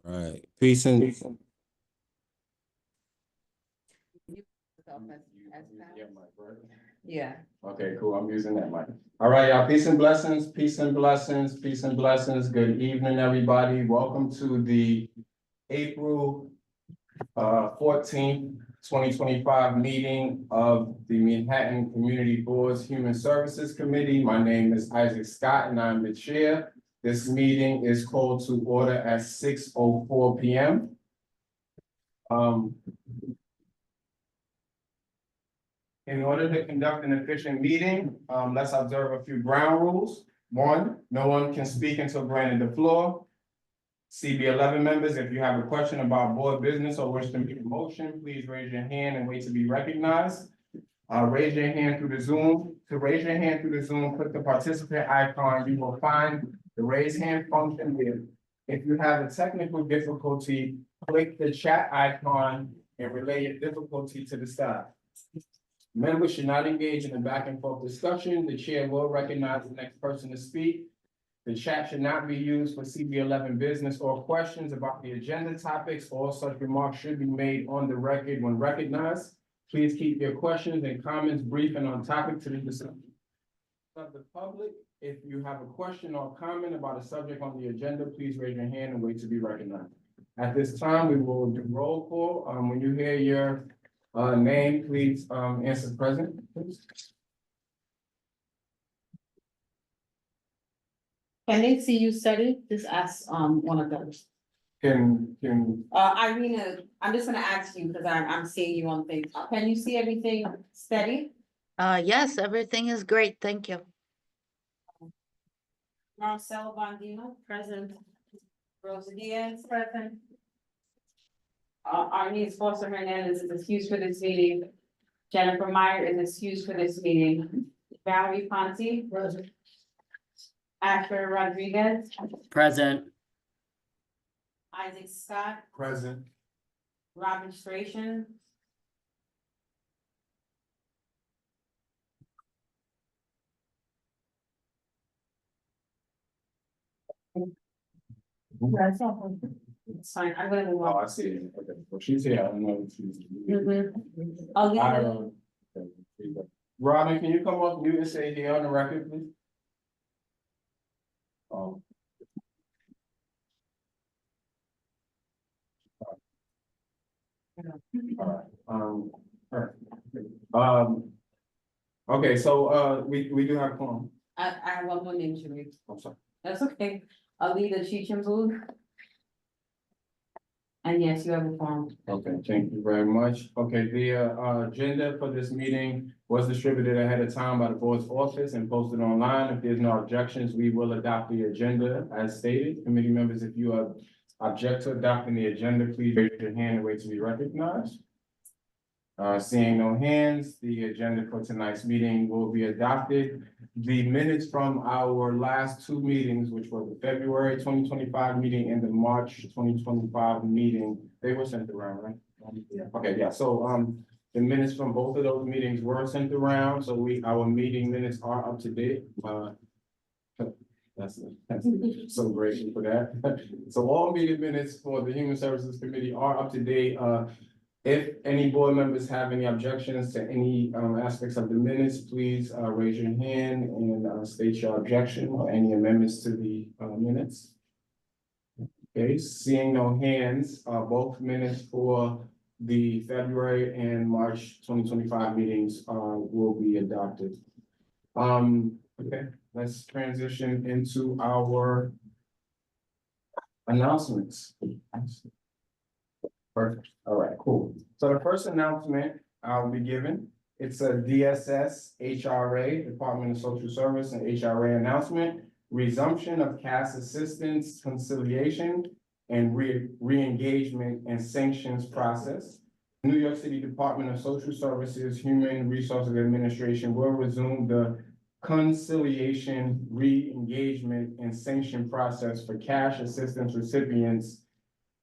All right, peace and Yeah. Okay, cool. I'm using that mic. All right, y'all. Peace and blessings, peace and blessings, peace and blessings. Good evening, everybody. Welcome to the April 14th, 2025 meeting of the Manhattan Community Board's Human Services Committee. My name is Isaac Scott and I'm the chair. This meeting is called to order at 6:04 p.m. In order to conduct an efficient meeting, let's observe a few ground rules. One, no one can speak until granted the floor. CB11 members, if you have a question about board business or wish to make a motion, please raise your hand and wait to be recognized. Raise your hand through the Zoom. To raise your hand through the Zoom, click the participant icon. You will find the raise hand function there. If you have a technical difficulty, click the chat icon and relay your difficulty to the staff. Members should not engage in a back and forth discussion. The chair will recognize the next person to speak. The chat should not be used for CB11 business or questions about the agenda topics. All such remarks should be made on the record when recognized. Please keep your questions and comments brief and on topic to the discussion of the public. If you have a question or comment about a subject on the agenda, please raise your hand and wait to be recognized. At this time, we will do roll call. When you hear your name, please answer present, please. Can they see you study? Just ask one of those. Can Irina, I'm just gonna ask you because I'm seeing you on things. Can you see everything steady? Yes, everything is great, thank you. Marcelo Bondino, present. Rosa Diaz, present. Arnie Foster Hernandez is excused for this meeting. Jennifer Meyer is excused for this meeting. Valerie Ponte, present. Asher Rodriguez, Present. Isaac Scott, present. Robin Stration. It's fine, I'm gonna move Oh, on. I see it. Okay, well, she's here. I don't know if she's. I'll leave it. Robin, can you come off mute and say here on the record, please? All right, all right. Okay, so, we do have a quorum. I have one more name to read. I'm sorry. That's okay. Alida Cheechambu. And yes, you have a form. Okay, thank you very much. Okay, the agenda for this meeting was distributed ahead of time by the board's office and posted online. If there's no objections, we will adopt the agenda as stated. Committee members, if you object to adopting the agenda, please raise your hand and wait to be recognized. Seeing no hands, the agenda for tonight's meeting will be adopted. The minutes from our last two meetings, which were the February 2025 meeting and the March 2025 meeting, they were sent around, right? Yeah. Okay, yeah, so the minutes from both of those meetings were sent around, so our meeting minutes are up to date. That's so grateful for that. So all meeting minutes for the Human Services Committee are up to date. If any board members have any objections to any aspects of the minutes, please raise your hand and state your objection or any amendments to the minutes. Okay, seeing no hands, both minutes for the February and March 2025 meetings will be adopted. Okay, let's transition into our announcements. Perfect. All right, cool. So the first announcement I'll be giving, it's a DSS HRA, Department of Social Service and HRA announcement, resumption of CAS assistance, conciliation, and re-engagement and sanctions process. New York City Department of Social Services, Human Resources Administration will resume the conciliation, re-engagement, and sanction process for cash assistance recipients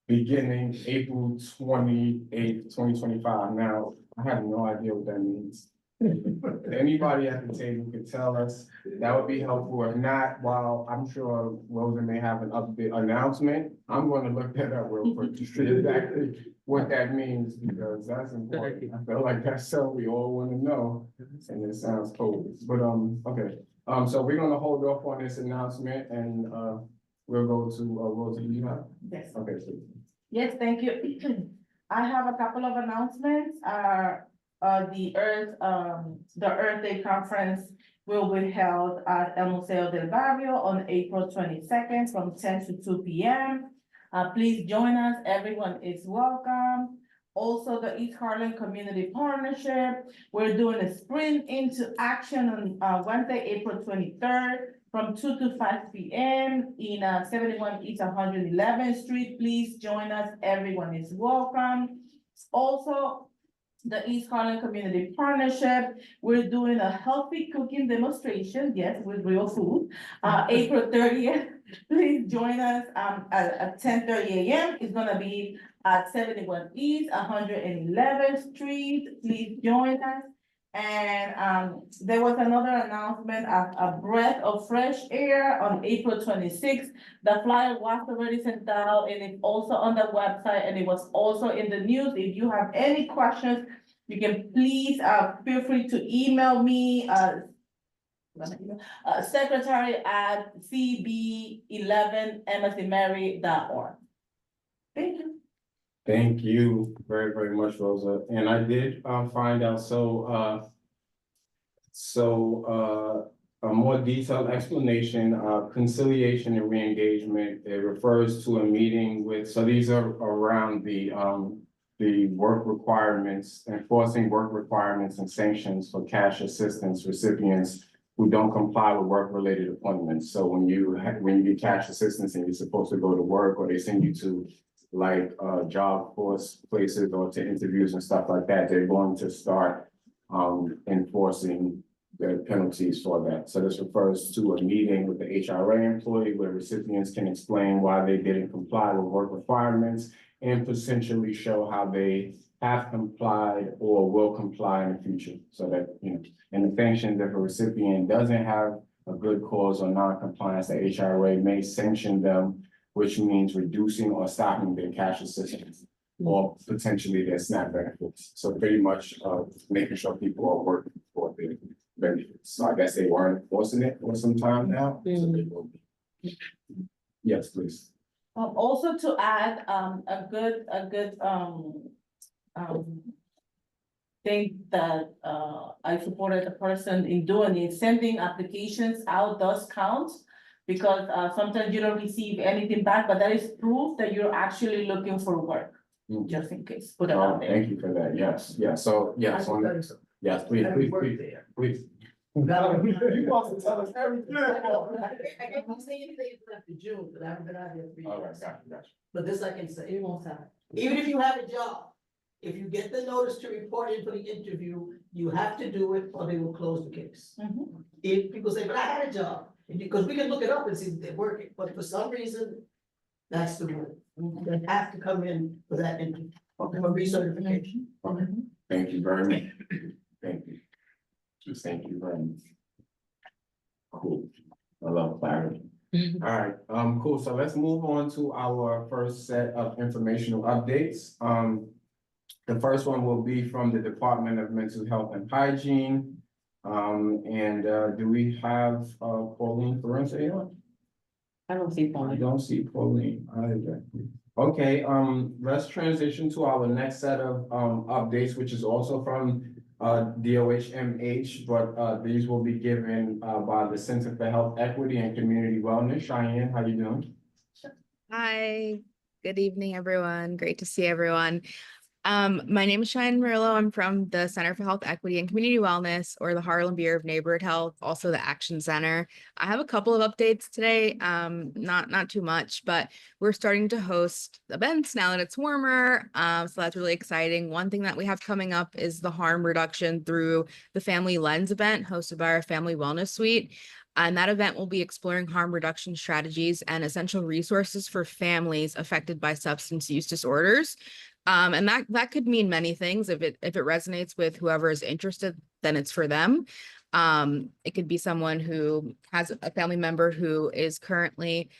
beginning April 28th, 2025. Now, I have no idea what that means. If anybody at the table could tell us, that would be helpful. If not, while I'm sure Rosa may have an update announcement, I'm gonna look that up real quick to see exactly what that means, because that's important. I feel like that's something we all wanna know, and it sounds cool, but, okay. So we're gonna hold off on this announcement, and, we'll go to, Rosa, do you have? Yes. Okay, please. Yes, thank you. I have a couple of announcements. The Earth Day Conference will be held at El Museo del Barrio on April 22nd from 10 to 2 p.m. Please join us. Everyone is welcome. Also, the East Harlem Community Partnership, we're doing a sprint into action on Wednesday, April 23rd from 2 to 5 p.m. in 71 East 111th Street. Please join us. Everyone is welcome. Also, the East Harlem Community Partnership, we're doing a healthy cooking demonstration, yes, with real food, April 30th. Please join us at 10:30 a.m. It's gonna be at 71 East 111th Street. Please join us. And there was another announcement of a breath of fresh air on April 26th. The flyer was already sent out, and it's also on the website, and it was also in the news. If you have any questions, you can please feel free to email me secretary at CB11M.org. Thank you. Thank you very, very much, Rosa. And I did find out, a more detailed explanation of conciliation and reengagement. It refers to a meeting with, so these are around the work requirements, enforcing work requirements and sanctions for cash assistance recipients who don't comply with work-related appointments. So when you get cash assistance and you're supposed to go to work, or they send you to job force places or to interviews and stuff like that, they're going to start enforcing the penalties for that. So this refers to a meeting with the HRA employee where recipients can explain why they didn't comply with work requirements and potentially show how they have complied or will comply in the future. So that, and the sanctions, if a recipient doesn't have a good cause or non-compliance, the HRA may sanction them, which means reducing or stopping their cash assistance or potentially their SNAP benefits. So pretty much making sure people are working for their benefits. So I guess they weren't enforcing it for some time now. So they will be. Yes, please. Also to add, a good thing that, I supported the person in doing is sending applications out does count. Because, sometimes you don't receive anything back, but that is proof that you're actually looking for work, just in case, put it out there. Thank you for that. Yes, so, yes, yes, please. Please. You want to tell us everything. I can't say anything after June, but I haven't been out here 3 All right, years. gotcha. But this I can say, even if you have a job, if you get the notice to report in for the interview, you have to do it or they will close the case. If people say, but I had a job, because we can look it up and see if they're working, but for some reason, that's the rule. They have to come in for that interview, for recertification. Okay, thank you very much. Thank you. Just thank you very much. Cool. I love clarity. All right, cool. So let's move on to our first set of informational updates. The first one will be from the Department of Mental Health and Hygiene. Do we have Pauline Ferentz here? I don't see I Pauline. don't see Pauline either. Okay, let's transition to our next set of updates, which is also from DOHMH, but these will be given by the Center for Health Equity and Community Wellness. Cheyenne, how you doing? Hi, good evening, everyone. Great to see everyone. My name is Cheyenne Murillo. I'm from the Center for Health Equity and Community Wellness, or the Harlem Bureau of Neighborhood Health, also the Action Center. I have a couple of updates today, not too much, but we're starting to host events now that it's warmer, so that's really exciting. One thing that we have coming up is the harm reduction through the Family Lens event hosted by our Family Wellness Suite. And that event will be exploring harm reduction strategies and essential resources for families affected by substance use disorders. And that could mean many things. If it resonates with whoever is interested, then it's for them. It could be someone who has a family member who is currently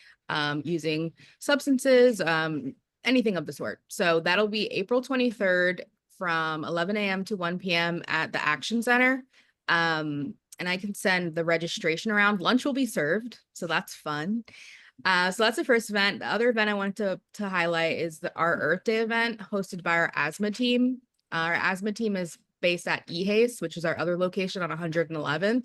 using substances, anything of the sort. So that'll be April 23rd from 11 a.m. to 1 p.m. at the Action Center. And I can send the registration around. Lunch will be served, so that's fun. So that's the first event. The other event I wanted to highlight is our Earth Day event hosted by our asthma team. Our asthma team is based at EHACE, which is our other location on 111th.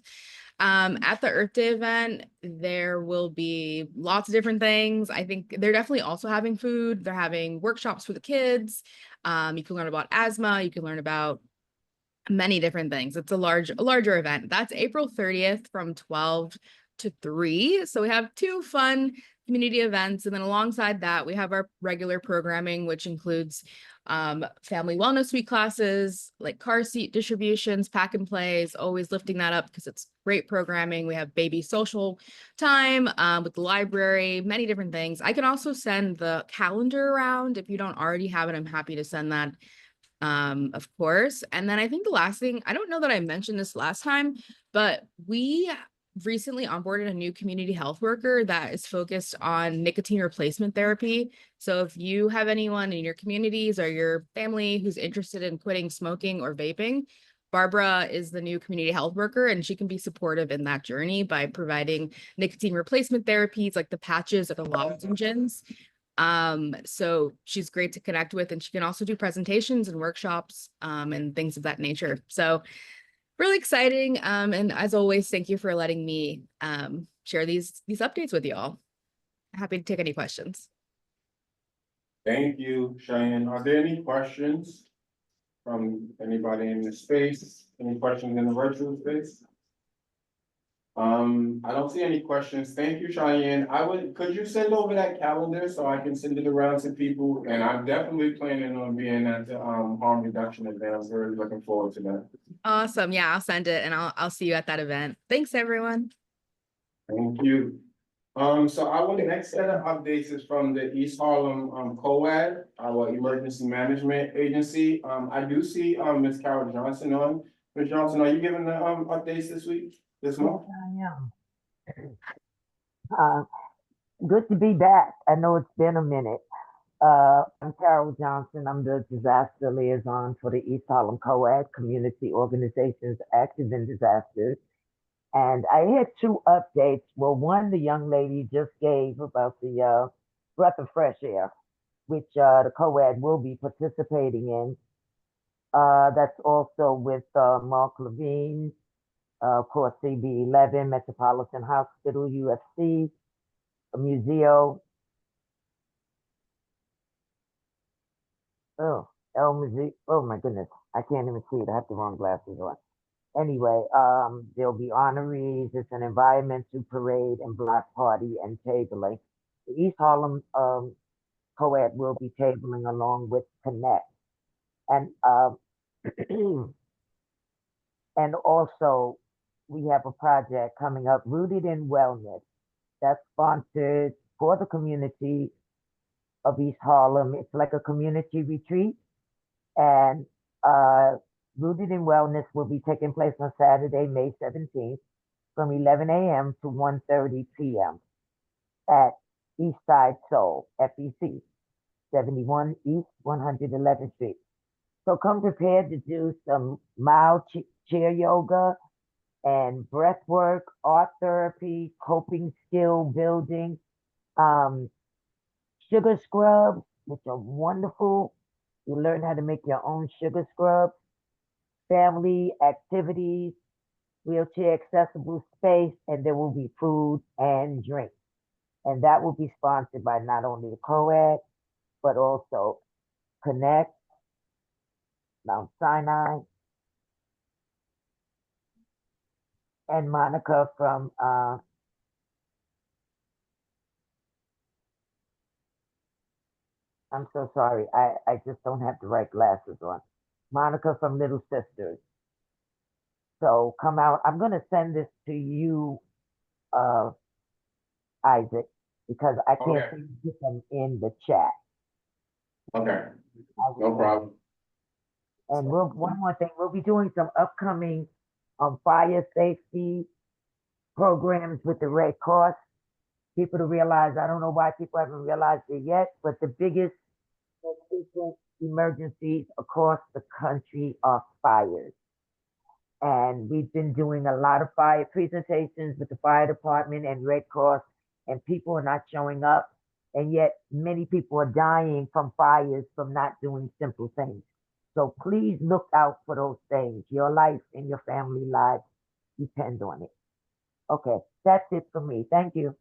At the Earth Day event, there will be lots of different things. I think they're definitely also having food. They're having workshops for the kids. You can learn about asthma. You can learn about many different things. It's a larger event. That's April 30th from 12 to 3. So we have 2 fun community events. And then alongside that, we have our regular programming, which includes family wellness week classes, like car seat distributions, pack and plays, always lifting that up because it's great programming. We have baby social time with the library, many different things. I can also send the calendar around. If you don't already have it, I'm happy to send that, of course. And then I think the last thing, I don't know that I mentioned this last time, but we recently onboarded a new community health worker that is focused on nicotine replacement therapy. So if you have anyone in your communities or your family who's interested in quitting smoking or vaping, Barbara is the new community health worker, and she can be supportive in that journey by providing nicotine replacement therapies like the patches or the lozenges. So she's great to connect with, and she can also do presentations and workshops and things of that nature. So really exciting. And as always, thank you for letting me share these updates with you all. Happy to take any questions. Thank you, Cheyenne. Are there any questions from anybody in the space? Any questions in the virtual space? I don't see any questions. Thank you, Cheyenne. Could you send over that calendar so I can send it around to people? And I'm definitely planning on being at the harm reduction event. I'm really looking forward to that. Awesome. Yeah, I'll send it and I'll see you at that event. Thanks, everyone. Thank you. So our next set of updates is from the East Harlem COAD, our emergency management agency. I do see Ms. Carol Johnson on. Ms. Johnson, are you giving the updates this month? I am. Good to be back. I know it's been a minute. I'm Carol Johnson. I'm the disaster liaison for the East Harlem COAD, Community Organizations Active in Disasters. And I had 2 updates. Well, one, the young lady just gave about the breath of fresh air, which the COAD will be participating in. That's also with Mark Levine, of course, CB11, Metropolitan Hospital, UFC, a museo. Oh, oh my goodness, I can't even see it. I have the wrong glasses on. Anyway, there'll be honorees. It's an environmental parade and block party and tabling. The East Harlem COAD will be tabling along with Connect. And and also we have a project coming up, Rooted in Wellness, that's sponsored for the community of East Harlem. It's like a community retreat, and Rooted in Wellness will be taking place on Saturday, May 17th from 11 a.m. to 1:30 p.m. at Eastside Soul, FEC, 71 East 111th Street. So come prepared to do some mild chair yoga and breath work, art therapy, coping skill building, sugar scrubs, which are wonderful. You learn how to make your own sugar scrubs, family activities, wheelchair accessible space, and there will be food and drink. And that will be sponsored by not only the COAD, but also Connect, Mount Sinai, and Monica from I'm so sorry, I just don't have the right glasses on. Monica from Little Sisters. So come out. I'm gonna send this to you, Isaac, because I can't Okay. seem to get them in the chat. Okay, no problem. And one more thing, we'll be doing some upcoming fire safety programs with the Red Cross. People to realize, I don't know why people haven't realized it yet, but the biggest most frequent emergencies across the country are fires. And we've been doing a lot of fire presentations with the fire department and Red Cross, and people are not showing up. And yet many people are dying from fires from not doing simple things. So please look out for those things. Your life and your family lives depend on it. Okay, that's it for me. Thank you.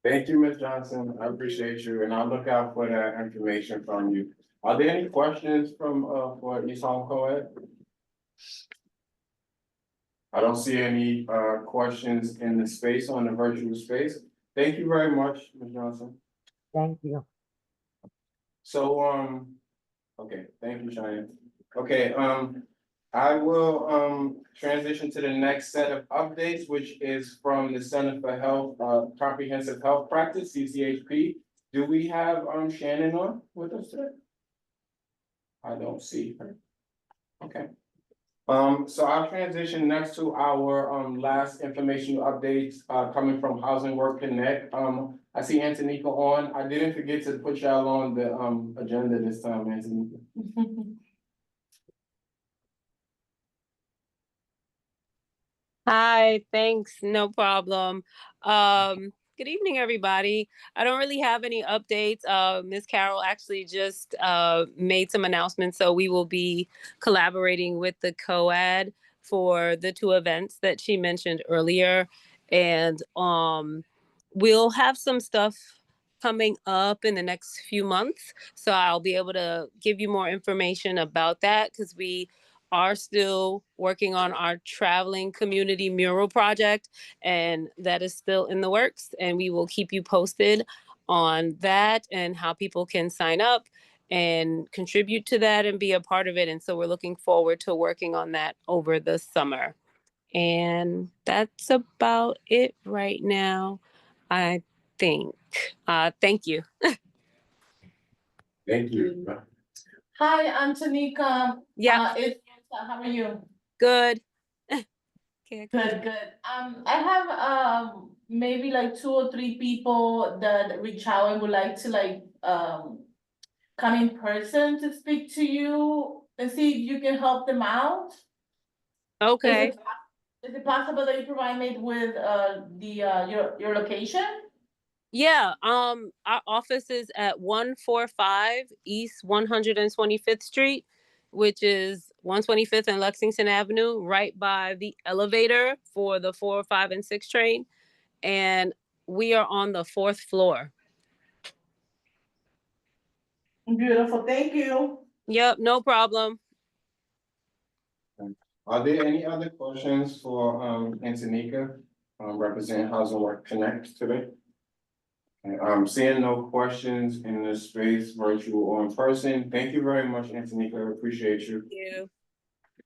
Thank you, Ms. Johnson. I appreciate you, and I'll look out for that information from you. Are there any questions from, for East Home Co-ed? I don't see any, questions in the space, on the virtual space. Thank you very much, Ms. Johnson. Thank you. So, okay, thank you, Cheyenne. Okay, I will, transition to the next set of updates, which is from the Center for Health, Comprehensive Health Practice, CCHP. Do we have, Shannon on with us today? I don't see her. Okay. So I'll transition next to our, last information updates, coming from Housing Work Connect. I see Antonika on. I didn't forget to put y'all on the, agenda this time, Antonika. Hi, thanks, no problem. Good evening, everybody. I don't really have any updates. Ms. Carroll actually just made some announcements, so we will be collaborating with the COAD for the two events that she mentioned earlier. And we'll have some stuff coming up in the next few months. So I'll be able to give you more information about that because we are still working on our traveling community mural project, and that is still in the works. And we will keep you posted on that and how people can sign up and contribute to that and be a part of it. And so we're looking forward to working on that over the summer. And that's about it right now, I think. Thank you. Thank you. Hi, Antonika. Yeah, It's, how are you? good. Okay. Good, good. I have, maybe like 2 or 3 people that reach out and would like to like, come in person to speak to you and see if you can help them out. Okay. Is it possible that you provide me with, your location? Yeah, our office is at 145 East 125th Street, which is 125th and Lexington Avenue, right by the elevator for the 4, 5, and 6 train. And we are on the 4th floor. Beautiful, thank you. Yep, no problem. Are there any other questions for, Antonika, representing Housing Work Connect today? And I'm seeing no questions in the space, virtual or in person. Thank you very much, Antonika. I appreciate you. Thank you.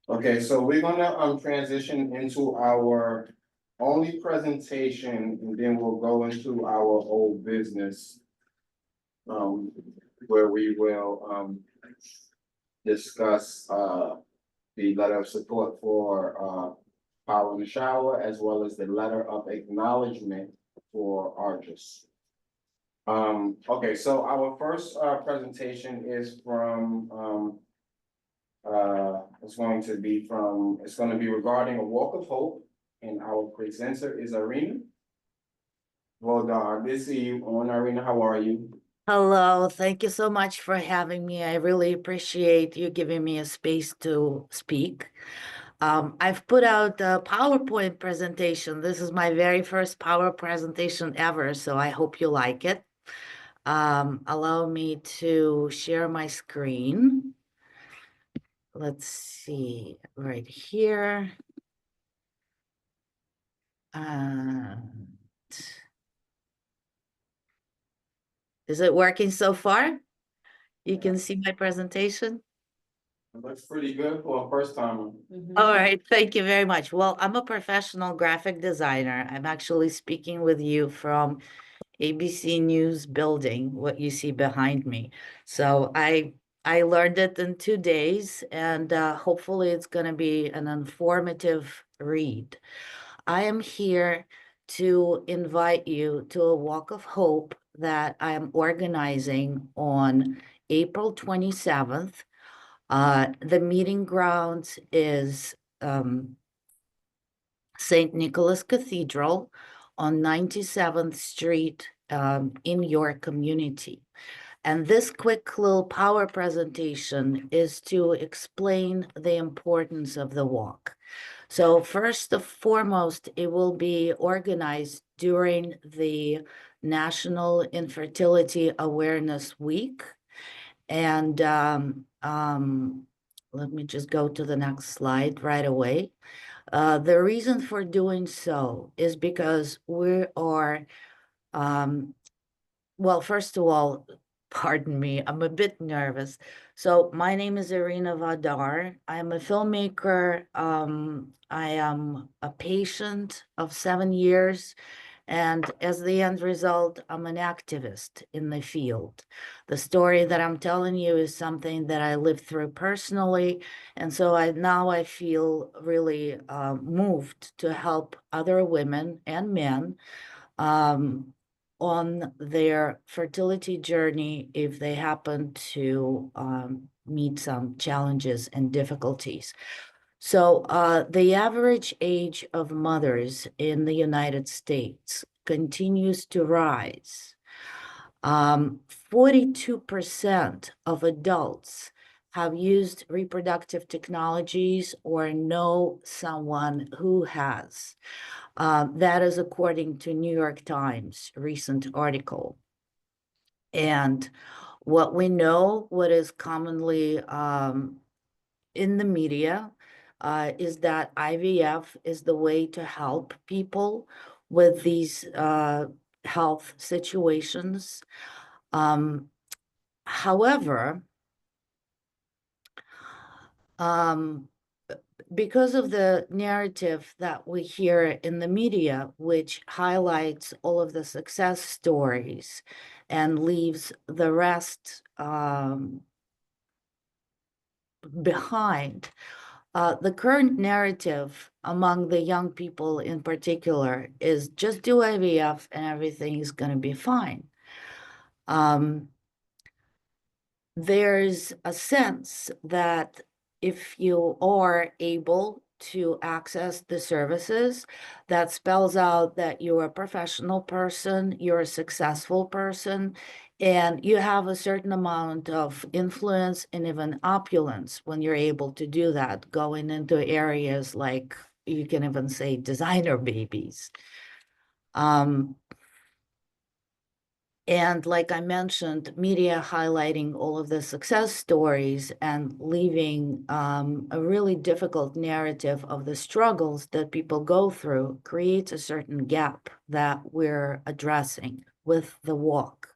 Okay, so we're gonna transition into our only presentation, and then we'll go into our old business. Where we will discuss the letter of support for Power in the Shower, as well as the letter of acknowledgement for Argus. Okay, so our first presentation is from it's going to be regarding a walk of hope, and our presenter is Irina. Well done. Good to see you on, Irina. How are you? Hello, thank you so much for having me. I really appreciate you giving me a space to speak. I've put out a PowerPoint presentation. This is my very first Power presentation ever, so I hope you like it. Allow me to share my screen. Let's see, right here. Is it working so far? You can see my presentation? It looks pretty good for a first timer. All right, thank you very much. Well, I'm a professional graphic designer. I'm actually speaking with you from ABC News building, what you see behind me. So I I learned it in 2 days, and hopefully it's going to be an informative read. I am here to invite you to a walk of hope that I am organizing on April 27th. The meeting grounds is St. Nicholas Cathedral on 97th Street in your community. And this quick little power presentation is to explain the importance of the walk. So first and foremost, it will be organized during the National Infertility Awareness Week. And let me just go to the next slide right away. The reason for doing so is because we are, well, first of all, pardon me, I'm a bit nervous. So my name is Irina Vadar. I'm a filmmaker. I am a patient of 7 years. And as the end result, I'm an activist in the field. The story that I'm telling you is something that I lived through personally. And so now I feel really moved to help other women and men on their fertility journey if they happen to meet some challenges and difficulties. So the average age of mothers in the United States continues to rise. 42% of adults have used reproductive technologies or know someone who has. That is according to New York Times recent article. And what we know, what is commonly in the media, is that IVF is the way to help people with these health situations. However, because of the narrative that we hear in the media, which highlights all of the success stories and leaves the rest behind, the current narrative among the young people in particular is just do IVF and everything is going to be fine. There's a sense that if you are able to access the services, that spells out that you're a professional person, you're a successful person, and you have a certain amount of influence and even opulence when you're able to do that, going into areas like, you can even say, designer babies. And like I mentioned, media highlighting all of the success stories and leaving a really difficult narrative of the struggles that people go through creates a certain gap that we're addressing with the walk.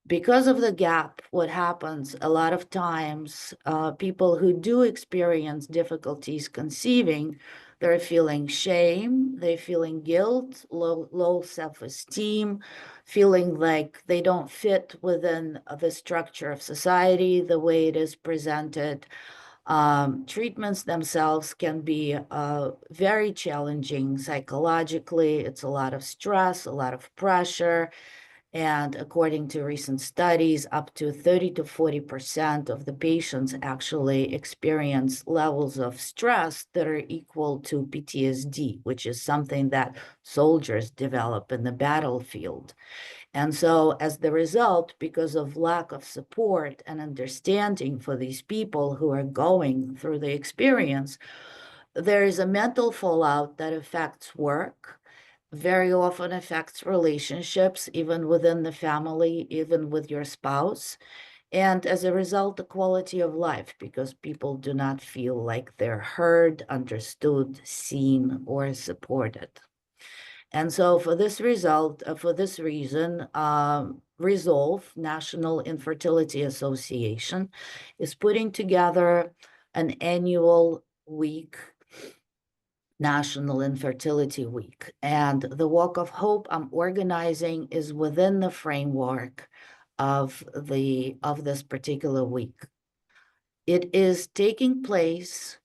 Because of the gap, what happens a lot of times, people who do experience difficulties conceiving, they're feeling shame, they're feeling guilt, low self-esteem, feeling like they don't fit within the structure of society, the way it is presented. Treatments themselves can be very challenging psychologically. It's a lot of stress, a lot of pressure. And according to recent studies, up to 30 to 40% of the patients actually experience levels of stress that are equal to PTSD, which is something that soldiers develop in the battlefield. And so as the result, because of lack of support and understanding for these people who are going through the experience, there is a mental fallout that affects work, very often affects relationships, even within the family, even with your spouse. And as a result, the quality of life, because people do not feel like they're heard, understood, seen, or supported. And so for this reason, Resolve, National Infertility Association, is putting together an annual week, National Infertility Week. And the Walk of Hope I'm organizing is within the framework of this particular week. It is taking place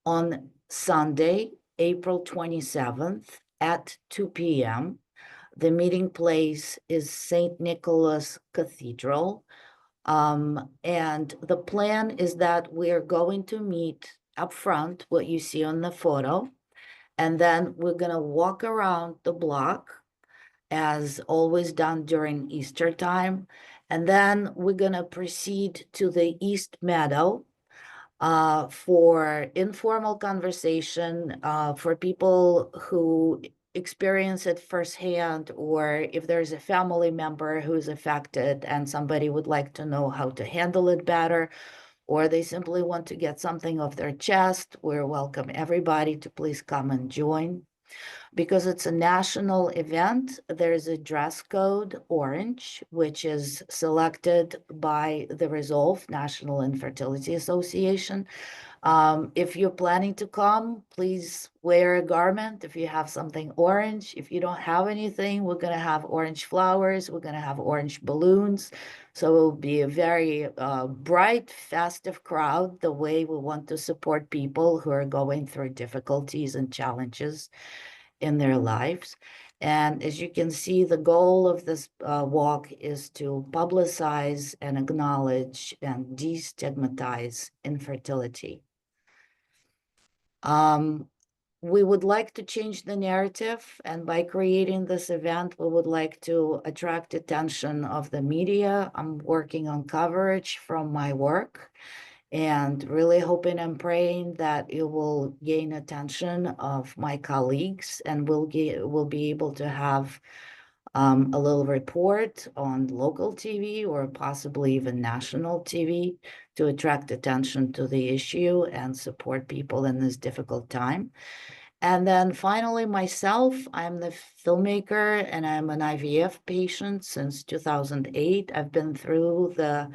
on Sunday, April 27th at 2 p.m. The meeting place is St. Nicholas Cathedral. And the plan is that we're going to meet up front, what you see on the photo, and then we're gonna walk around the block as always done during Easter time. And then we're gonna proceed to the East Meadow for informal conversation for people who experience it firsthand, or if there's a family member who's affected and somebody would like to know how to handle it better, or they simply want to get something off their chest, we welcome everybody to please come and join. Because it's a national event, there's a dress code orange, which is selected by the Resolve National Infertility Association. If you're planning to come, please wear a garment if you have something orange. If you don't have anything, we're gonna have orange flowers, we're gonna have orange balloons. So it will be a very bright, festive crowd, the way we want to support people who are going through difficulties and challenges in their lives. And as you can see, the goal of this walk is to publicize and acknowledge and destigmatize infertility. We would like to change the narrative, and by creating this event, we would like to attract attention of the media. I'm working on coverage from my work, and really hoping and praying that it will gain attention of my colleagues, and we'll be able to have a little report on local TV or possibly even national TV to attract attention to the issue and support people in this difficult time. And then finally, myself, I'm the filmmaker and I'm an IVF patient since 2008. I've been through the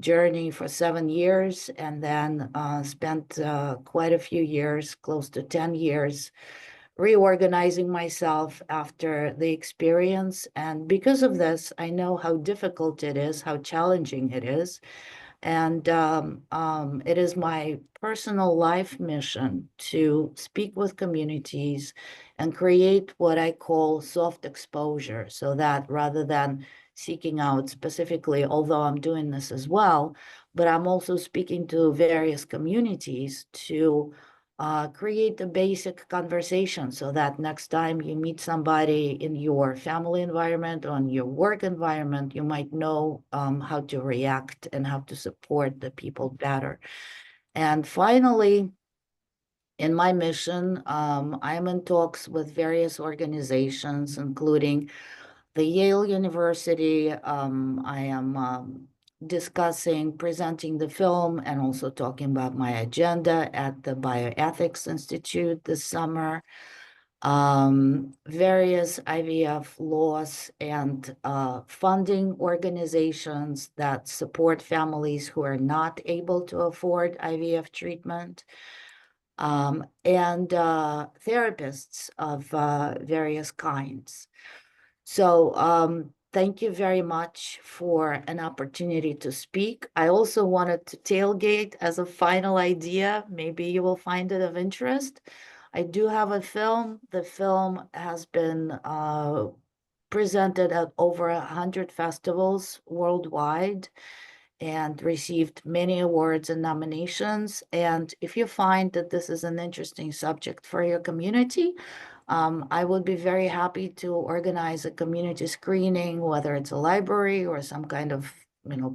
journey for 7 years, and then spent quite a few years, close to 10 years, reorganizing myself after the experience. And because of this, I know how difficult it is, how challenging it is. And it is my personal life mission to speak with communities and create what I call soft exposure, so that rather than seeking out specifically, although I'm doing this as well, but I'm also speaking to various communities to create a basic conversation, so that next time you meet somebody in your family environment or in your work environment, you might know how to react and how to support the people better. And finally, in my mission, I'm in talks with various organizations, including the Yale University. I am presenting the film and also talking about my agenda at the Bioethics Institute this summer. Various IVF laws and funding organizations that support families who are not able to afford IVF treatment, and therapists of various kinds. So thank you very much for an opportunity to speak. I also wanted to tailgate as a final idea. Maybe you will find it of interest. I do have a film. The film has been presented at over 100 festivals worldwide and received many awards and nominations. And if you find that this is an interesting subject for your community, I would be very happy to organize a community screening, whether it's a library or some kind of,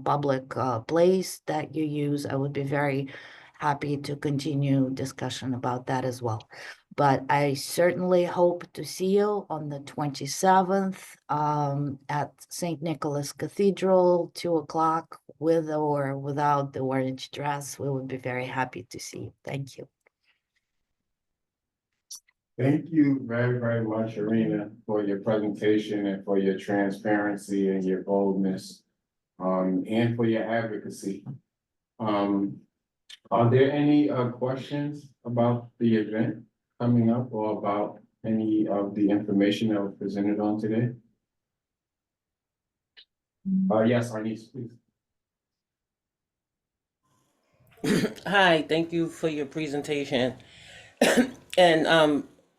public place that you use. I would be very happy to continue discussion about that as well. But I certainly hope to see you on the 27th at St. Nicholas Cathedral, 2 o'clock, with or without the orange dress. We would be very happy to see you. Thank you. Thank you very, very much, Irina, for your presentation and for your transparency and your boldness, and for your advocacy. Are there any questions about the event coming up or about any of the information that was presented on today? Yes, our niece, please. Hi, thank you for your presentation. And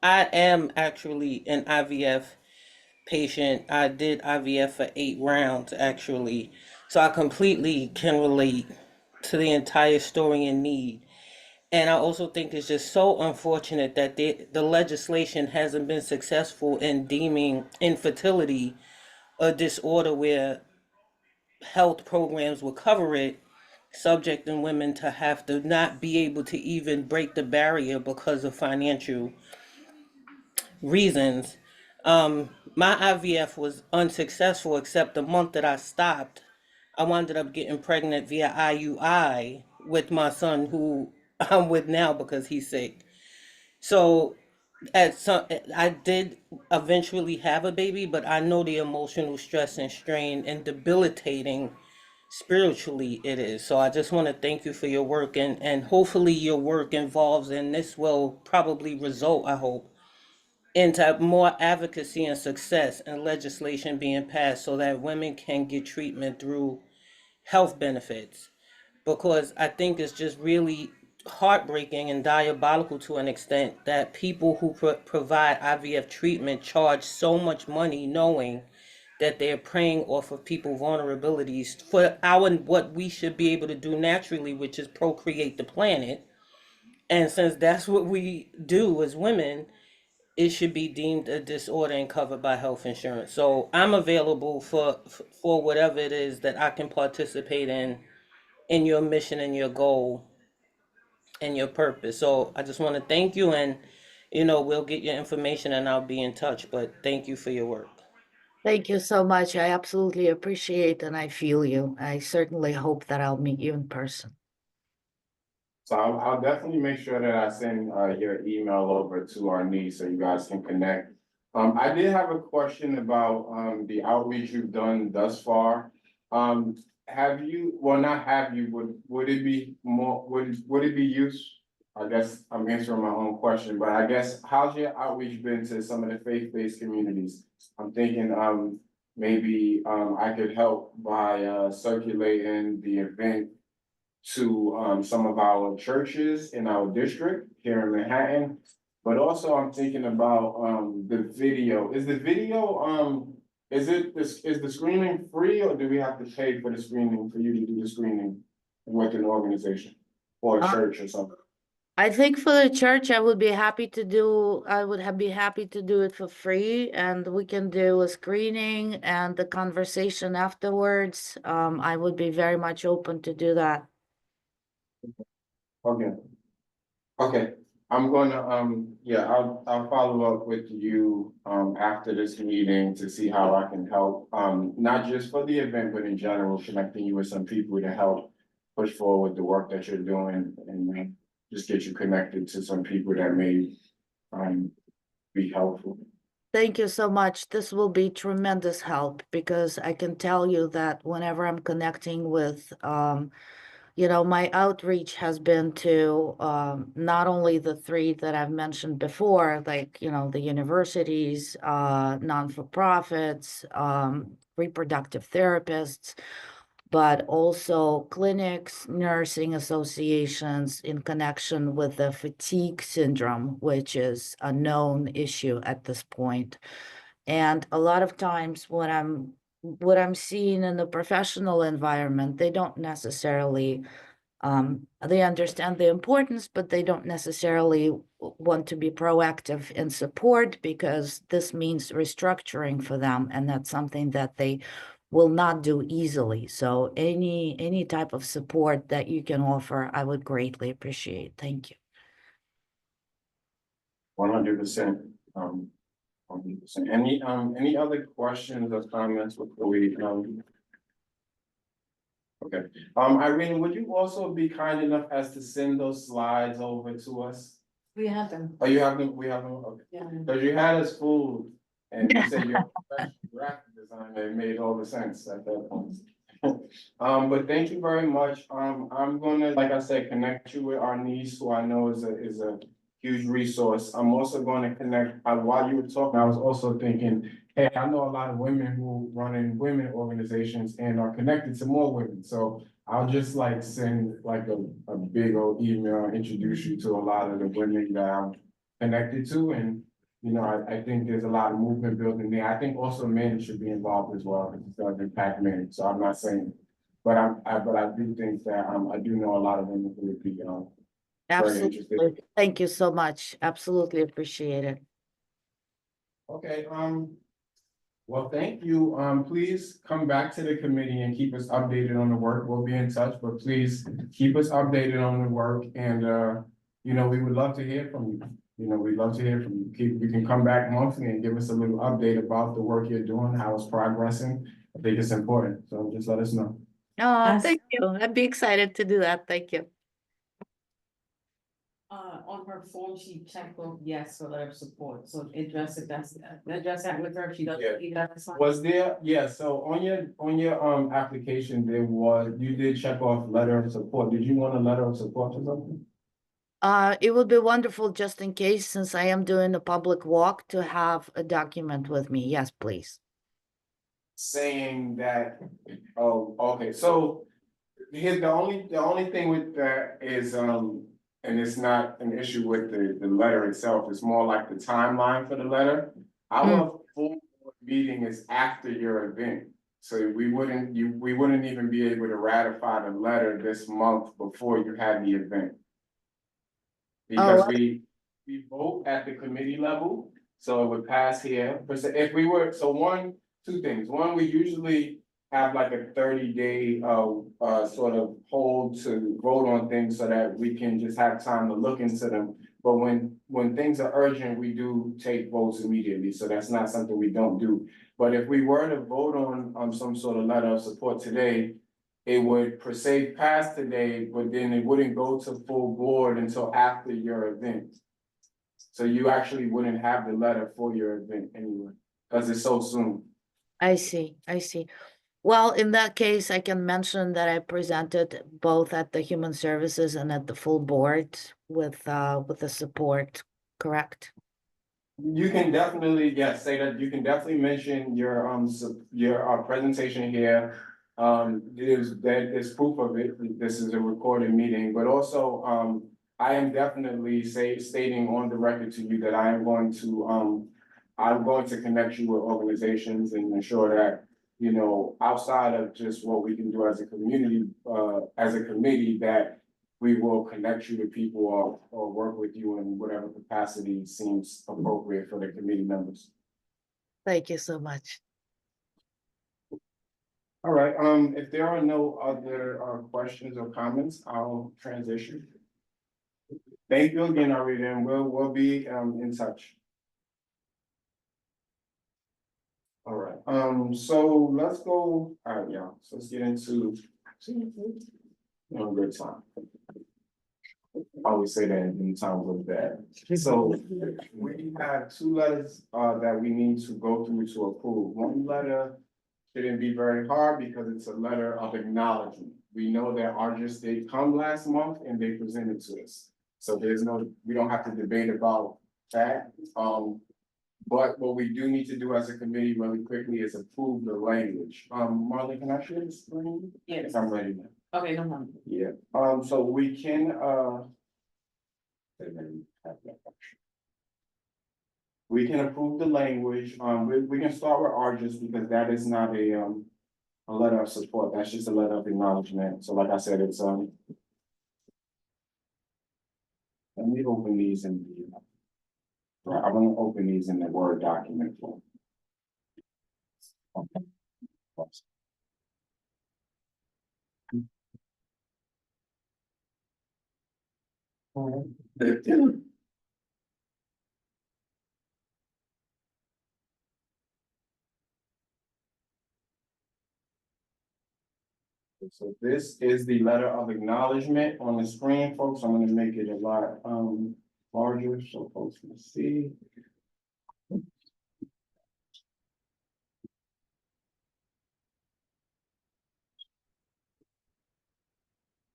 I am actually an IVF patient. I did IVF for 8 rounds actually. So I completely can relate to the entire story and need. And I also think it's just so unfortunate that the legislation hasn't been successful in deeming infertility a disorder where health programs will cover it, subjecting women to have to not be able to even break the barrier because of financial reasons. My IVF was unsuccessful except the month that I stopped. I wound up getting pregnant via IUI with my son, who I'm with now because he's sick. So at some, I did eventually have a baby, but I know the emotional stress and strain and debilitating spiritually it is. So I just want to thank you for your work, and hopefully your work involves, and this will probably result, I hope, into more advocacy and success and legislation being passed so that women can get treatment through health benefits. Because I think it's just really heartbreaking and diabolical to an extent that people who provide IVF treatment charge so much money knowing that they're preying off of people's vulnerabilities for our what we should be able to do naturally, which is procreate the planet. And since that's what we do as women, it should be deemed a disorder and covered by health insurance. So I'm available for whatever it is that I can participate in your mission and your goal and your purpose. So I just want to thank you, and we'll get your information and I'll be in touch. But thank you for your work. Thank you so much. I absolutely appreciate and I feel you. I certainly hope that I'll meet you in person. So I'll definitely make sure that I send your email over to our niece so you guys can connect. I did have a question about the outreach you've done thus far. Have you, well, not have you, would it be more, would it be use? I guess I'm answering my own question, but I guess how's your outreach been to some of the faith-based communities? I'm thinking maybe I could help by circulating the event to some of our churches in our district here in Manhattan. But also I'm thinking about the video. Is the video is the screening free, or do we have to pay for the screening for you to do the screening with an organization or a church or something? I think for the church, I would be happy to do, be happy to do it for free, and we can do a screening and the conversation afterwards. I would be very much open to do that. Okay. Okay, I'm gonna, yeah, I'll follow up with you, after this meeting to see how I can help. Not just for the event, but in general, connecting you with some people to help push forward the work that you're doing and just get you connected to some people that may, be helpful. Thank you so much. This will be tremendous help because I can tell you that whenever I'm connecting with, my outreach has been to not only the three that I've mentioned before, like, the universities, non-for-profits, reproductive therapists, but also clinics, nursing associations in connection with the fatigue syndrome, which is a known issue at this point. And a lot of times what I'm seeing in the professional environment, they don't necessarily they understand the importance, but they don't necessarily want to be proactive in support because this means restructuring for them, and that's something that they will not do easily. So any type of support that you can offer, I would greatly appreciate. Thank you. 100%. 100%. Any other questions or comments before we, okay, Irene, would you also be kind enough as to send those slides over to us? We have them. Oh, you have them, we have them, okay. Yeah. Cause you had us fooled, and you said you're a professional graphic designer, it made all the sense at that point. But thank you very much, I'm gonna, like I said, connect you with our niece, who I know is a huge resource. I'm also gonna connect, while you were talking, I was also thinking, hey, I know a lot of women who run in women organizations and are connected to more women, so I'll just like send like a big old email, and introduce you to a lot of the women that I'm connected to, and you know, I think there's a lot of movement building there. I think also men should be involved as well, because it does impact men, so I'm not saying, but I do think that, I do know a lot of women who would be, very interested. Absolutely. Thank you so much. Absolutely appreciate it. Okay, well, thank you. Please come back to the committee and keep us updated on the work. We'll be in touch, but please keep us updated on the work, and, you know, we would love to hear from you. You know, we'd love to hear from you. You can come back monthly and give us a little update about the work you're doing, how it's progressing. I think it's important, so just let us know. Oh, Yes. thank you. I'd be excited to do that. Thank you. On her form, she checked off yes for letter of support, so address that with her, if she Yeah. doesn't, you got to sign. Was there, yeah, so on your application, you did check off letter of support. Did you want a letter of support or something? It would be wonderful just in case, since I am doing a public walk, to have a document with me. Yes, please. Saying that, oh, okay, so here's the only thing with that is, and it's not an issue with the letter itself, it's more like the timeline for the letter. Our full board meeting is after your event, so we wouldn't even be able to ratify the letter this month before you had the event. Because we vote at the committee level, so it would pass here, if we were, so two things, one, we usually have like a 30-day, sort of hold to vote on things so that we can just have time to look into them. But when things are urgent, we do take votes immediately, so that's not something we don't do. But if we were to vote on some sort of letter of support today, it would per se pass today, but then it wouldn't go to full board until after your event. So you actually wouldn't have the letter for your event anyway, because it's so soon. I see. I see. Well, in that case, I can mention that I presented both at the Human Services and at the full board with the support, correct? You can definitely, yes, say that, you can definitely mention your, presentation here. There's proof of it, this is a recorded meeting, but also, I am definitely stating on the record to you that I'm going to connect you with organizations and ensure that, you know, outside of just what we can do as a community, as a committee, that we will connect you to people or work with you in whatever capacity seems appropriate for the committee members. Thank you so much. All right, if there are no other questions or comments, I'll transition. Thank you again, Arita, and we'll be in touch. All right, so let's go, all right, yeah, so let's get into a good time. I always say that in times of bad. So we have two letters that we need to go through to approve. One letter shouldn't be very hard because it's a letter of acknowledgement. We know that Argis did come last month and they presented to us. So we don't have to debate about that. But what we do need to do as a committee really quickly is approve the language. Marley, can I share the screen? Yes. I'm ready now. Okay, no problem. Yeah, so we can, we can approve the language, we can start with Argis because that is not a letter of support, that's just a letter of acknowledgement, so like I said, it's, let me open these in the, I'm gonna open these in the Word document form. Okay. So this is the letter of acknowledgement on the screen, folks. I'm gonna make it a lot larger so folks can see.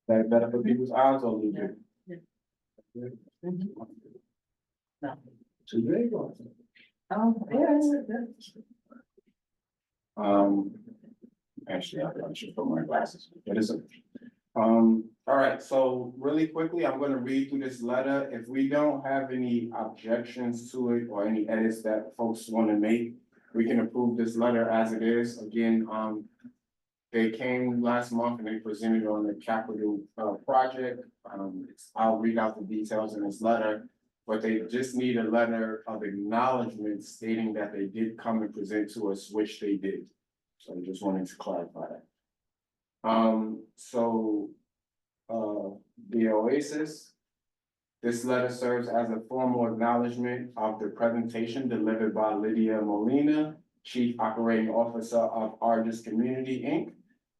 That better for people's eyes or leave it? No. So there you go. Oh, yeah. Actually, I should put my glasses. What is it? All right, so really quickly, I'm gonna read through this letter. If we don't have any objections to it or any edits that folks wanna make, we can approve this letter as it is. Again, they came last month and they presented on the capital, project. I'll read out the details in this letter, but they just need a letter of acknowledgement stating that they did come and present to us, which they did. So I just wanted to clarify that. The Oasis. This letter serves as a formal acknowledgement of the presentation delivered by Lydia Molina, Chief Operating Officer of Argus Community, Inc.,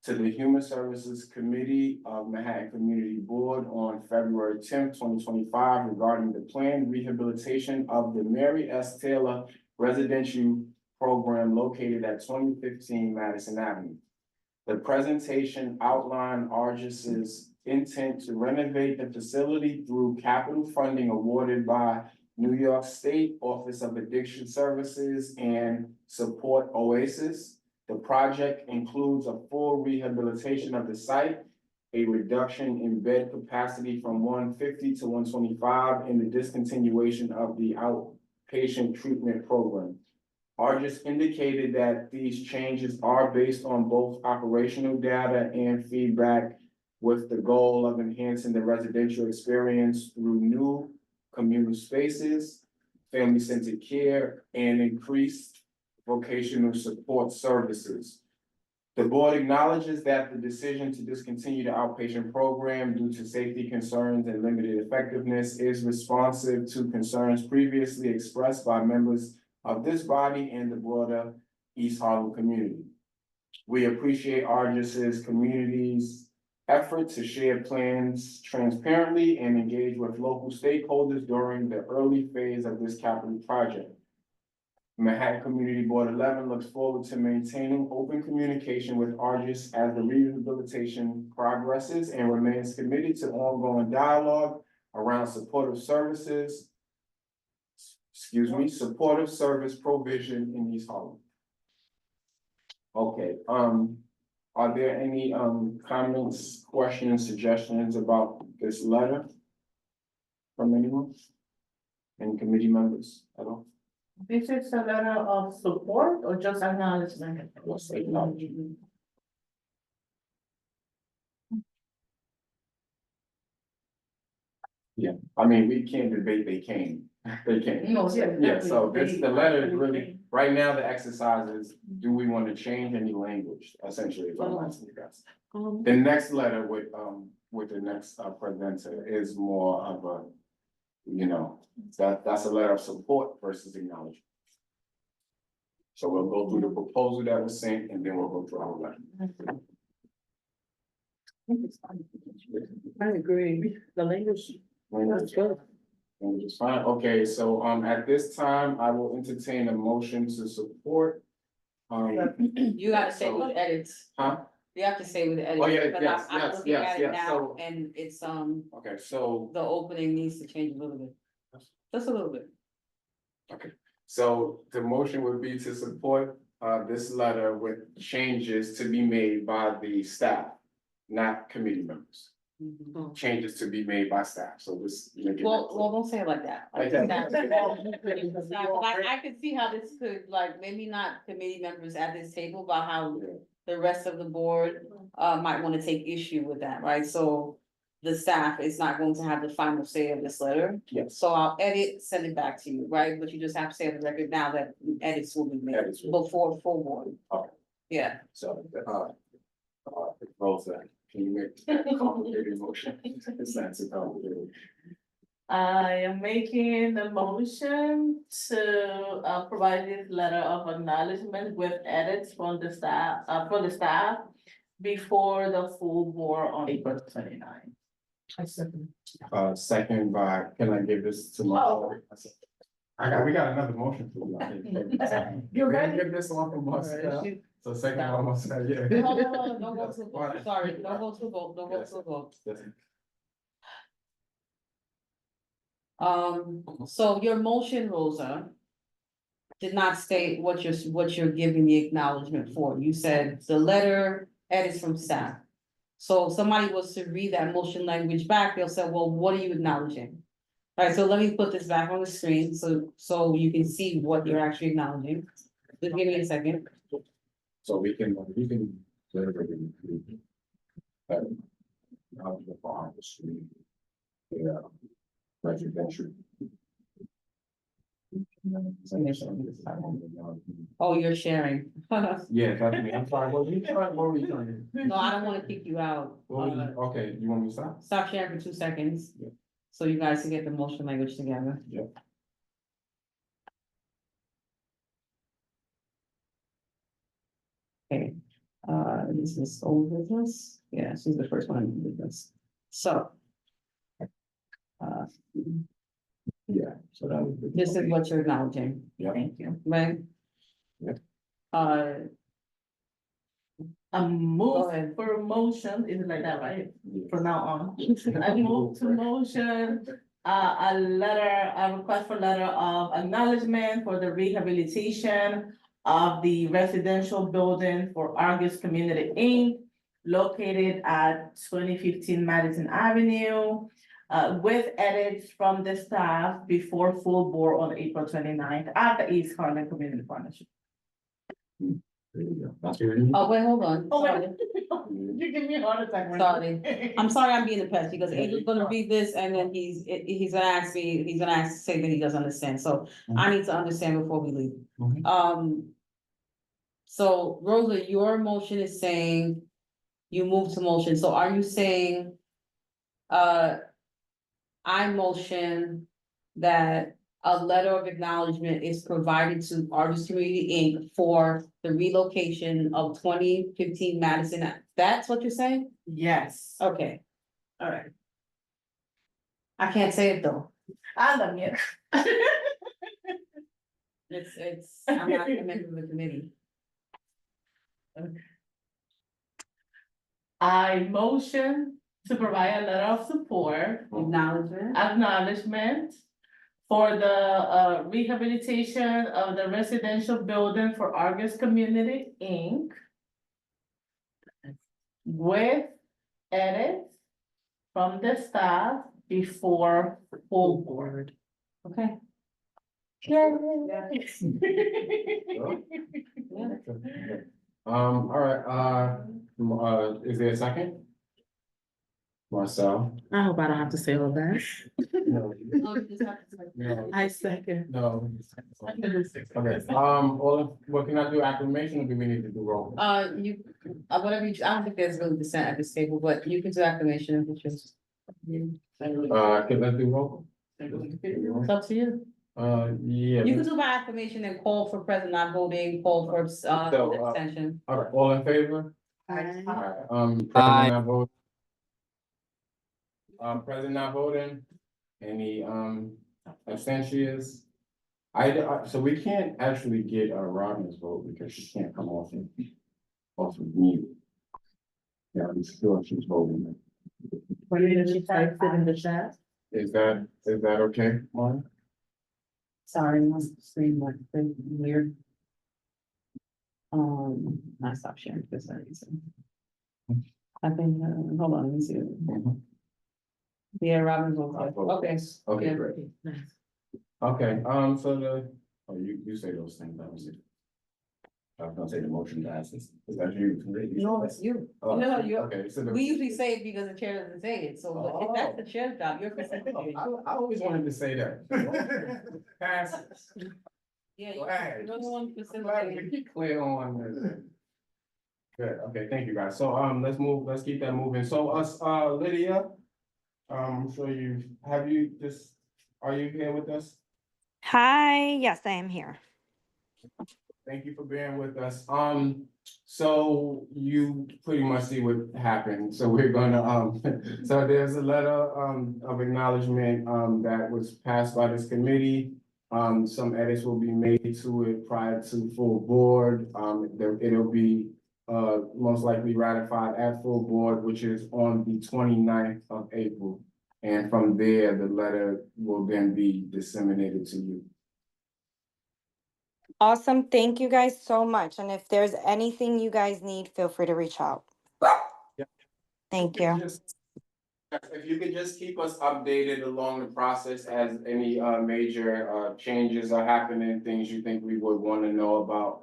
to the Human Services Committee of Manhattan Community Board on February 10th, 2025, regarding the planned rehabilitation of the Mary S. Taylor Residential Program located at 2015 Madison Avenue. The presentation outlined Argus's intent to renovate the facility through capital funding awarded by New York State Office of Addiction Services and Support Oasis. The project includes a full rehabilitation of the site, a reduction in bed capacity from 150 to 125, and the discontinuation of the outpatient treatment program. Argus indicated that these changes are based on both operational data and feedback, with the goal of enhancing the residential experience through new communal spaces, family-centered care, and increased vocational support services. The board acknowledges that the decision to discontinue the outpatient program due to safety concerns and limited effectiveness is responsive to concerns previously expressed by members of this body and the broader East Harlem community. We appreciate Argus's community's effort to share plans transparently and engage with local stakeholders during the early phase of this capital project. Manhattan Community Board 11 looks forward to maintaining open communication with Argus as the rehabilitation progresses and remains committed to ongoing dialogue around supportive services, supportive service provision in East Harlem. Okay, are there any comments, questions, suggestions about this letter from anyone? Any committee members at all? This is a letter of support or just acknowledgement? Let's say acknowledgement. Yeah, I mean, we can't debate they came. They came. No, yeah. Yeah, so definitely. this, the letter is really, right now, the exercise is, do we want to change any language, essentially, is what I'm asking you guys. The next letter with the next presenter is more of a, you know, that's a letter of support versus acknowledgement. So we'll go through the proposal that was sent, and then we'll go through our letter. I agree, the language. That's good. Language is fine, okay, so, at this time, I will entertain a motion to support. You gotta say So- with edits. Huh? You have to say with edits. Oh, yeah, because yes, I'm yes, looking yes, at it yes, now, so- and it's, Okay, so, the opening needs to change a little bit. Just a little bit. so the motion would be to support, this letter with changes to be made by the staff, not committee members. Changes to be made by staff, so this. make it- Well, don't say it like that. Like that. I could see how this could, like, maybe not committee members at this table, but how Yeah. the rest of the board might wanna take issue with that, right? So the staff is not going to have the final say of this letter. Yes. So I'll edit, send it back to you, right? But you just have to say on the record now that edits will be made Edits will- before full board. Okay. Yeah. So, Rosa, can you make a complicated motion? It's not too complicated. I am making the motion to provide this letter of acknowledgement with edits from the staff, before the full board on April 29. Second by, can I give this to my? Oh. We got another motion for you. You We're gonna ready? give this one from us, Alright. so second one, yeah. No, don't go to vote, sorry, don't go to vote, don't go to vote. So your motion, Rosa, did not state what you're giving the acknowledgement for. You said the letter edits from staff. So if somebody was to read that motion language back, they'll say, well, what are you acknowledging? All right, so let me put this back on the screen so you can see what you're actually acknowledging. Just give me a second. So we can. Out the farm, the street. Yeah. Residential. Oh, you're sharing. No, Yeah, that's me. I'm sorry, what were you trying to? I don't wanna kick you out. Okay, you want me to stop? Stop sharing for 2 seconds. Yeah. So you guys can get the motion language together. Yep. Okay, is this old business? Yeah, this is the first one in business. So. Yeah, so that was. This is what you're acknowledging, Yeah. Thank you. right? Yep. A move Go ahead. for a motion, is it like that, right? From now on. I move to motion, a request for letter of acknowledgement for the rehabilitation of the residential building for Argus Community Inc. located at 2015 Madison Avenue, with edits from the staff before full board on April 29th at the East Harlem Community Partnership. There you go. That's your name? Oh, wait, hold on. Oh, Sorry. wait, you give me a heart attack. right? Sorry. I'm sorry I'm being a pest because Angel's gonna read this and then he's gonna say that he doesn't understand, so I need to understand before we leave. Mhm. So Rosa, your motion is saying you move to motion, so are you saying? I motion that a letter of acknowledgement is provided to Argus Community Inc. for the relocation of 2015 Madison. That's what you're saying? Yes. Okay. All right. I can't say it though. I love you. I'm not a member of the committee. I motion to provide a letter of support, acknowledgement for the rehabilitation of the residential building for Argus Community Inc. with edits from the staff before full board. Okay. All right, is there a second? Marcel? I hope I don't have to say all that. No. No. I second. No. Okay, what can I do, acclamation, or do we need to do roll? Whatever I don't think there's really dissent at this table, but you can do acclamation if you choose. Can I do roll? It's up to you. Yeah. You can do by acclamation and call for president not voting, call for, abstention. All right, all in favor? Aye. President not voting. President not voting, any, abstentions? So we can't actually get, Robin's vote because she can't come off of mute. Yeah, we still, she's voting. She typed it in the chat. Is that okay, Martin? Sorry, my screen went weird. I stopped sharing for some reason. I think, hold on, let me see. Yeah, Robin's okay. Okay. Okay, Yeah. great. Okay, so you say those things, I was gonna say the motion passes, is that you? No, it's you. Oh, No, you. Okay, so. We usually say it because the chair doesn't say it, so but if that's the chair's job, you're facilitating. I always wanted to say that. Passes. Yeah, Glad. you're the one Glad we facilitating. keep clear on this. Good, okay, thank you guys, so, let's keep that moving, so Lydia. I'm sure are you here with us? Hi, yes, I am here. Thank you for being with us. So you pretty much see what happened. So we're gonna, so there's a letter, of acknowledgement, that was passed by this committee. Some edits will be made to it prior to full board. It'll be, most likely ratified at full board, which is on the 29th of April. And from there, the letter will then be disseminated to you. Awesome. Thank you guys so much. And if there's anything you guys need, feel free to reach out. Yeah. Thank you. If you could just keep us updated along the process as any major changes are happening, things you think we would want to know about.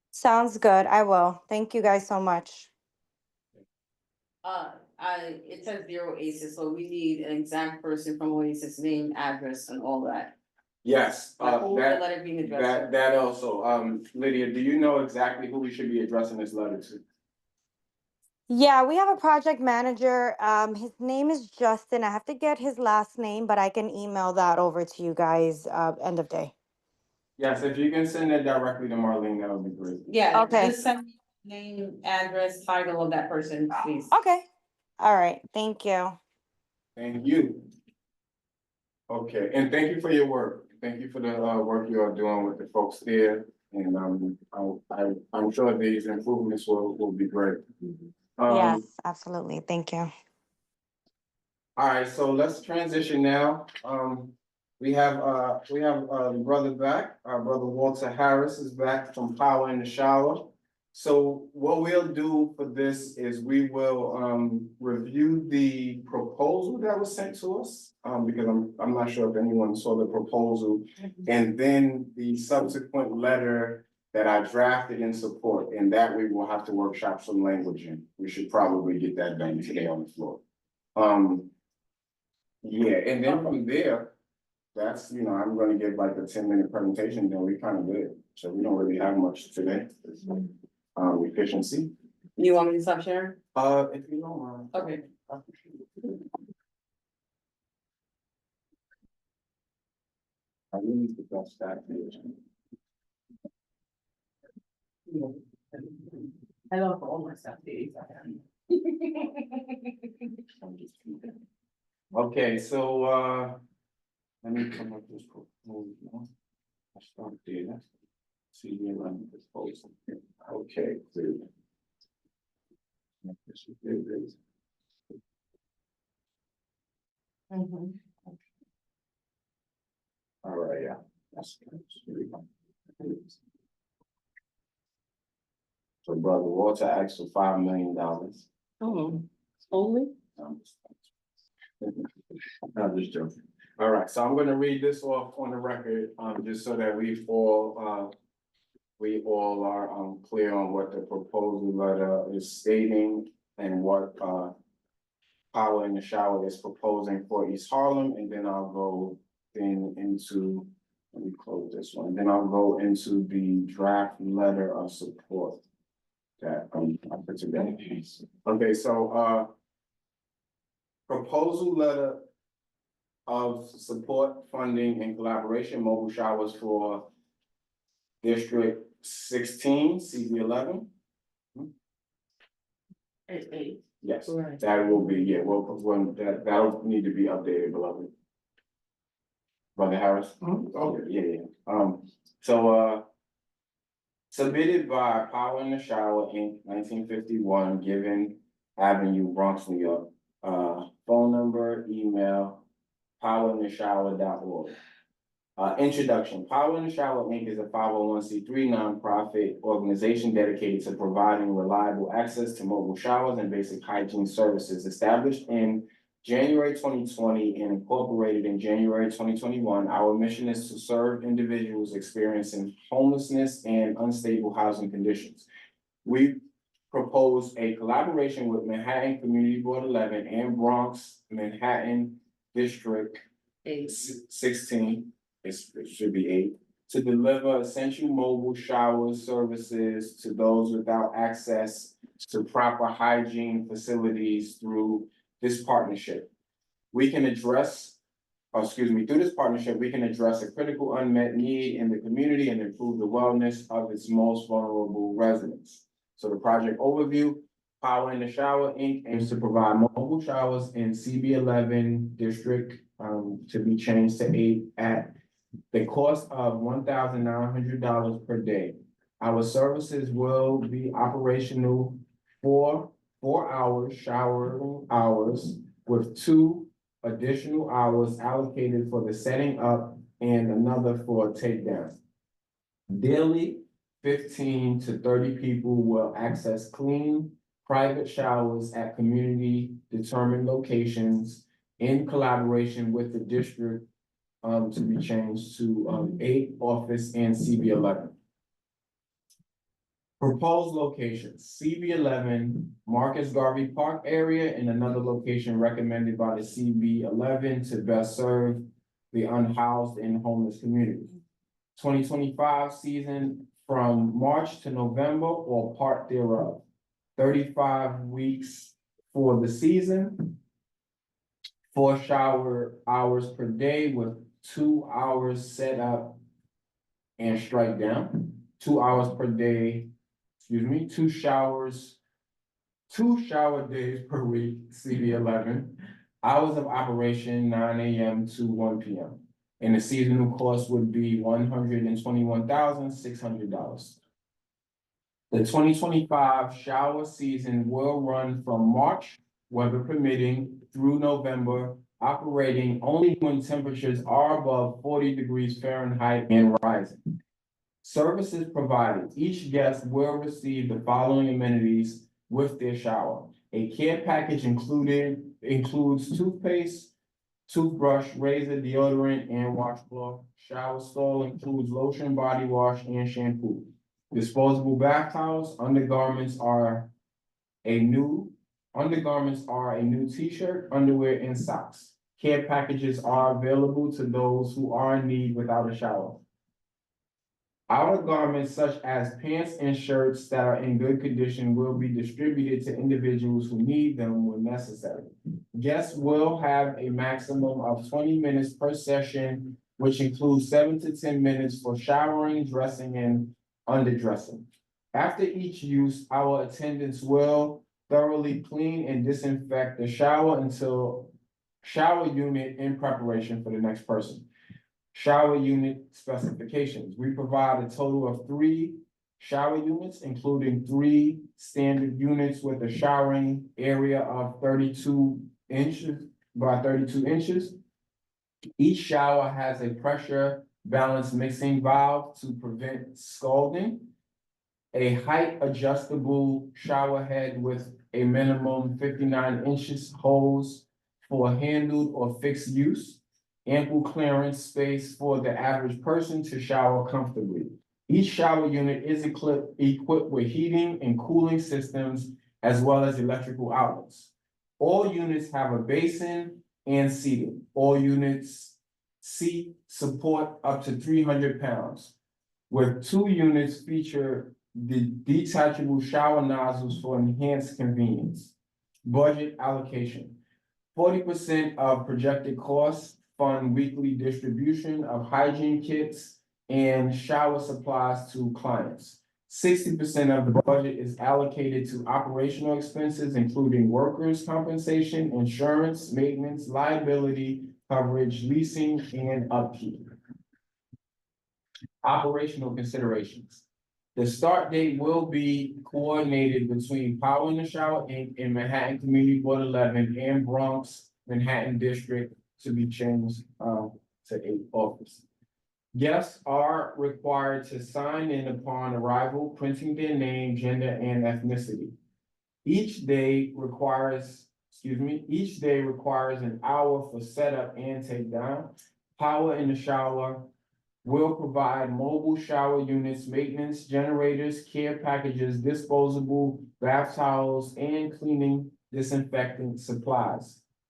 Sounds good. I will. Thank you guys so much. It says zero Oasis, so we need an exact person from Oasis, name, address, and all that. Yes, Like, who the that, letter being addressed to. that also, Lydia, do you know exactly who we should be addressing this letter to? Yeah, we have a project manager. His name is Justin. I have to get his last name, but I can email that over to you guys, end of day. Yes, if you can send that directly to Marlene, that would be great. Yeah, Okay. just send me name, address, title of that person, please. Okay. All right. Thank you. Thank you. Okay, and thank you for your work. Thank you for the work you are doing with the folks there. And I'm sure these improvements will be great. Yes, absolutely. Thank you. All right, so let's transition now. We have the brother back. Our brother Walter Harris is back from Power in the Shower. So what we'll do for this is we will review the proposal that was sent to us. Because I'm not sure if anyone saw the proposal, and then the subsequent letter that I drafted in support, and that we will have to workshop some language in. We should probably get that done today on the floor. Yeah, and then from there, that's, I'm gonna give like a 10-minute presentation, then we kind of good. So we don't really have much today. Efficiency. You want me to stop sharing? If you don't mind. Okay. I really need the best that page. I love all my stuff days. Okay, so, let me come up with this proposal. I start there. CB11 proposal. Okay, good. All right, yeah. That's so brother Walter asked for $5 million. Oh, only? I'm just joking. All right, so I'm gonna read this off on the record, just so that we all are clear on what the proposal letter is stating and what Power in the Shower is proposing for East Harlem, and then I'll go into, let me close this one, then I'll go into the draft letter of support that I put together. Okay, so proposal letter of support, funding, and collaboration, mobile showers for District 16, CB11. Yes, Right. that will be, yeah, well, when that'll need to be updated, beloved. Brother Harris? Okay, yeah. So, submitted by Power in the Shower, Inc., 1951, Given Avenue, Bronx, New York. Phone number, email, powerintheshower.org. Introduction. Power in the Shower, Inc. is a 501c3 nonprofit organization dedicated to providing reliable access to mobile showers and basic hygiene services. Established in January 2020 and incorporated in January 2021, our mission is to serve individuals experiencing homelessness and unstable housing conditions. We propose a collaboration with Manhattan Community Board 11 and Bronx, Manhattan District 16. It should be 8, to deliver essential mobile shower services to those without access to proper hygiene facilities through this partnership. Through this partnership, we can address a critical unmet need in the community and improve the wellness of its most vulnerable residents. So the project overview, Power in the Shower, Inc. aims to provide mobile showers in CB11 district, to be changed to 8 at the cost of $1,900 per day. Our services will be operational for 4 hours showering hours with 2 additional hours allocated for the setting up and another for takedown. Daily, 15 to 30 people will access clean, private showers at community determined locations in collaboration with the district to be changed to 8 office and CB11. Proposed locations, CB11, Marcus Garvey Park area, and another location recommended by the CB11 to best serve the unhoused and homeless community. 2025 season from March to November or part thereof. 35 weeks for the season. 4 shower hours per day with 2 hours set up and strike down. 2 hours per day, 2 shower days per week, CB11. Hours of operation 9 AM to 1 PM. And the seasonal cost would be $121,600. The 2025 shower season will run from March, weather permitting, through November, operating only when temperatures are above 40 degrees Fahrenheit and rising. Services provided, each guest will receive the following amenities with their shower. A care package includes toothpaste, toothbrush, razor, deodorant, and washcloth. Shower stall includes lotion, body wash, and shampoo. Disposable bath towels, undergarments are a new t-shirt, underwear, and socks. Care packages are available to those who are in need without a shower. Outer garments such as pants and shirts that are in good condition will be distributed to individuals who need them when necessary. Guests will have a maximum of 20 minutes per session, which includes 7 to 10 minutes for showering, dressing, and underdressing. After each use, our attendants will thoroughly clean and disinfect the shower unit in preparation for the next person. Shower unit specifications. We provide a total of 3 shower units, including 3 standard units with a showering area of 32 inches by 32 inches. Each shower has a pressure balance mixing valve to prevent scalding. A height adjustable shower head with a minimum 59 inches hose for handled or fixed use. Ample clearance space for the average person to shower comfortably. Each shower unit is equipped with heating and cooling systems as well as electrical outlets. All units have a basin and seating. All units seat support up to 300 pounds. With 2 units feature the detachable shower nozzles for enhanced convenience. Budget allocation. 40% of projected costs fund weekly distribution of hygiene kits and shower supplies to clients. 60% of the budget is allocated to operational expenses, including workers' compensation, insurance, maintenance, liability, coverage, leasing, and upkeep. Operational considerations. The start date will be coordinated between Power in the Shower Inc. and Manhattan Community Board 11 and Bronx, Manhattan District to be changed to 8 office. Guests are required to sign in upon arrival, printing their name, gender, and ethnicity. Each day requires an hour for setup and takedown. Power in the Shower will provide mobile shower units, maintenance, generators, care packages, disposable bath towels, and cleaning, disinfecting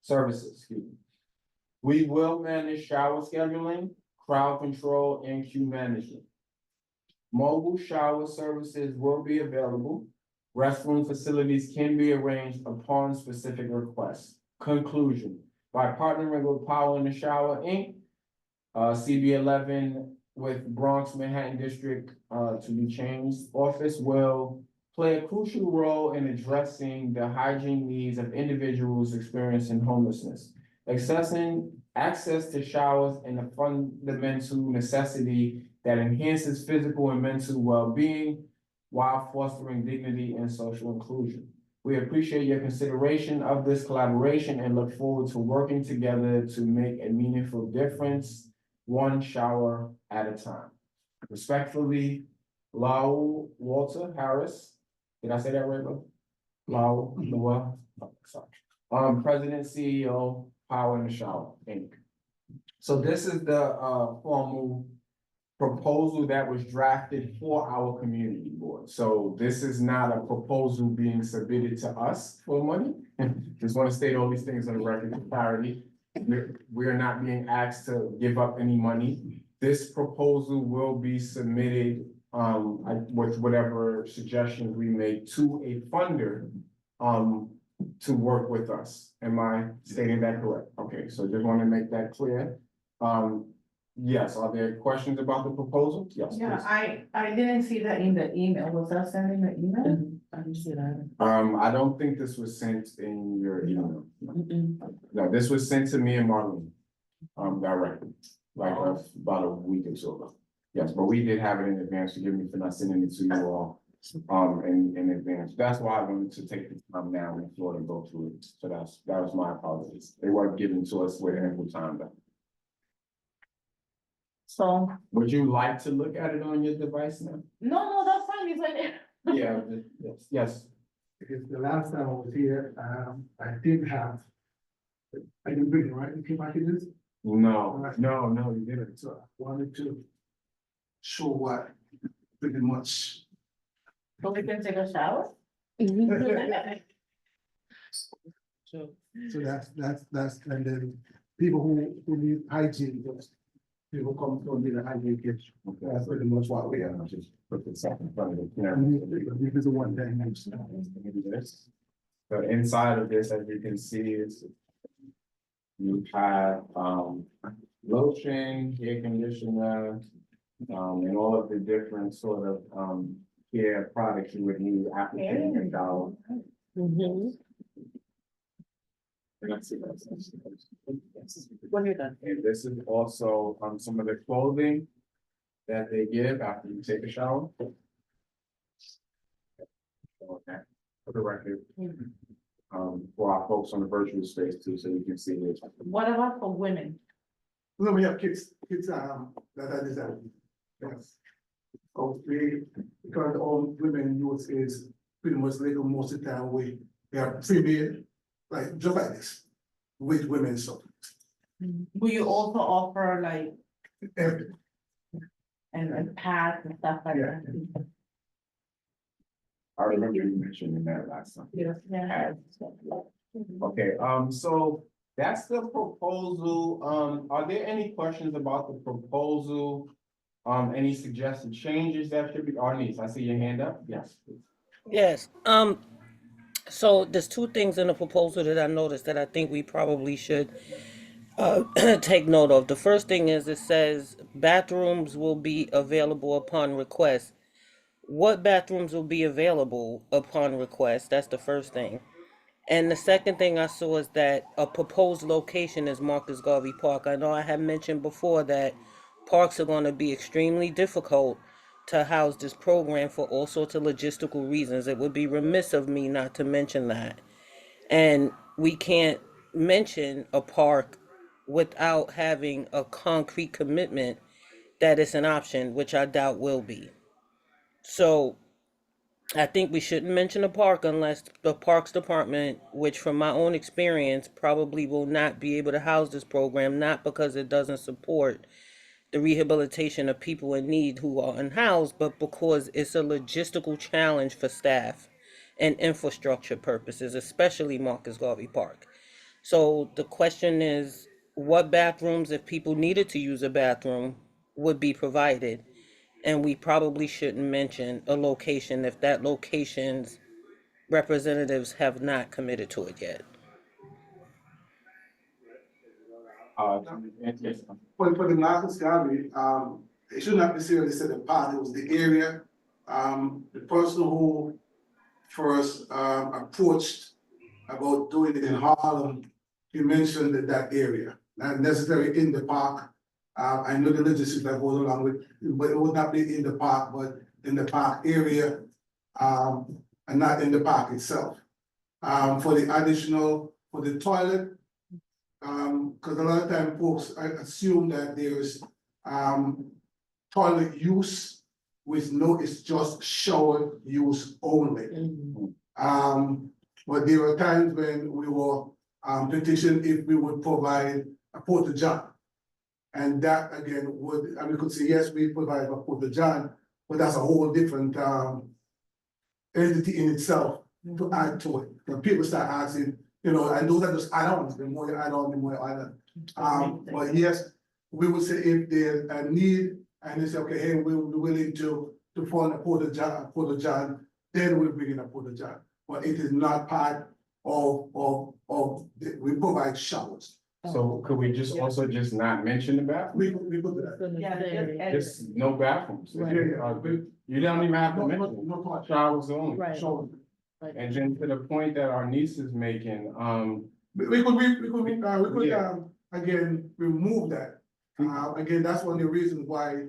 services. We will manage shower scheduling, crowd control, and queue management. Mobile shower services will be available. Restroom facilities can be arranged upon specific requests. Conclusion, by partnering with Power in the Shower Inc., CB11 with Bronx Manhattan District to be changed, office will play a crucial role in addressing the hygiene needs of individuals experiencing homelessness. Access to showers and a fundamental necessity that enhances physical and mental well-being while fostering dignity and social inclusion. We appreciate your consideration of this collaboration and look forward to working together to make a meaningful difference one shower at a time. Respectfully, Lau Walter Harris, did I say that right, Lou? Lau, Lua, oh, sorry. President, CEO, Power in the Shower, Inc. So this is the, formal proposal that was drafted for our community board. So this is not a proposal being submitted to us for money. Just want to state all these things on the record for clarity. We're not being asked to give up any money. This proposal will be submitted with whatever suggestions we make to a funder to work with us. Am I stating that correct? Okay, so just want to make that clear. Yes, are there questions about the proposal? Yes, Yeah, please. I didn't see that in the email. Was that sent in the email? I didn't see that. I don't think this was sent in your email. No, this was sent to me and Marlene, directly, like about a week or so ago. Yes, but we did have it in advance. Forgive me for not sending it to you all, in advance. That's why I wanted to take the time now on the floor to go through it. So that was my apologies. They weren't given to us with ample time though. So, Would you like to look at it on your device now? no, that's fine. It's like. Yeah, yes. Because the last time I was here, I did have. I didn't bring it, right? The key packages, No, you didn't. so I wanted to show what pretty much. So we can take a shower? So that's, and then people who need hygiene, people come from the hygiene kitchen. That's pretty much what we are. Just put this up in front of the camera. This is the one thing. Maybe this. So inside of this, as you can see, is you have, lotion, hair conditioner, and all of the different sort of, hair products you would need after taking a shower. When you're done. And this is also, some of the clothing that they give after you take a shower. Okay, for the record. For our folks on the virtual space too, so you can see it. What about for women? No, we have kids, that are disabled. Yes. So because all women use is pretty much little most of the time we have female, like just like this, with women, so. Will you also offer like, Everything. and pads and stuff like Yeah. that? I remember you mentioning that last time. Yeah. Okay, so that's the proposal. Are there any questions about the proposal? Any suggested changes that should be, Arnice, I see your hand up, yes. Yes, so there's two things in the proposal that I noticed that I think we probably should take note of. The first thing is it says bathrooms will be available upon request. What bathrooms will be available upon request? That's the first thing. And the second thing I saw is that a proposed location is Marcus Garvey Park. I know I had mentioned before that parks are going to be extremely difficult to house this program for all sorts of logistical reasons. It would be remiss of me not to mention that. And we can't mention a park without having a concrete commitment that it's an option, which I doubt will be. So I think we shouldn't mention a park unless the Parks Department, which from my own experience probably will not be able to house this program, not because it doesn't support the rehabilitation of people in need who are unhoused, but because it's a logistical challenge for staff and infrastructure purposes, especially Marcus Garvey Park. So the question is, what bathrooms, if people needed to use a bathroom, would be provided? And we probably shouldn't mention a location if that location's representatives have not committed to it yet. Yes. For the Marcus Garvey, it should not necessarily say the part, it was the area. The person who first approached about doing it in Harlem, he mentioned that area, not necessarily in the park. I know the logistics that goes along with, but it would not be in the park, but in the park area, and not in the park itself. For the additional, for the toilet, because a lot of time folks assume that there's toilet use with no, it's just shower use only. But there were times when we were petitioned if we would provide a porta john. And that again would, and we could say, yes, we provide a porta john, but that's a whole different entity in itself to add to it. When people start asking, you know, and those are just add-ons, the more you add on, the more you add on. But yes, we would say if there's a need and they say, okay, hey, we'll be willing to fund a porta john, then we'll bring in a porta john. But it is not part of we provide showers. So could we just also just not mention the bathroom? We could do that. Yeah, Just no bathrooms. Yeah, yeah. You don't even have to No, mention no toilet. showers only. Right. Shower. And then to the point that our niece is making, We could again, remove that. Again, that's one of the reasons why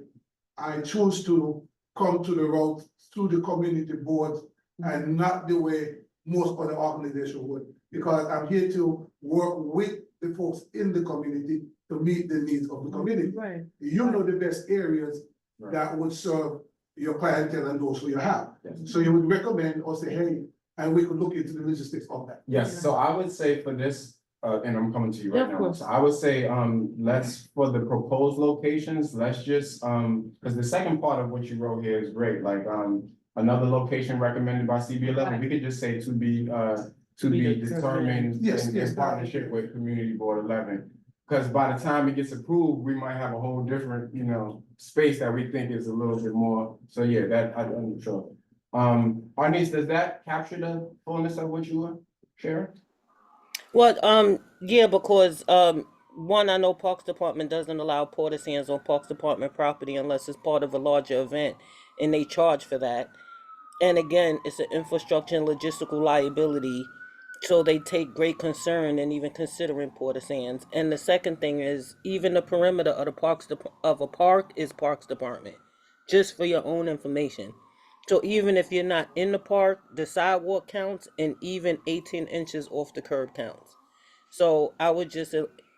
I chose to come to the road through the community board and not the way most other organizations would. Because I'm here to work with the folks in the community to meet the needs of the community. Right. You know the best areas that would serve your clientele and those who you have. So you would recommend or say, hey, and we could look into the logistics of that. yes, so I would say for this, and I'm coming to you Yeah, right of now. course. So I would say, let's, for the proposed locations, let's just, because the second part of what you wrote here is great, like, another location recommended by CB11, we could just say to be determined Yes, in yes. partnership with Community Board 11. Because by the time it gets approved, we might have a whole different, you know, space that we think is a little bit more, so yeah, that, I'm sure. Arnice, does that capture the fullness of what you were sharing? Well, yeah, because, one, I know Parks Department doesn't allow porta sands on Parks Department property unless it's part of a larger event, and they charge for that. And again, it's an infrastructure and logistical liability, so they take great concern in even considering porta sands. And the second thing is, even the perimeter of of a park is Parks Department, just for your own information. So even if you're not in the park, the sidewalk counts, and even 18 inches off the curb counts. So I would just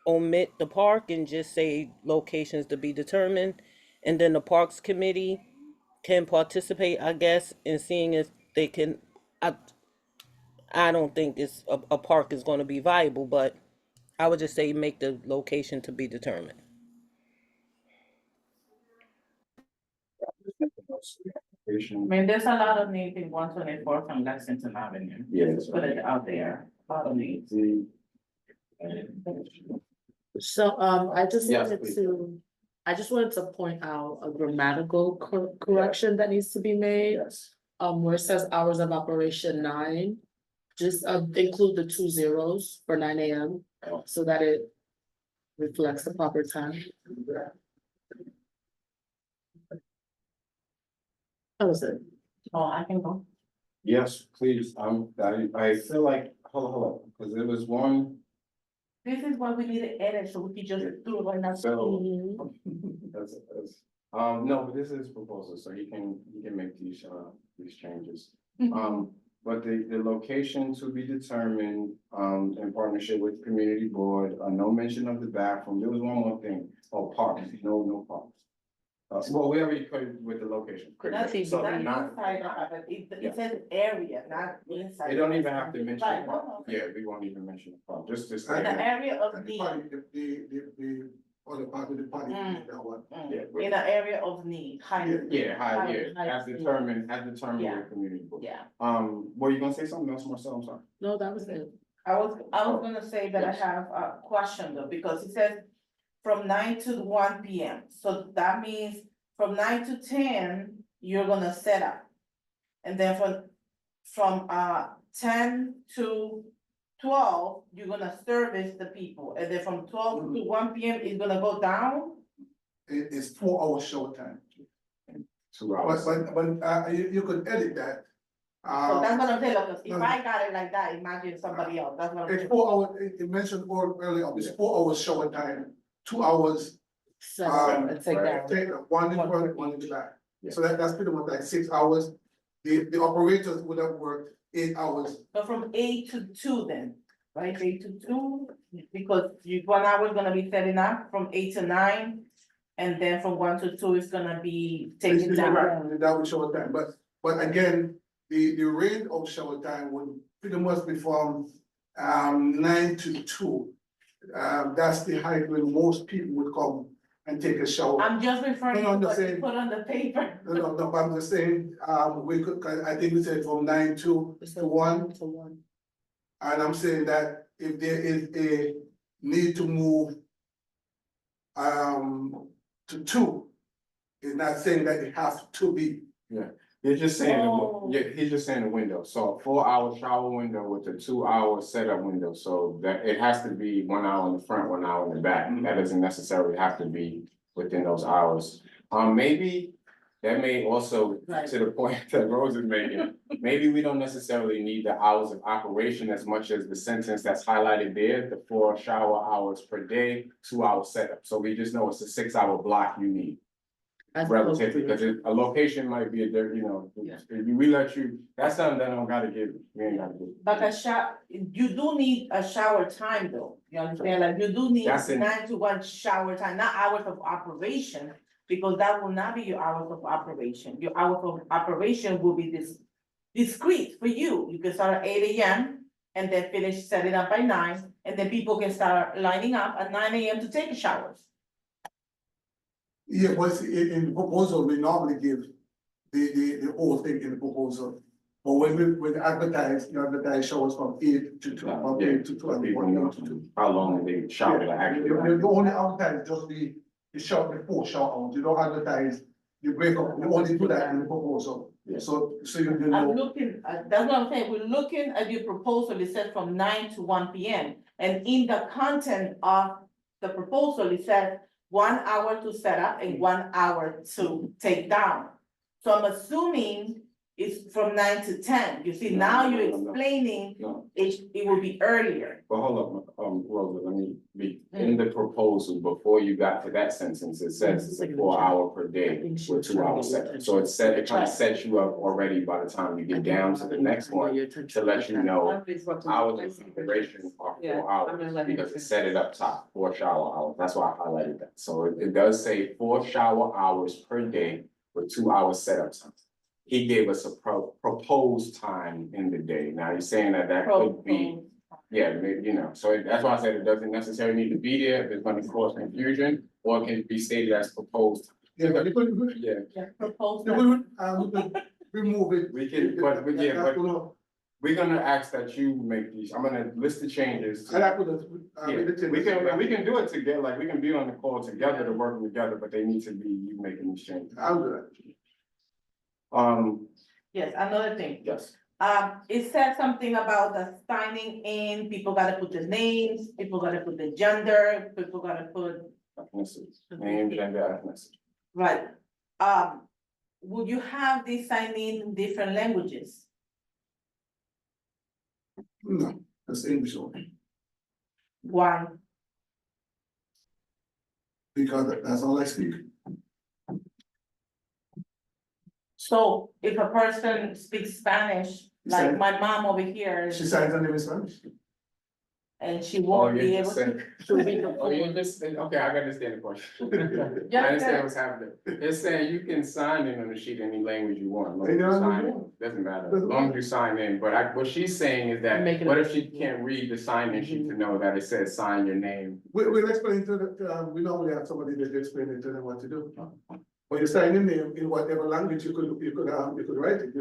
omit the park and just say locations to be determined, and then the Parks Committee can participate, I guess, in seeing if they can. I don't think it's a park is going to be viable, but I would just say make the location to be determined. I mean, there's a lot of needs in 124 from Lexington Avenue. Yeah. Just put it out there, a lot of needs. So, Yes, please. I just wanted to point out a grammatical correction that needs to be made. Where it says hours of operation 9, just include the 2 zeros for 9 AM, so that it reflects the proper time. That was it. Oh, I can go. Yes, please, I feel like, hold on, because there was one, This is what we need to edit, so we can just do it right now. so. That's, no, but this is proposal, so you can make these changes. But the location to be determined, in partnership with the community board, no mention of the bathroom, there was one more thing, parks, no parks. Well, we already covered with the location. That's So inside of it, it says area, not inside. They don't even have to mention Right, the no, park, no. yeah, we won't even mention the park, just In say. the area of And need, the other part of the party, that one. in the area of need, high. Yeah, high- as determined Yeah. with community board. Yeah, Were you gonna say something else, Marcel, I'm sorry? No, that was it. I was gonna say that I have a question though, because it says from 9 to 1 PM, so that means from 9 to 10, you're gonna set up. And then from 10 to 12, you're gonna service the people, and then from 12 to 1 PM, it's gonna go down? It's 4 hours show time. 2 hours. But you could edit that. So that's what I'm saying, because if I got it like that, imagine somebody else, that's what I'm It's saying. 4 hours, it mentioned earlier, it's 4 hours show time, 2 hours, So, it's like right. that. take one in front, one in the back. Yeah. So that's pretty much like 6 hours. The operators would have worked 8 hours. But from 8 to 2 then, right, 8 to 2, because 1 hour is gonna be setting up from 8 to 9. And then from 1 to 2 is gonna be This taken is down. right, that would shower time, but again, the range of shower time would pretty much be from 9 to 2. That's the height when most people would come and take a shower. I'm just referring No, to I'm just what you saying- put on the paper. No, but I'm just saying, we could, 'cause I think we said from 9 to 1. To one. And I'm saying that if there is a need to move to 2, it's not saying that it has to be. He's just saying, Oh. yeah, he's just saying the window, so a 4-hour shower window with a 2-hour setup window, so that it has to be 1 hour in the front, 1 hour in the back. That doesn't necessarily have to be within those hours. Maybe that may also, to the point that Rose is making, maybe we don't necessarily need the hours of operation as much as the sentence that's highlighted there, the 4 shower hours per day, 2-hour setup, so we just know it's a 6-hour block you need. As opposed Relative, to- because a location might be a different, Yeah. we let you, that's something that I don't gotta give, we ain't gotta give. But you do need a shower time though, you understand, like you do need That's in- 9 to 1 shower time, not hours of operation. Because that will not be your hours of operation, your hours of operation will be discrete for you, you can start at 8 AM. And then finish setting up by 9, and then people can start lining up at 9 AM to take showers. Yeah, but in the proposal, we normally give the whole thing in the proposal. But when we advertise, you advertise showers from 8 to 2, from 8 to 12. People know how long they shower, like, actually. You only advertise just the shower, the 4 shower hours, you don't advertise, you break up, you only do that in the proposal. Yeah. So you I'm know, looking, that's what I'm saying, we're looking at your proposal, it says from 9 to 1 PM. And in the content of the proposal, it says 1 hour to set up and 1 hour to take down. So I'm assuming it's from 9 to 10, you see, now you're explaining No, it will be earlier. but hold up, Rosa, let me be, in the proposal, before you got to that sentence, it says it's a 4-hour per day with 2-hour setup. So it said, it kind of sets you up already by the time you get down to the next one, to let you know hours of operation are 4 hours, because it set it up top, 4 shower hours, that's why I highlighted that. So it does say 4 shower hours per day with 2-hour setup time. He gave us a proposed time in the day, now he's saying that could be, yeah, maybe, so that's why I said it doesn't necessarily need to be there, if it's gonna cause confusion, or it can be stated as proposed. yeah, but you could, Yeah, Proposed. we could remove it. we can, but yeah, That's but gonna- we're gonna ask that you make these, I'm gonna list the changes. I like with Yeah, we can do it together, like, we can be on the call together to work together, but they need to be you making these changes. I'll do that. Yes, another thing. Yes, It said something about the signing in, people gotta put the names, people gotta put the gender, people gotta put, ethnicity, name, gender, ethnicity. right. Would you have this sign in different languages? No, that's English only, Why? because that's all I speak. So if a person speaks Spanish, like Same. my mom over here, She signs her name in Spanish. and she Oh, won't be you able just to. said, to read the oh, you form. just, okay, I understand the question. I Yeah, understand yeah. what's happening. It's saying you can sign in on the sheet any language you want, as long as Any you language sign you in, want. doesn't matter, as long as you sign in, but what she's saying is that, Make it what a- if she can't read the sign-in sheet to know that it says sign your name? We'll explain we normally have somebody that explain it to them what to do. When you sign in there, in whatever language you could write it,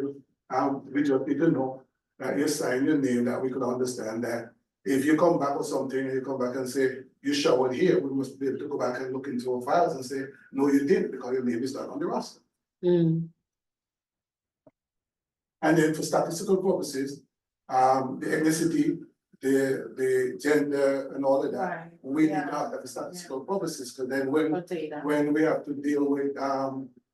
we just need to know that you sign your name, that we could understand that. If you come back with something, and you come back and say, you showered here, we must be able to go back and look into our files and say, no, you didn't, because your name is not on the roster. Mm. And then for statistical purposes, the ethnicity, the gender and all of that, Right, we need yeah. to have that for statistical purposes, because then when Data. we have to deal with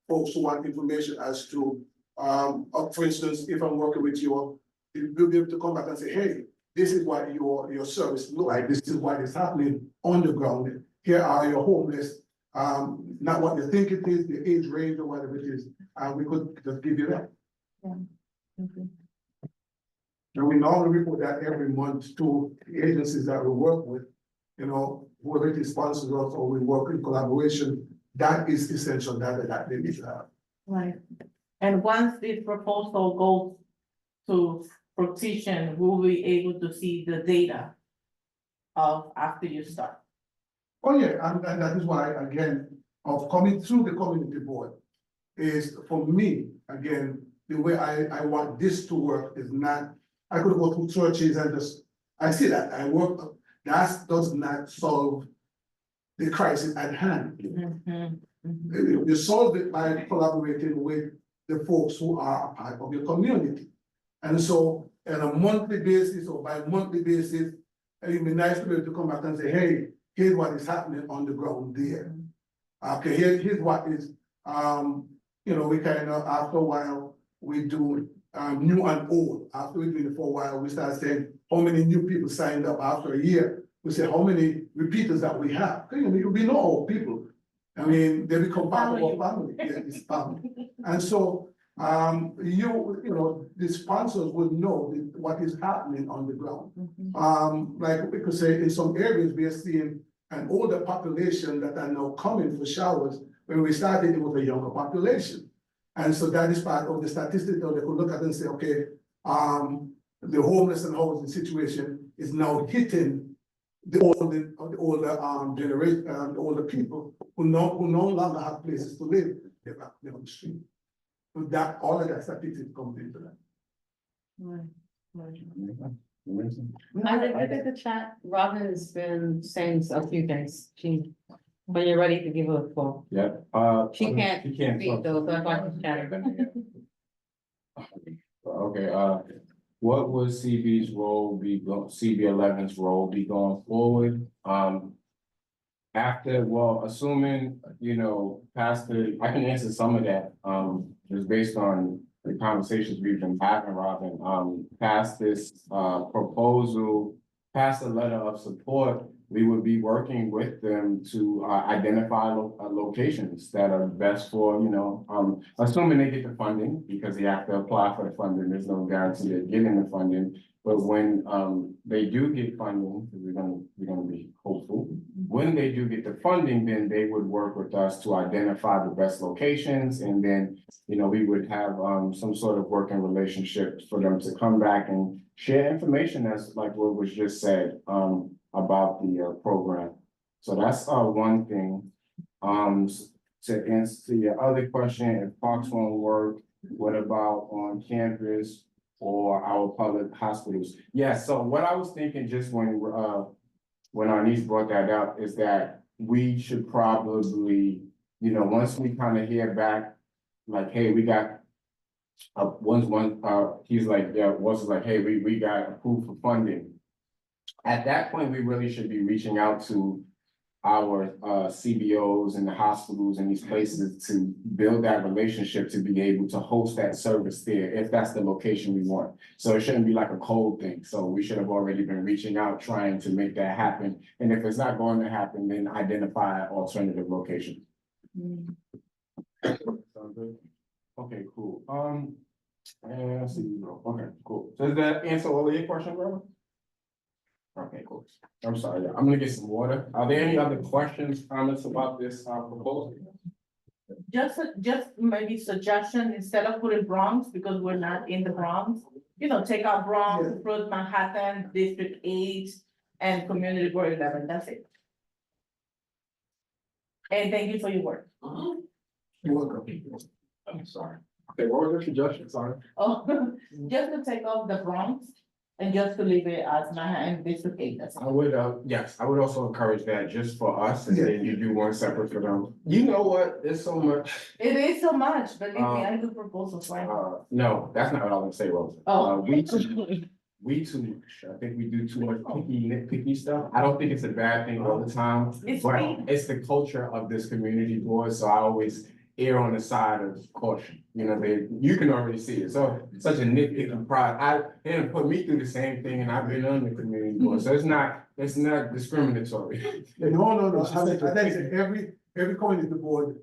folks who want information as to for instance, if I'm working with you, you'll be able to come back and say, hey, this is what your service look like, this is what is happening on the ground. Here are your homeless, not what you think it is, the age range or whatever it is, and we could just give you that. And we normally report that every month to the agencies that we work with, whether it sponsors us or we work in collaboration that is essential data that they need to have. Right. And once this proposal goes to fruition, we'll be able to see the data of after you start. Oh, yeah, and that is why, again, of coming through the community board is, for me, again, the way I want this to work is not, I could go through churches and just, I see that, I work, that does not solve the crisis at hand. You solve it by collaborating with the folks who are a part of your community. And so, on a monthly basis or bi-monthly basis, it'd be nice to be able to come back and say, hey, here's what is happening on the ground there. Okay, here's what is, you know, we kind of, after a while, we do new and old. After we do it for a while, we start saying how many new people signed up after a year. We say how many repeaters that we have. You know, we know old people. I mean, they become part of our family. Yeah, it's family. And so, you know, the sponsors would know what is happening on the ground. Like we could say, in some areas, we are seeing an older population that are now coming for showers. When we started, it was a younger population. And so that is part of the statistics that they could look at and say, okay, the homeless and housing situation is now hitting the older generation, the older people who no longer have places to live. They're back there on the street. So that all of that statistics comes into that. I look at the chat, Robin has been saying a few things, when you're ready to give her a call. Yeah, She can't speak talk. though, so that's why she's chatting. Okay, what would CB's role be, CB11's role be going forward? After, well, assuming, you know, I can answer some of that, just based on the conversations we've been having, Robin, past this, proposal, past a letter of support, we would be working with them to, identify locations that are best for, you know, assuming they get the funding, because they have to apply for the funding, there's no guarantee of getting the funding. But when, they do get funding, we're gonna be hopeful, when they do get the funding, then they would work with us to identify the best locations, and then, you know, we would have, some sort of working relationship for them to come back and share information as like what was just said, about the, program. So that's, one thing. To answer your other question, if parks won't work, what about on campus or our public hospitals? Yeah, so what I was thinking just when our niece brought that up is that we should probably, you know, once we kind of hear back, like, hey, we got he's like, yeah, was like, hey, we got approved for funding. At that point, we really should be reaching out to our CBOs and the hospitals and these places to build that relationship to be able to host that service there, if that's the location we want. So it shouldn't be like a cold thing. So we should have already been reaching out, trying to make that happen. And if it's not going to happen, then identify alternative locations. Sound good? Okay, cool. Let's see. Okay, cool. So does that answer all of your questions, Robert? Okay, cool. I'm sorry, I'm gonna get some water. Are there any other questions, comments about this proposal? Just maybe suggestion, instead of putting Bronx, because we're not in the Bronx, you know, take out Bronx, put Manhattan, District 8, and Community Board 11, that's it. And thank you for your work. You're welcome. I'm sorry. Okay, what was your suggestion, sorry? Oh, just to take off the Bronx and just to leave it as Manhattan District 8, that's I all. would, yes, I would also encourage that just for us, and then you do one separate for them. You know what, there's so much. It is so much, believe me, I do proposals, right? No, that's not what I was gonna say, Rosa. Oh. We too much, I think we do too much nitpicky stuff. I don't think it's a bad thing all the time, It's but me. it's the culture of this community board, so I always err on the side of caution. You know, you can already see it, so it's such a nitpicky pride. They didn't put me through the same thing, and I've been on the community board, so it's not discriminatory. No, I think that every community board,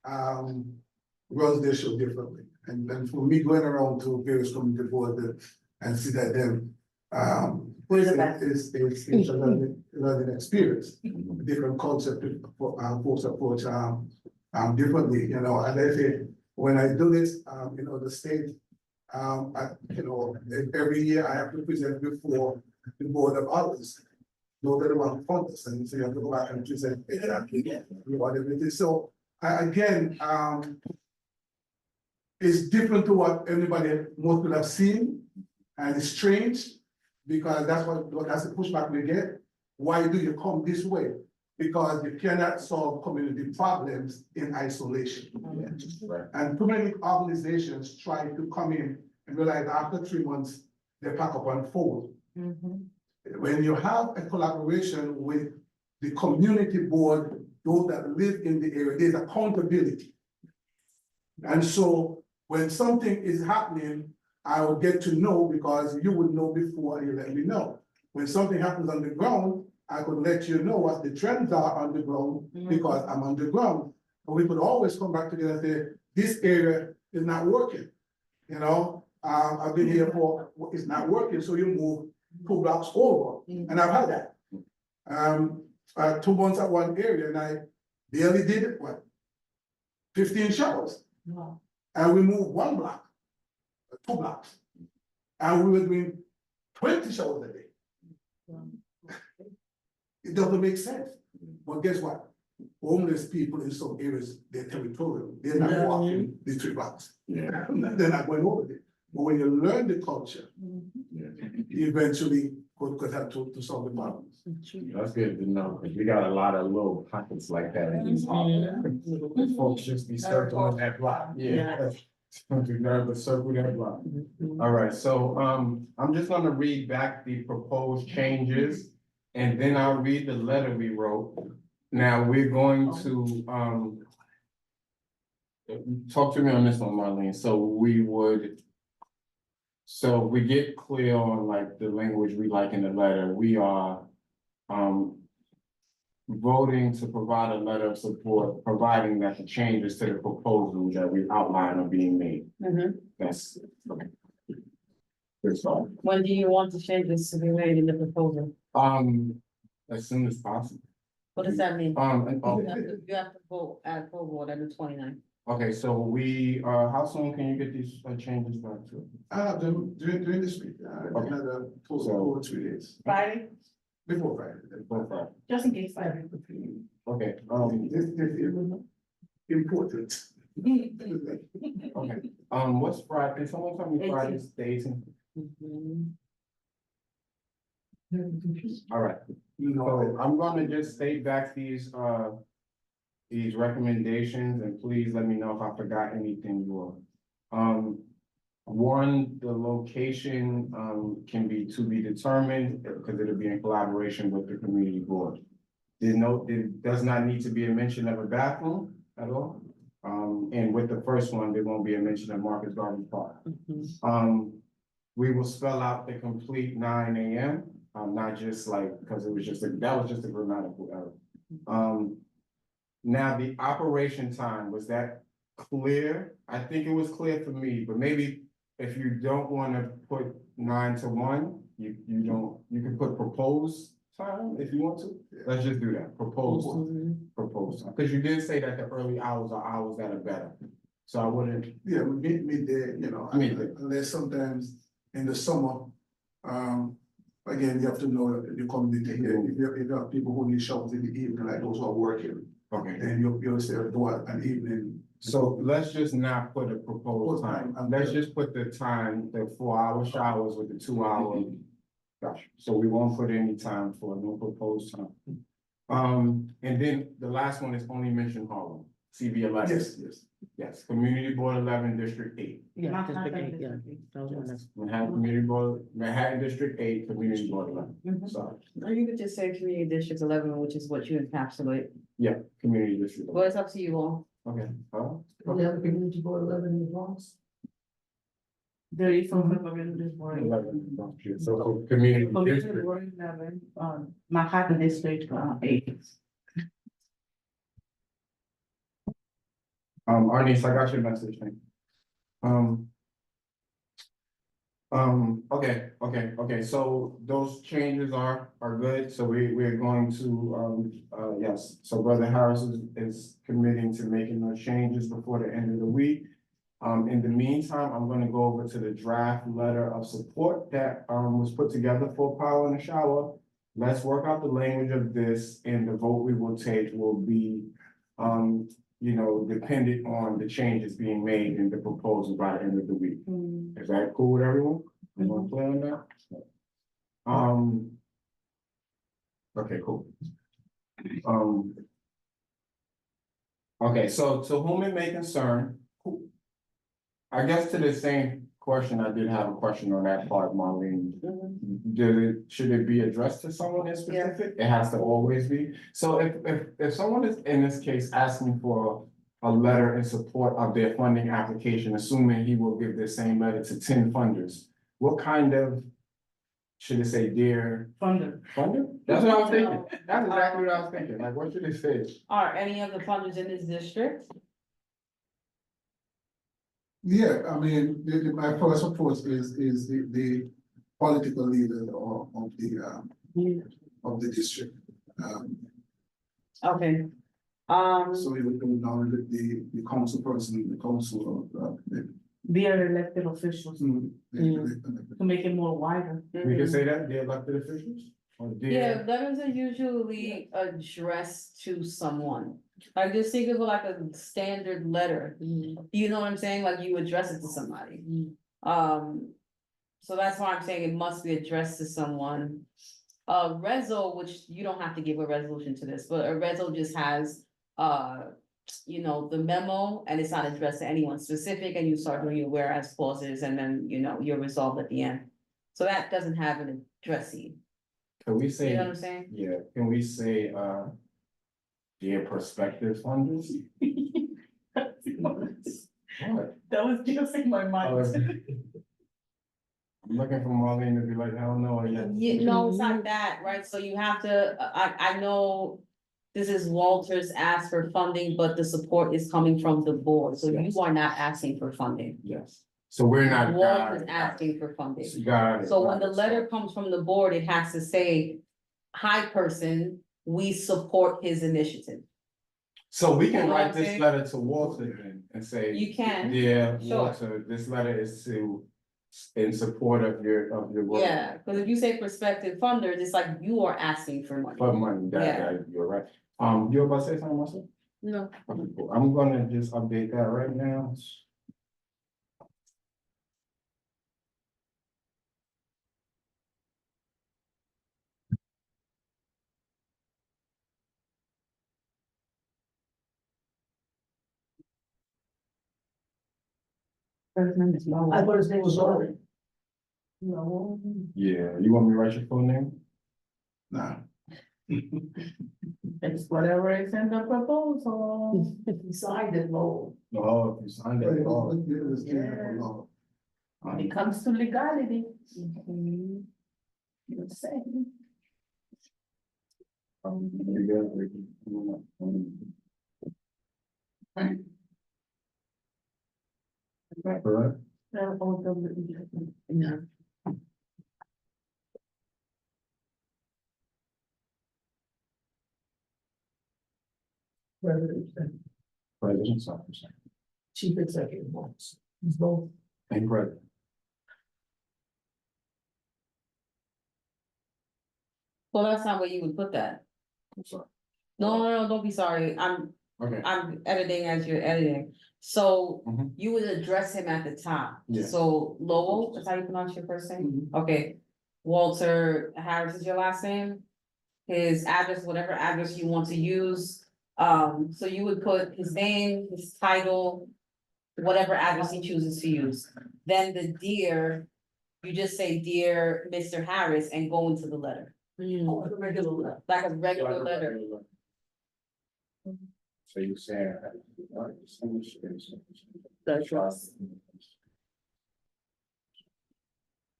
runs their show differently. And for me, going around to various community boards and see that them, We're the best. it's a learning experience, different concept, folks approach, differently, you know, and I say, when I do this, the state, every year I have to present before the board of others. No, they don't want to fund this, and so you have to go back and present, whatever it is, so, again, it's different to what everybody, most people have seen, and it's strange, because that's the pushback we get. Why do you come this way? Because you cannot solve community problems in isolation. And too many organizations try to come in and realize after 3 months, they pack up and fold. When you have a collaboration with the community board, those that live in the area, there's accountability. And so when something is happening, I will get to know because you would know before you let me know. When something happens on the ground, I could let you know what the trends are on the ground because I'm on the ground. And we could always come back together and say, this area is not working. You know, I've been here for, it's not working, so you move 2 blocks over. And I've had that. 2 months at one area and I barely did it, 15 showers. Wow. And we moved 1 block, 2 blocks. And we were doing 20 showers a day. It doesn't make sense. But guess what? Homeless people in some areas, they're territorial. They're not walking the 3 blocks. They're not going over there. But when you learn the culture, you eventually could have to solve the problems. That's good to know, because we got a lot of little pockets like that in these harbors. Folks just be circling that block. Yeah. Do not circle that block. All right, so, I'm just gonna read back the proposed changes, and then I'll read the letter we wrote. Now, we're going to, talk to me on this one, Marlene, so we get clear on like the language we like in the letter, we are, voting to provide a letter of support, providing that the changes to the proposal that we outlined are being made. That's, okay. Good start. When do you want the changes to be made in the proposal? As soon as possible. What does that mean? And, You have to vote at full board on the 29th. okay, so we, how soon can you get these changes back to? During this week, another 2 or 3 days. Friday, Before Friday. Before Friday. just in case Friday. Okay, This is important. okay, what's Friday, can someone tell me Friday's date? All right, so I'm gonna just state back these recommendations, and please let me know if I forgot anything more. One, the location, can be to be determined, because it'll be in collaboration with the community board. There does not need to be a mention of a bathroom at all. And with the first one, there won't be a mention of Marcus Garden Park. We will spell out the complete 9 AM, not just like, because that was just a grammatical error. Now, the operation time, was that clear? I think it was clear for me, but maybe if you don't want to put 9 to 1, you can put proposed time if you want to. Let's just do that, proposed time, because you did say that the early hours are hours that are better. So I wouldn't. Yeah, we meet midday, Midday. unless sometimes in the summer, again, you have to know the community. If you have people who need showers in the evening, like those who are working, Okay, then you'll say do an evening. so let's just not put a proposed time. Let's just put the time, the 4-hour showers with the 2-hour. Gotcha. So we won't put any time for no proposed time. And then the last one is only mention Harlem, CB11. Yes, Community Board 11, District 8. Yeah, District 8, yeah. Manhattan Community Board, Manhattan District 8, Community Board 11. Sorry. Or you could just say Community District 11, which is what you encapsulate. Yeah, Community District. Well, it's up to you all. Okay. We have a community board 11 in the Bronx. There is some community board. 11, so for Community Community District. board 11, Manhattan District, 8. Arnice, I got your message, thank you. Okay, so those changes are good, so we're going to, yes, so Brother Harris is committing to making those changes before the end of the week. In the meantime, I'm gonna go over to the draft letter of support that, was put together for Power in the Shower. Let's work out the language of this, and the vote we will take will be, dependent on the changes being made in the proposal by the end of the week. Is that cool with everyone? Everyone clear on that? Okay, cool. Okay, so to whom it may concern, I guess to the same question, I did have a question on that part, Marlene. Should it be addressed to someone in specific? It has to always be. So if someone is in this case asking for a letter in support of their funding application, assuming he will give the same letter to 10 funders, what kind of, should it say dear Funder. funder? That's what I was thinking. That's exactly what I was thinking. Like, what should it say? Are any of the funders in this district? Yeah, I mean, my first approach is the political leader of the district. Okay. So we would go down with the council person, the council of, Their elected officials, to make it more wider. We can say that, the elected officials? Or Yeah, dear, letters are usually addressed to someone. Like just think of it like a standard letter. You know what I'm saying? Like you address it to somebody. So that's why I'm saying it must be addressed to someone. Reso, which you don't have to give a resolution to this, but a reso just has, the memo and it's not addressed to anyone specific and you start doing your whereas clauses and then, you're resolved at the end. So that doesn't have an addressee. can we You say, know what I'm saying? yeah, can we say, dear prospective funders? What? That was just in my Oh, mind. I'm looking for Marlene to be like, hell no, yeah. No, it's not that, right? So you have to, I know. This is Walter's asked for funding, but the support is coming from the board, so you Yes. are not asking for funding. Yes, so we're not. Walter's asking for funding. Got it. So when the letter comes from the board, it has to say, hi person, we support his initiative. So we can You know write what I'm this saying? letter to Walter then and say. You can, Dear sure. Walter, this letter is in support of your work. Yeah, because if you say prospective funders, it's like you are asking for money. For money, Yeah. you're right. You about to say something, Marcel? No. Okay, cool. I'm gonna just update that right now. I thought his name was Laurie. No. Yeah, you want me to write your full name? Nah. It's whatever is in the proposal. He signed it, Lowell. No, you signed it. Oh. When it comes to legality. You're saying. Correct? Yeah. President's office. Chief executive officer. He's both. And president. Well, that's not where you would put that. I'm sorry. No, don't be sorry. Okay. I'm editing as you're editing. So Mhm. you would address him at the top. Yeah. So Lowell, that's how you pronounce your first name? Okay. Walter Harris is your last name? His address, whatever address you want to use. So you would put his name, his title, whatever address he chooses to use. Then the dear, you just say, dear Mr. Harris, and go into the letter, Oh, the regular letter. like a regular letter. So you say. That's right.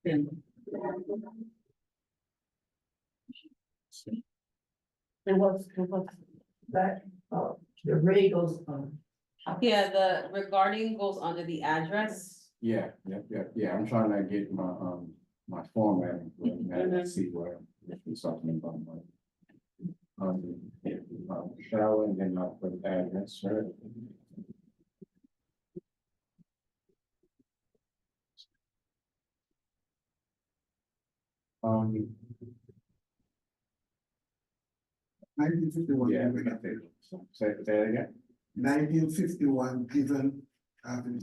It was that, the rate goes, Yeah, the regarding goes under the address. Yeah, I'm trying to get my format, and see where it's talking about. Shower and then I'll put address, right? Um, 1951. yeah, we got that. Say that again. 1951 Given Avenue.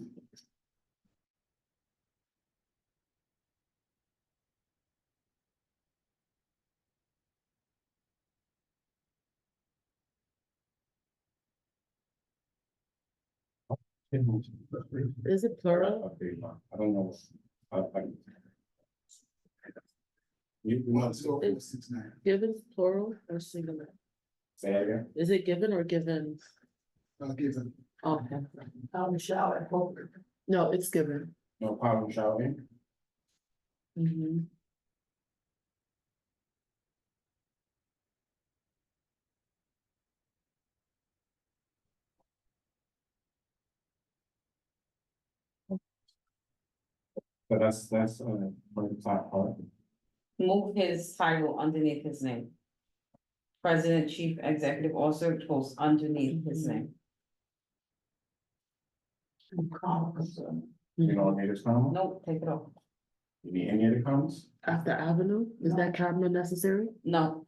Is it plural? Okay, I don't know. You want to 10469. Given plural or singular? say that again? Is it given or given? Given. Okay, Shower at home. no, it's given. No problem shouting. Mhm. But that's for the top part. Move his title underneath his name. President, Chief Executive Officer goes underneath his name. You don't need a comma? Nope, take it off. You need any of the commas? After avenue, is that comma necessary? No.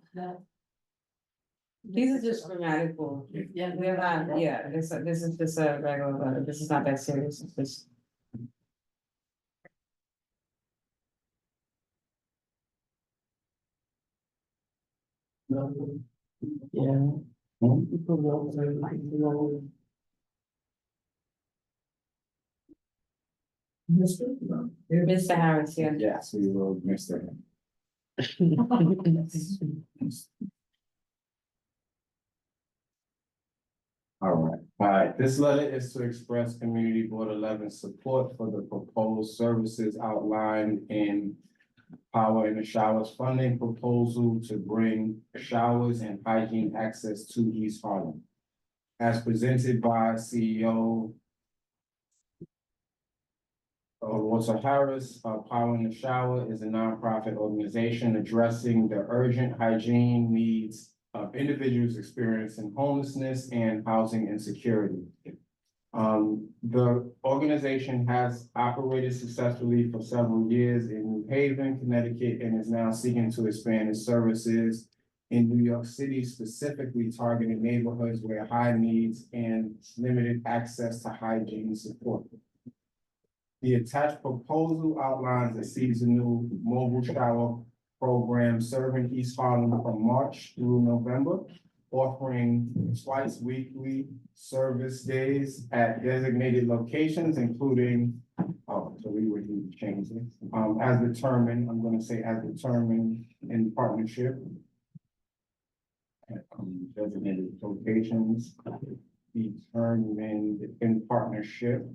These are just grammatical. Yeah. We're not, yeah, this is just a regular letter. This is not that serious. It's just. Yeah. Hmm? Mr. Harris, yeah. Yes, we will miss that. All right, this letter is to express Community Board 11 support for the proposed services outlined in Power in the Showers funding proposal to bring showers and hygiene access to East Harlem. As presented by CEO Walter Harris, Power in the Shower is a nonprofit organization addressing the urgent hygiene needs of individuals experiencing homelessness and housing insecurity. The organization has operated successfully for several years in New Haven, Connecticut, and is now seeking to expand its services in New York City, specifically targeting neighborhoods where high needs and limited access to hygiene support. The attached proposal outlines a seasonal mobile shower program serving East Harlem from March through November, offering twice weekly service days at designated locations, including, so we would need to change this, as determined, I'm gonna say as determined in partnership. At, designated locations, determined in partnership.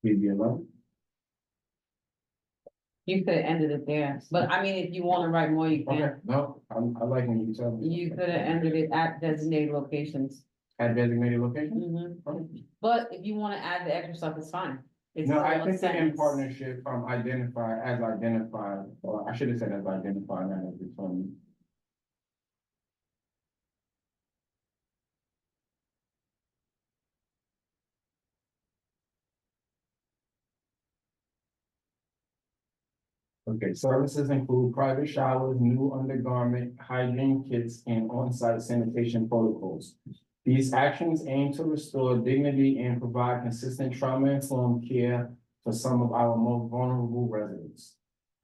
CB11. You could have ended it there, but I mean, if you want to write more, you Okay, can. no, I like when you tell me. You could have ended it at designated locations. At designated location? Mhm. But if you want to add the extra stuff, it's fine. It's No, still I a think that in sentence. partnership, identified, or I should have said as identified, not as determined. Okay, services include private showers, new undergarment, hygiene kits, and on-site sanitation protocols. These actions aim to restore dignity and provide consistent trauma-informed care for some of our most vulnerable residents.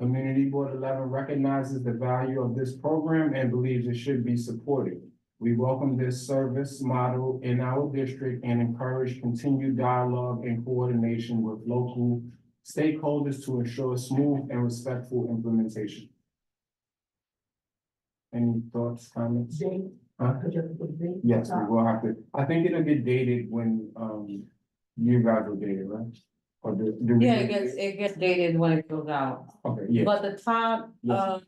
Community Board 11 recognizes the value of this program and believes it should be supported. We welcome this service model in our district and encourage continued dialogue and coordination with local stakeholders to ensure smooth and respectful implementation. Any thoughts, comments? Date, Huh? could you put a date? Yes, we will have to, I think it'll get dated when, you guys will date it, right? Or do we? Yeah, it gets dated when it goes out, Okay, yeah, but the top, Yes.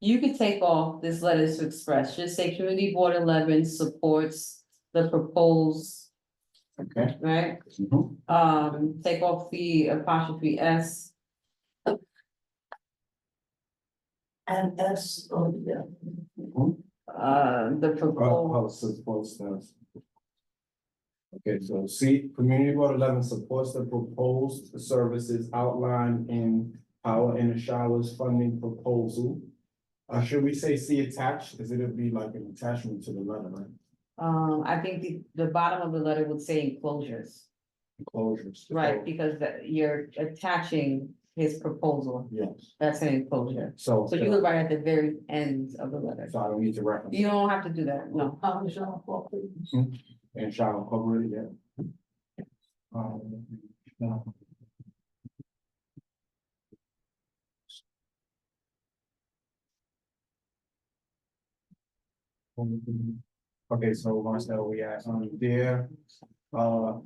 You could take off this letters to express, just say Community Board 11 supports the proposed, Okay. right? Take off the apostrophe S. And that's, oh, yeah. The proposed, Supports the. Okay, so C, Community Board 11 supports the proposed services outlined in Power in the Showers funding proposal. Should we say see attached, because it'll be like an attachment to the letter, right? I think the bottom of the letter would say enclosures, Enclosures. right, because you're attaching his proposal, Yes, that's an enclosure. so. So you would write at the very end of the letter. So I don't need to reference. You don't have to do that, no. And shall incorporate it, yeah. No. Okay, so Marcel, we asked, dear Mr.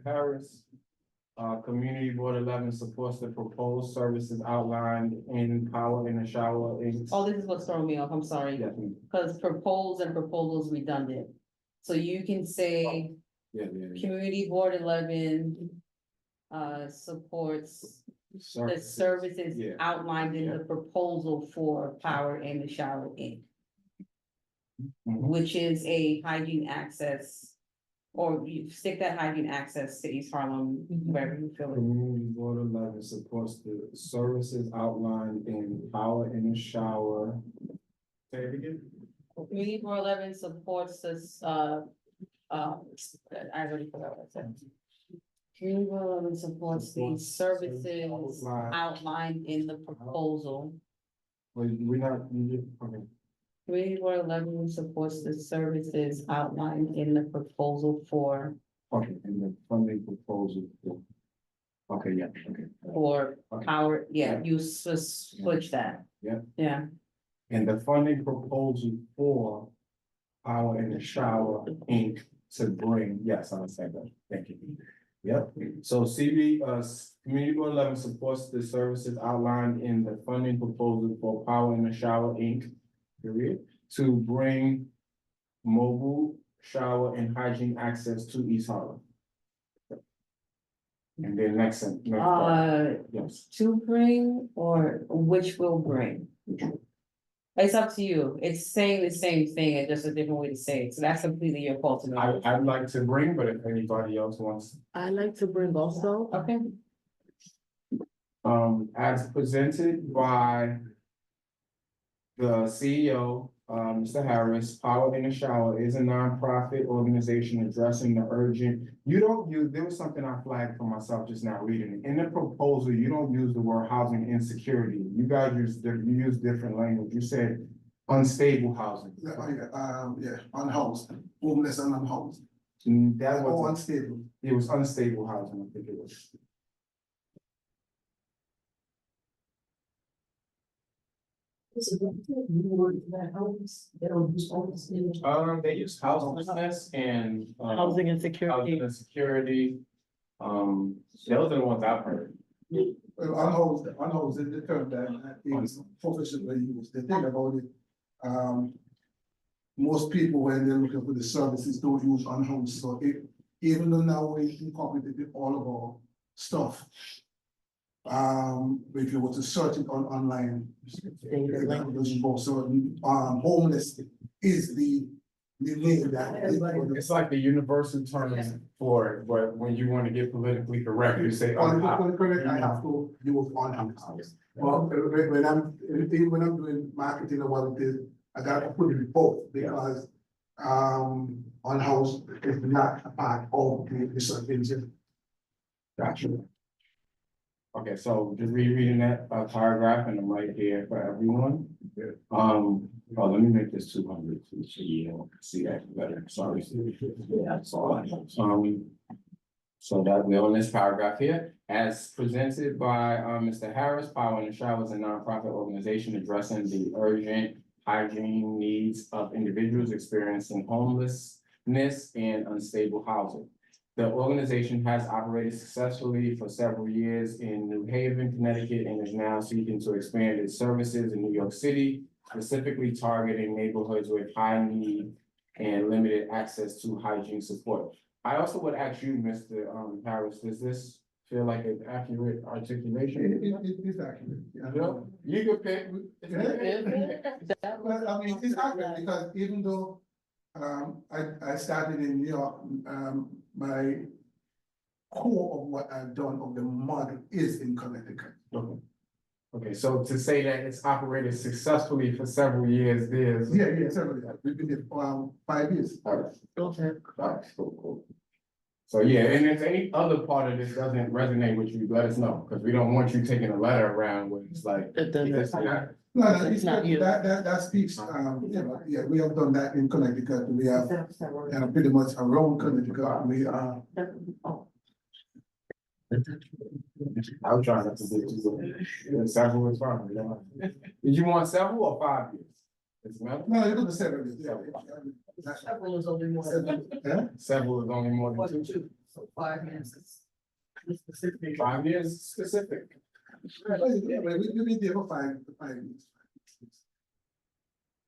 Harris. Community Board 11 supports the proposed services outlined in Power in the Shower. Oh, this is what's throwing me off, I'm sorry, Definitely. because propose and proposal is redundant. So you can say, Yeah. Community Board 11 supports the services Yeah. outlined in Yeah. the proposal for Power in the Shower Inc., Mhm. which is a hygiene access, or you stick that hygiene access to East Harlem, wherever you feel it. Community Board 11 supports the services outlined in Power in the Shower. Say it again. Community Board 11 supports this, I already forgot what I said. Community Board 11 supports the services outlined in the proposal. We're not, okay. Community Board 11 supports the services outlined in the proposal for, Okay, and the funding proposal. Okay, yeah, okay. for Okay. power, yeah, you switch that. Yeah. Yeah, And the funding proposal for Power in the Shower Inc. to bring, yes, I understand that, thank you. Yep, so Community Board 11 supports the services outlined in the funding proposal for Power in the Shower Inc. Period, to bring mobile shower and hygiene access to East Harlem. And then next sentence. Yes. to bring or which will bring? It's up to you, it's saying the same thing, it's just a different way to say it, so that's completely your fault to know. I'd like to bring, but if anybody else wants, I like to bring also. Okay, as presented by the CEO, Mr. Harris, Power in the Shower is a nonprofit organization addressing the urgent. You don't use, there was something I flagged for myself just now reading it. In the proposal, you don't use the word housing insecurity. You guys use different language. You said unstable housing. Yeah, unhoused, homeless and unhoused, That or was, unstable. it was unstable housing, I think it was. They use houselessness and. Housing insecurity. Housing insecurity. Those are the ones I've heard. Well, unhoused is the term that is professionally used. The thing about it, most people, when they're looking for the services, don't use unhoused. So even though now we incorporated all of our stuff, if you were to search it online, so, homeless is the name that. It's like the universal term for it, but when you want to get politically correct, you say. Politically correct, I have to use unhoused. Well, when I'm doing marketing or what it is, I gotta put it both, because, unhoused is not a part of the service. Gotcha. Okay, so just rereading that paragraph, and I'm right here for everyone. Let me make this 200, so you know, see that better, sorry. Yeah, that's all. So that we're on this paragraph here, as presented by Mr. Harris, Power in the Shower is a nonprofit organization addressing the urgent hygiene needs of individuals experiencing homelessness and unstable housing. The organization has operated successfully for several years in New Haven, Connecticut, and is now seeking to expand its services in New York City, specifically targeting neighborhoods with high need and limited access to hygiene support. I also would ask you, Mr. Harris, does this feel like an accurate articulation? It is accurate. Yeah. You could pick. Well, I mean, it's accurate because even though, I started in New York, my core of what I've done of the model is in Connecticut. Okay. Okay, so to say that it's operated successfully for several years, there's. Yeah, certainly. We've been there, 5 years. Alright, Okay. alright, cool. So, yeah, and if any other part of this doesn't resonate with you, let us know, because we don't want you taking a letter around where it's like. It doesn't. this and that. No, It's not you. that speaks, yeah, we have done that in Connecticut. We have, pretty much around Connecticut, we are. I was trying not to get too, several is fine, you know. Did you want several or 5 years? It's not, No, it was 7 years. Several is only more than Yeah, several is only more more than than 2, so 5 years is specific. 5 years specific. but we've been there for 5 years.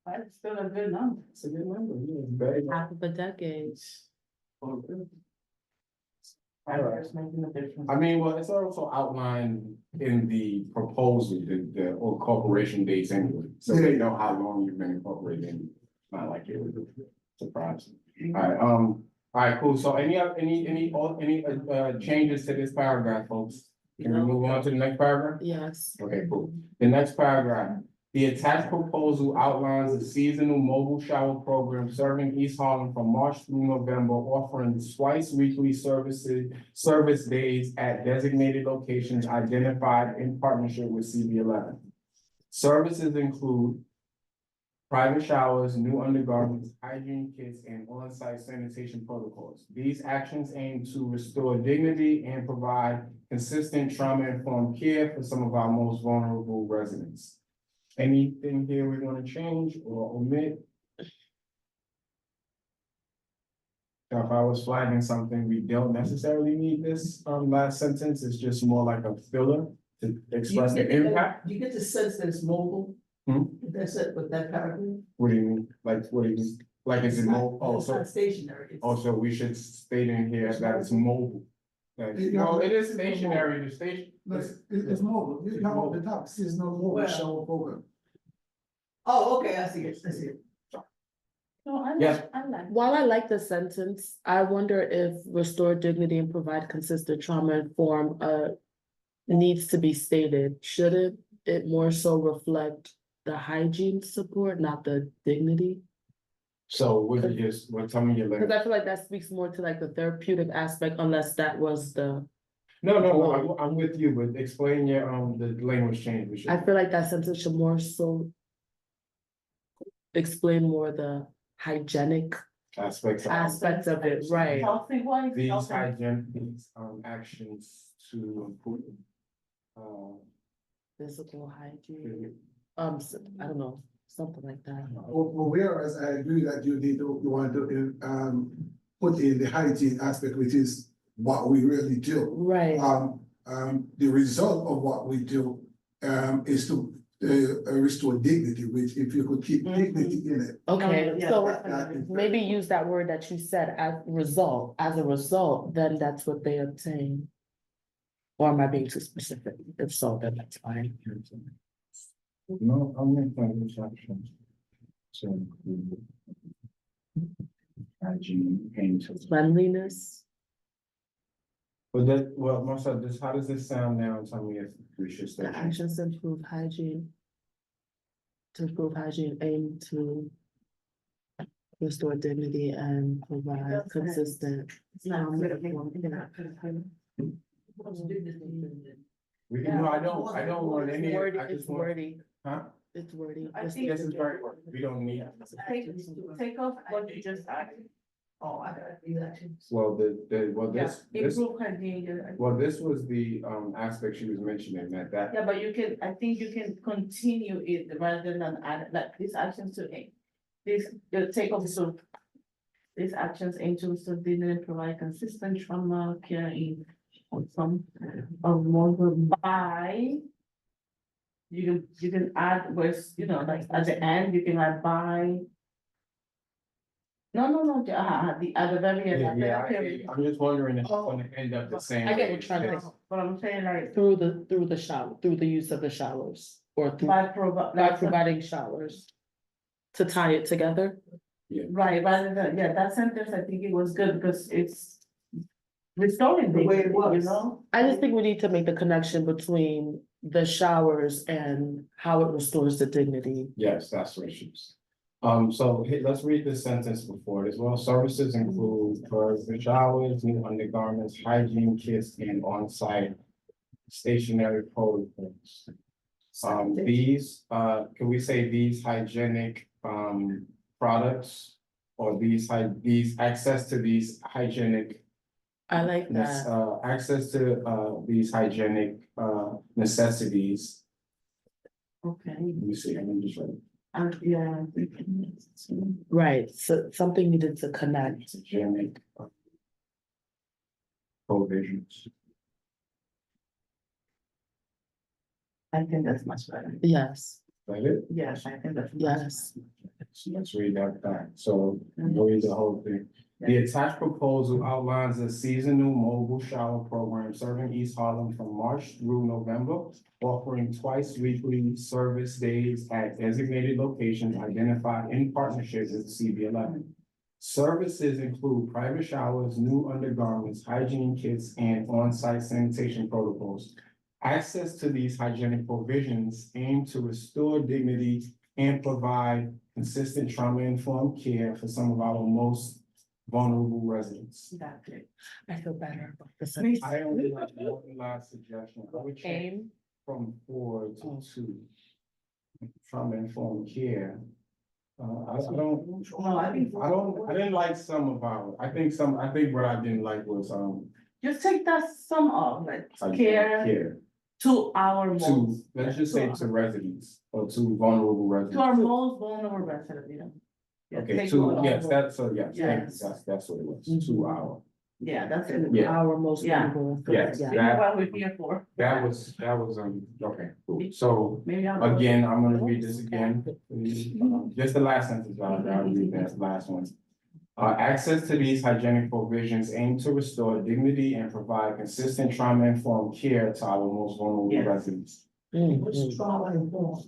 That's still a good number. It's a good number, yeah, it's very. Half of a decade. It's making a difference. I mean, well, it's also outlined in the proposal, the corporation dates anyway, so they know how long you've been incorporated. Not like it was a surprise. Alright, cool. So any changes to this paragraph, folks? Can we move on to the next paragraph? Yes. Okay, cool. The next paragraph. The attached proposal outlines a seasonal mobile shower program serving East Harlem from March through November, offering twice weekly service days at designated locations identified in partnership with CB11. Services include private showers, new undergarments, hygiene kits, and on-site sanitation protocols. These actions aim to restore dignity and provide consistent trauma-informed care for some of our most vulnerable residents. Anything here we want to change or omit? So if I was flagging something, we don't necessarily need this last sentence, it's just more like a filler to express the impact. You get the sense that it's mobile? Hmm? That's it, with that paragraph? What do you mean? Like, what do you mean? Like, is it mobile? It's not stationary. It's- Also, we should state in here that it's mobile. Well, it is stationary, the station. No, it's mobile. You have on the top, it says no mobile Well- shower program. Oh, okay, I see it, I see it. No, I Yes. like. While I like the sentence, I wonder if restore dignity and provide consistent trauma informed needs to be stated. Shouldn't it more so reflect the hygiene support, not the dignity? So would you just, tell me your Because language? I feel like that speaks more to like the therapeutic aspect, unless that was the, No, I'm with you, but explain your, the language change. we should- I feel like that sentence should more so explain more the hygienic Aspects. aspects of it, right? Healthy wise. These healthy. hygienic, actions to improve. Physical hygiene, I don't know, something like that. Well, whereas I agree that you want to, put in the hygiene aspect, which is what we really do. Right, The result of what we do, is to, restore dignity, which if you could keep dignity in it. okay, Yeah, so that- maybe use that word that you said as a result, then that's what they obtain. Or am I being too specific? If so, then that's fine. No, I'm making this action. So. include Hygiene, paint. Cleanliness, But that, well, Marcel, how does this sound now? Tell me if we should stay. the actions to improve hygiene. To improve hygiene, aim to restore dignity and provide consistent. It's not. We can, no, I don't want It's any, wordy, I it's just want, wordy, huh? it's wordy. I Just- think- This is very, we don't need. Take off what you just added. Oh, I gotta do that too. Well, this, Improve hygiene, well, this was the, aspect she was mentioning, that. yeah, but you can, I think you can continue it rather than add, like, these actions to A. This, take off, so These actions aim to restore dignity and provide consistent trauma care in some of more by. You can add words, you know, like at the end, you can add by. No, at the very end. after the period. I'm just wondering if it's gonna end up the same. I get what way you're trying to as say. But I'm saying like, Through the shower, through the use of the showers, or through, by by providing showers. To tie it together? right, rather than, yeah, that sentence, I think it was good because it's. Restoring The way it dignity, you was. know? I just think we need to make the connection between the showers and how it restores the dignity. Yes, that's what she was. So let's read this sentence before it as well. Services include the showers, new undergarments, hygiene kits, and on-site stationary protocols. These, can we say these hygienic, products? Or these access to these hygienic, I like that. access to, these hygienic, necessities. Okay, Let me see, I'm just right. yeah. Right, so something needed to connect. Hygienic. Provisions. I think that's much better. Yes, That it? Yes, I think that's. yes. So let's read that back. So we'll read the whole thing. The attached proposal outlines a seasonal mobile shower program serving East Harlem from March through November, offering twice weekly service days at designated locations identified in partnership with CB11. Services include private showers, new undergarments, hygiene kits, and on-site sanitation protocols. Access to these hygienic provisions aim to restore dignity and provide consistent trauma-informed care for some of our most vulnerable residents. Exactly. I feel better about this. Me I only have one last suggestion. I would change Aim, from 4 to 2. Trauma-informed care. I don't, No, I think. I didn't like some about, I think what I didn't like was, Just take that sum of, like, hygienic care to our To, most. let's just say to residents or to vulnerable To our residents. most vulnerable resident, you know. Yeah, Okay, take to, all yes, of- that's, so yes, thank you. Yes. That's what it was, 2 hour. Yeah, that's it. Yeah. our most Yeah. vulnerable. Yes, Yeah. This is what we're here for. That was, okay, cool. So Maybe I'll. again, I'm gonna read this again. Just the last sentence, I'll read that last one. Access to these hygienic provisions aim to restore dignity and provide consistent trauma-informed care to our most vulnerable Yes. residents. What's trauma informed?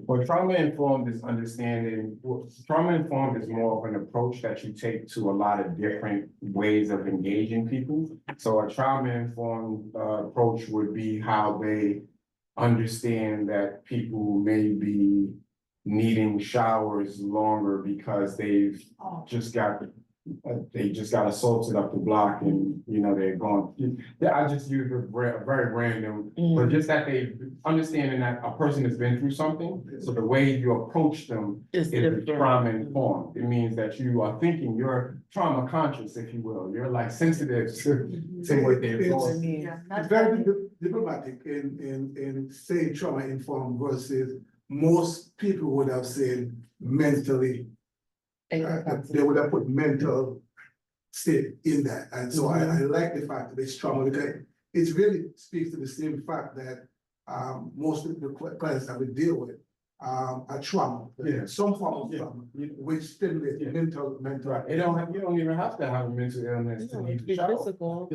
Well, trauma-informed is understanding, trauma-informed is more of an approach that you take to a lot of different ways of engaging people. So a trauma-informed, approach would be how they understand that people may be needing showers longer because they've just got assaulted up the block and, you know, they're going. Yeah, I just use a very random, but just that they understanding that a person has been through something. So the way you approach them It's is different. trauma informed. It means that you are thinking, you're trauma conscious, if you will. You're like sensitive to what they're going. Yeah, It's that's very diplomatic in saying trauma informed versus most people would have said mentally. They would have put mental state in that, and so I like the fact that it's trauma, because it really speaks to the same fact that most of the clients that we deal with are trauma. Yeah. Some form of Yeah. trauma, which stimulates mental. Right, you don't even have to have a mental illness to need to shower. Physical.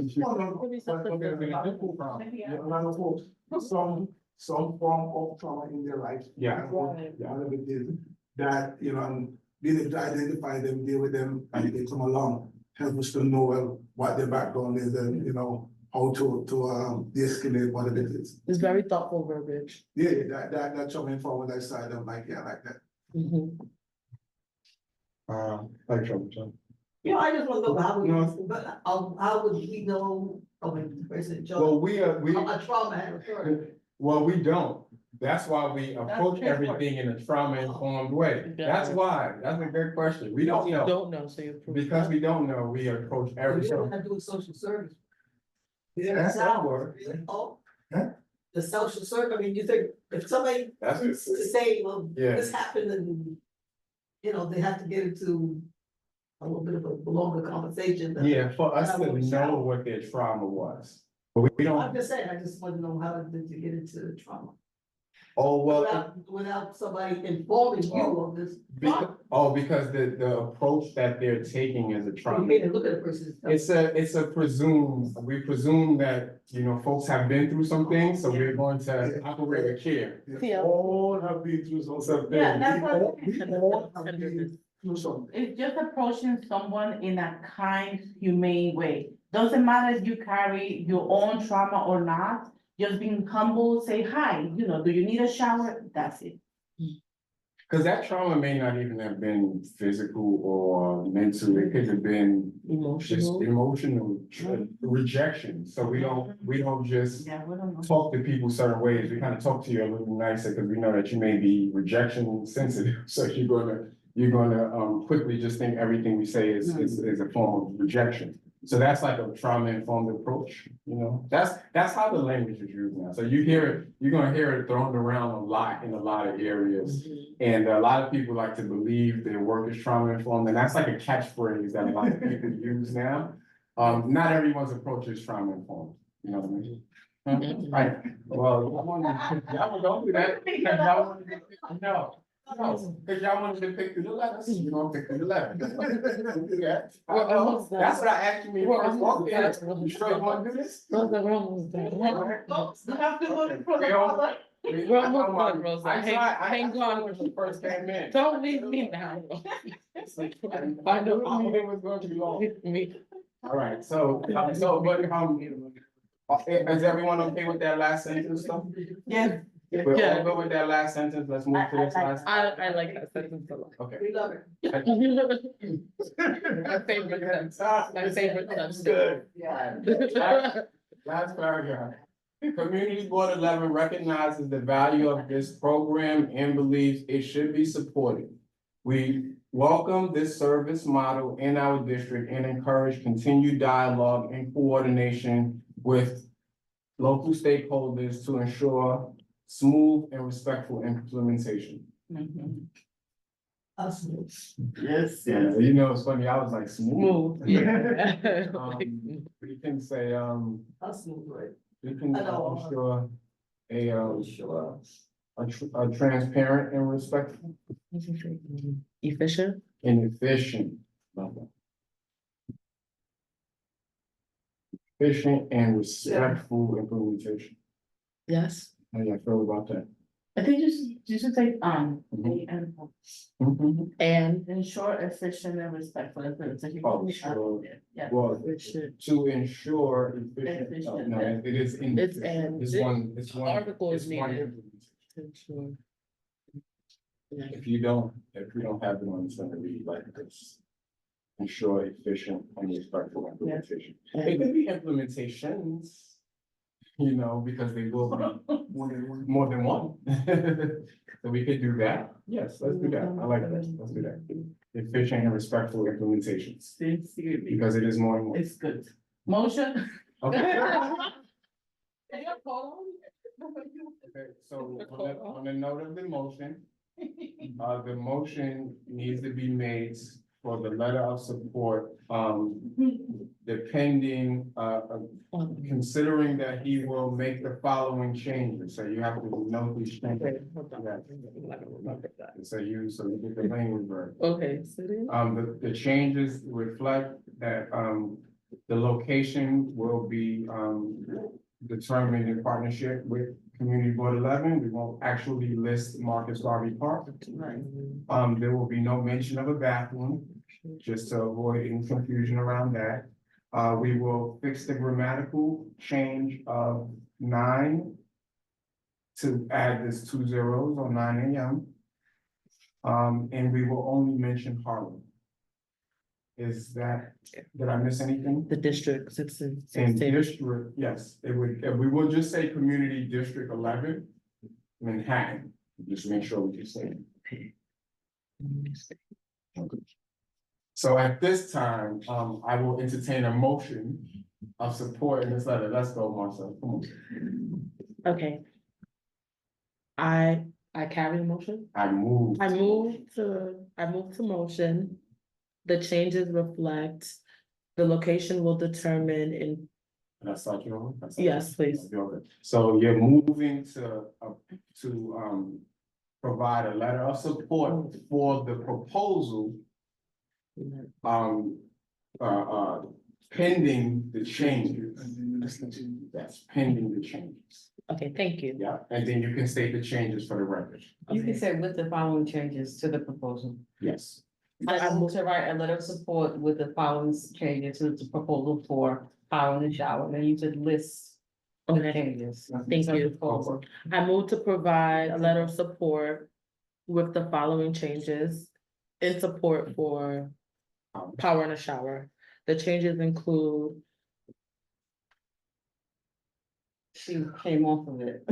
Some form of trauma in their life. Yeah. Whatever it is, that, you know, and being able to identify them, deal with them, and they come along, help us to know what their background is and, you know, how to de-escalate whatever it is. It's very thoughtful verbiage. Yeah, that trauma informed that side, I'm like, yeah, I like that. Mhm. Like trouble, John. You know, I just want to know how No. how would we know, when President Well, Joe, we a trauma had occurred? well, we don't. That's why we approach That's everything in a trauma-informed way. Yeah. That's why. That's a good question. We don't You know. don't know, so you approve. Because we don't know, we approach We every. don't have to do social service. Yeah, that work. Oh. Huh? The social service, I mean, you think, if somebody That's to say, well, Yeah. this happened and, you know, they have to get into a little bit of a longer conversation. than- Yeah, for us I to will know shout. what their trauma was. But we I'm don't, just saying, I just want to know how to get into the trauma. oh, well, Without somebody informing you of this. because the approach that they're taking is a You trauma. made it look at the person. It's a presume, we presume that, folks have been through some things, so we're going to operate with care. We all have been through something. Yeah, that's what- We all have been through something. It's just approaching someone in a kind, humane way. Doesn't matter if you carry your own trauma or not, just being humble, say hi, do you need a shower? That's it. Cause that trauma may not even have been physical or mental, it could have been just emotional rejection. So we don't just Yeah, we don't know. talk to people certain ways, we kind of talk to you a little nicer, because we know that you may be rejection sensitive, so you're gonna quickly just think everything we say is a form of rejection. So that's like a trauma-informed approach, that's how the language is used now. So you're gonna hear it thrown around a lot in a lot of areas. And a lot of people like to believe their work is trauma-informed, and that's like a catchphrase that a lot of people use now. Not everyone's approach is trauma-informed, you know what I mean? Right, well, y'all don't do that. No, because y'all wanted to pick through the letters, you don't pick through the letters. Don't do that. That's what I asked you when you first walked in. You sure you want to do this? You have to look for the color. We're almost done, Rosa. I tried, I Hang on. when you first came in. Don't leave me now. I knew the meeting was going to be long. All right, is everyone okay with that last sentence stuff? Yes. We're all good with that last sentence, let's move to this last. I like that sentence a lot. Okay. We love it. My favorite sentence. My favorite sentence. Good. Last paragraph. Community Board 11 recognizes the value of this program and believes it should be supported. We welcome this service model in our district and encourage continued dialogue and coordination with local stakeholders to ensure smooth and respectful implementation. Us. Yes. Yeah, it's funny, I was like smooth. Yeah. We can say, Us, right? we can Hello. ensure a Sure. a transparent and respectful Efficient. and efficient. Efficient and respectful implementation. Yes. How do you feel about that? I think you should say, And. ensure efficient and respectful implementation. Oh, sure. Yeah. Well, Efficient. to ensure efficient, Efficient, no, yeah. it is in. It's and It's one. article is it's one needed. implementation. Yeah. If you don't have it on, it's gonna read like this. Ensure efficient and respectful implementation. It could be implementations. Because they will be more than one. So we could do that. Yes, let's do that. I like that. Let's do that. Efficient and respectful implementations, Sincerely, because it is more than one. it's good. Motion? Okay. Okay, so on the note of the motion, the motion needs to be made for the letter of support, depending, considering that he will make the following changes, so you have to note these changes. So you get the language right. Okay. The changes reflect that, the location will be, determined in partnership with Community Board 11. We won't actually list Marcus Garvey Park. There will be no mention of a bathroom, just to avoid any confusion around that. We will fix the grammatical change of 9 to add this 2 zeros on 9 AM. And we will only mention Harlem. Did I miss anything? The district, And district, yes, we will just say Community District 11, Manhattan, just make sure we can say it. So at this time, I will entertain a motion of support in this letter. Let's go, Marcel, come on. Okay. I carry the motion. I move. I move to motion The changes reflect, the location will determine in, That's like your own? yes, please. Okay. So you're moving provide a letter of support for the proposal, um, pending the changes. That's pending the changes. Okay, thank you. Yeah, and then you can state the changes for the record. You can say with the following changes to the proposal. Yes. I move to write a letter of support with the following changes to the proposal for power in the shower, and then you could list the Okay, changes. thank to the you. proposal. I move to provide a letter of support with the following changes in support for power in the shower. The changes include, She came off of it.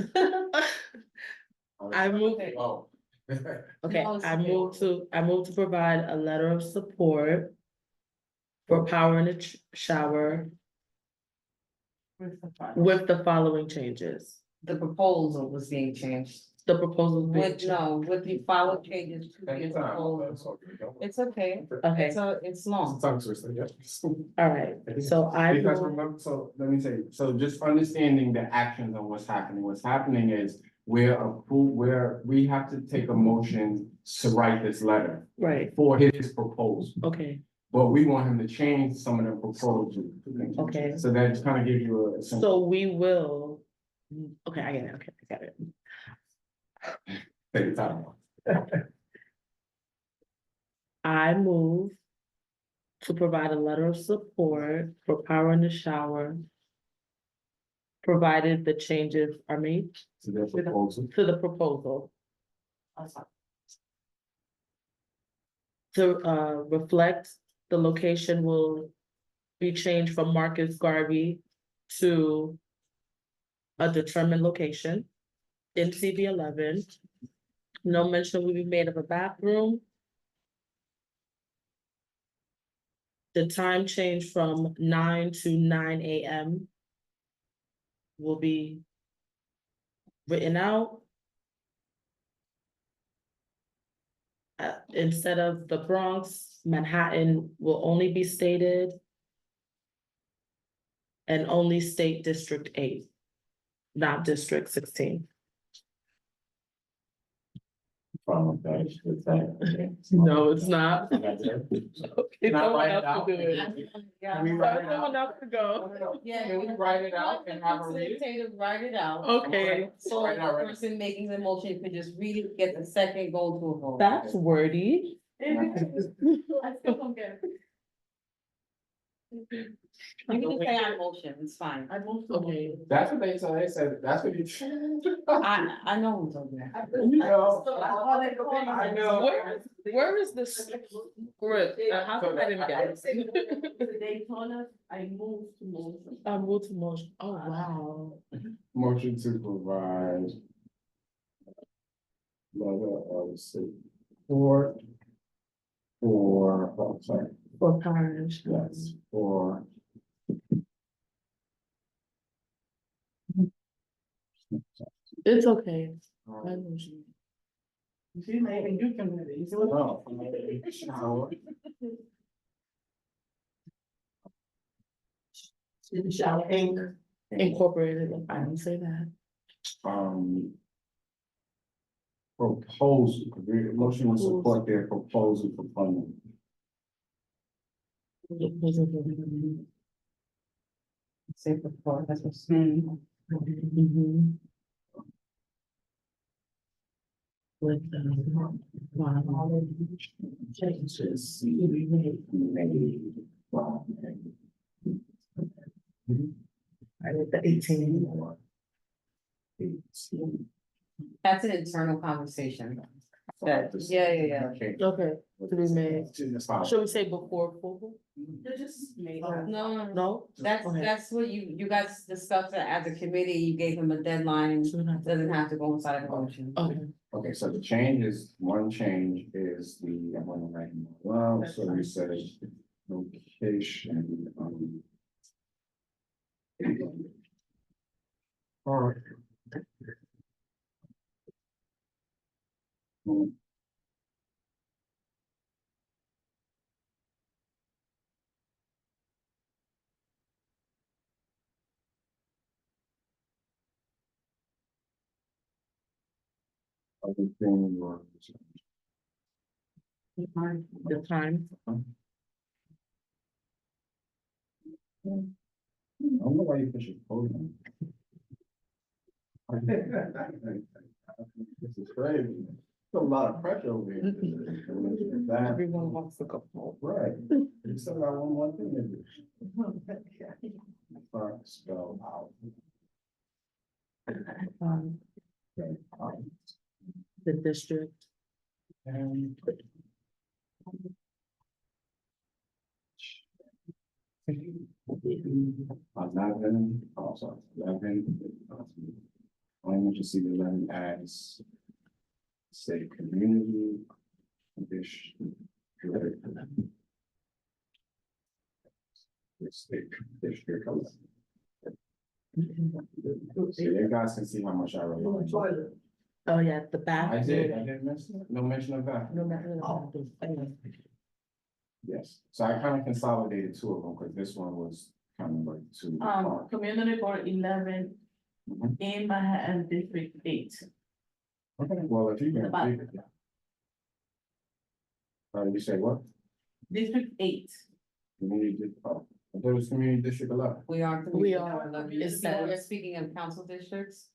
I move, Oh. okay, No, it's I okay. move to provide a letter of support for power in the shower with the following changes. The proposal was being changed. The proposal being With the following changes to the proposal. It's okay. Okay, It's long. Tongue twister, yeah. all right, so I Because move, remember, so let me say, so just understanding the actions of what's happening is we have to take a motion to write this letter right, for his proposal. okay, But we want him to change some of the proposals. okay. So that kind of gives you a. So we will, okay, I get it, okay, I got it. Take your time. I move to provide a letter of support for power in the shower, provided the changes are made To the proposal. to the proposal. To reflect, the location will be changed from Marcus Garvey to a determined location in CB11. No mention will be made of a bathroom. The time change from 9 to 9 AM will be written out. Instead of the Bronx, Manhattan will only be stated. And only state District 8, not District 16. No, it's not. Okay, someone else to do it. Can we write it Someone out? else to go. Yeah. Can we write it out and have a read? Facilitator, write it out. Okay, So Right now, the right? person making the motion could just read it, get the second, go to a vote. that's wordy. I still don't get it. You can just say I motion, it's fine. I moved to. Okay, That's what they said, that's what you. I know who's over there. I know. where is this script? How come I didn't get it? They told us I moved to motion. I moved to motion, oh, wow. Motion to provide. Letter of support. Oh, sorry, For power in the shower. yes, for. It's okay. I motion. You see, maybe you can read it. No. Shower. Shower Inc. Incorporated, I didn't say that. Proposal, motion to support their proposal for funding. Say before, that's what's. Mhm. With Changes. I did the 18. That's an internal conversation. Yeah. Okay. Okay, to be made. That's fine. Should we say before approval? You just made No, that. No? Okay. that's what you guys discussed it as a committee, you gave them a deadline, it doesn't have to go inside of a motion. Okay, Okay, so the change is, one change is the, I'm gonna write them all out, so we say location, all right. Other thing or? The time. I don't know why you push it forward. This is crazy. A lot of pressure over here. Everyone wants to go home. Right. You still got one more thing to do. Spell out. Okay, The district. and 11, oh, sorry, 11. I want you to see the 11 as say community dish. State district. So you guys can see how much I rely on. Toilet. Oh, yeah, the back. I didn't mention, no mention of that. No matter. Yes, so I kind of consolidated two of them, because this one was kind of like two. Community Board 11 Mhm. in Manhattan District 8. Okay, well, if you can. About- You say what? District 8. There was community district 11. We are. We are. Is Is that, that- we're speaking of council districts?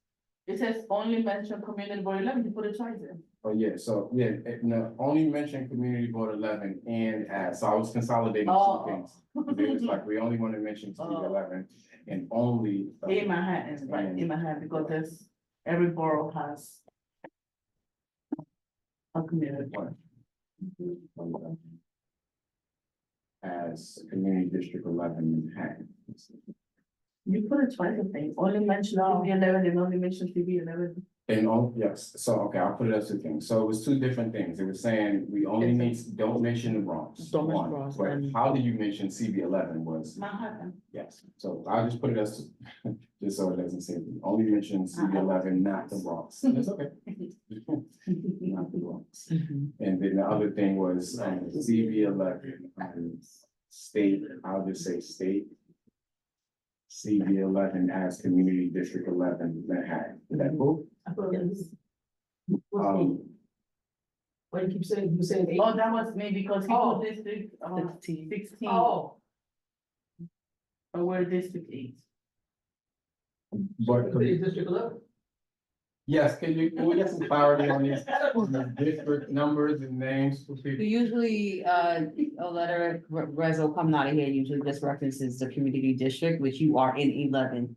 It says only mention Community Board 11, you put a choice in. Oh, yeah, so, yeah, no, only mention community board 11 and as, so I was consolidating two Oh. things. It was like, we only want to mention Oh. 11 and only. In Manhattan, right, in Manhattan, because there's, every borough has a community board. As community district 11 in Manhattan. You put a choice of things, only mention CB11 and only mention CB11. And oh, yes, so, okay, I'll put it as two things. So it was two different things. It was saying we only need, don't mention the Bronx. Don't mention one. Bronx, But and- how did you mention CB11 was, Manhattan. yes, so I'll just put it as, just so it doesn't say, only mention CB11, not the Bronx. It's okay. Not the Bronx. And then the other thing was, CB11, state, I'll just say state. CB11 as community district 11 Manhattan. Is that cool? Yes. Why you keep saying, you saying 8? Oh, that was me because he Oh. put district 16. 16, Oh, but we're district 8. But, community district 11. yes, can we get some clarity on these district numbers and names for So people? usually, a letter, reso coming out of here usually just references the community district, which you are in 11.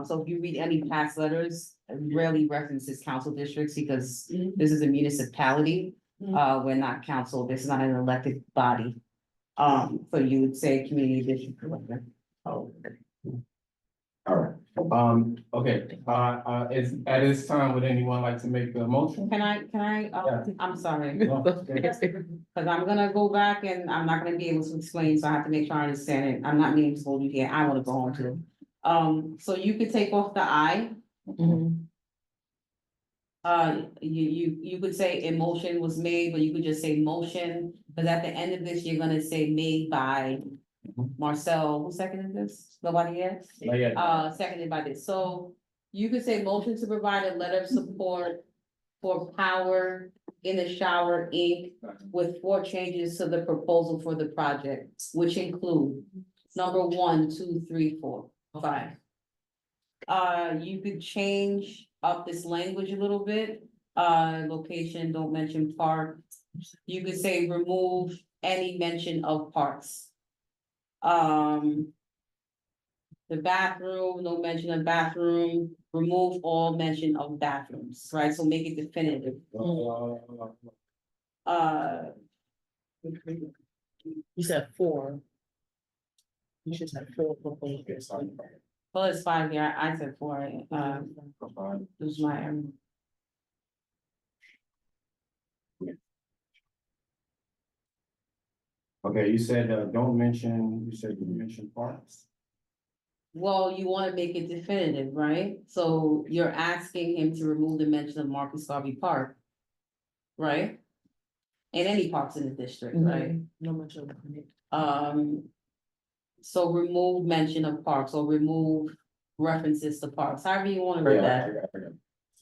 So if you read any past letters, it rarely references council districts because this is a municipality. We're not council, this is not an elected body. So you would say community district 11. All right, okay, is, at this time, would anyone like to make a motion? Can I, Yeah. I'm sorry. No, okay. Cause I'm gonna go back and I'm not gonna be able to explain, so I have to make sure I understand it. I'm not meaning to hold you here. I wanna go home too. So you could take off the I. You could say a motion was made, but you could just say motion, but at the end of this, you're gonna say made by Marcel. Who seconded this? Nobody yet? Not yet. Seconded by this. So you could say motion to provide a letter of support for Power in the Shower Inc. with 4 changes to the proposal for the project, which include number 1, 2, 3, 4, 5. You could change up this language a little bit. Location, don't mention park. You could say remove any mention of parks. The bathroom, no mention of bathroom, remove all mention of bathrooms, right? So make it definitive. You said 4. You should have 4 proposals. Well, it's 5 here. I said 4. This is my. Okay, you said, don't mention, you said you mentioned parks. Well, you wanna make it definitive, right? So you're asking him to remove the mention of Marcus Garvey Park. Right? And any parks in the district, right? No mention of it. So remove mention of parks or remove references to parks, however you wanna word Yeah, that. I got it.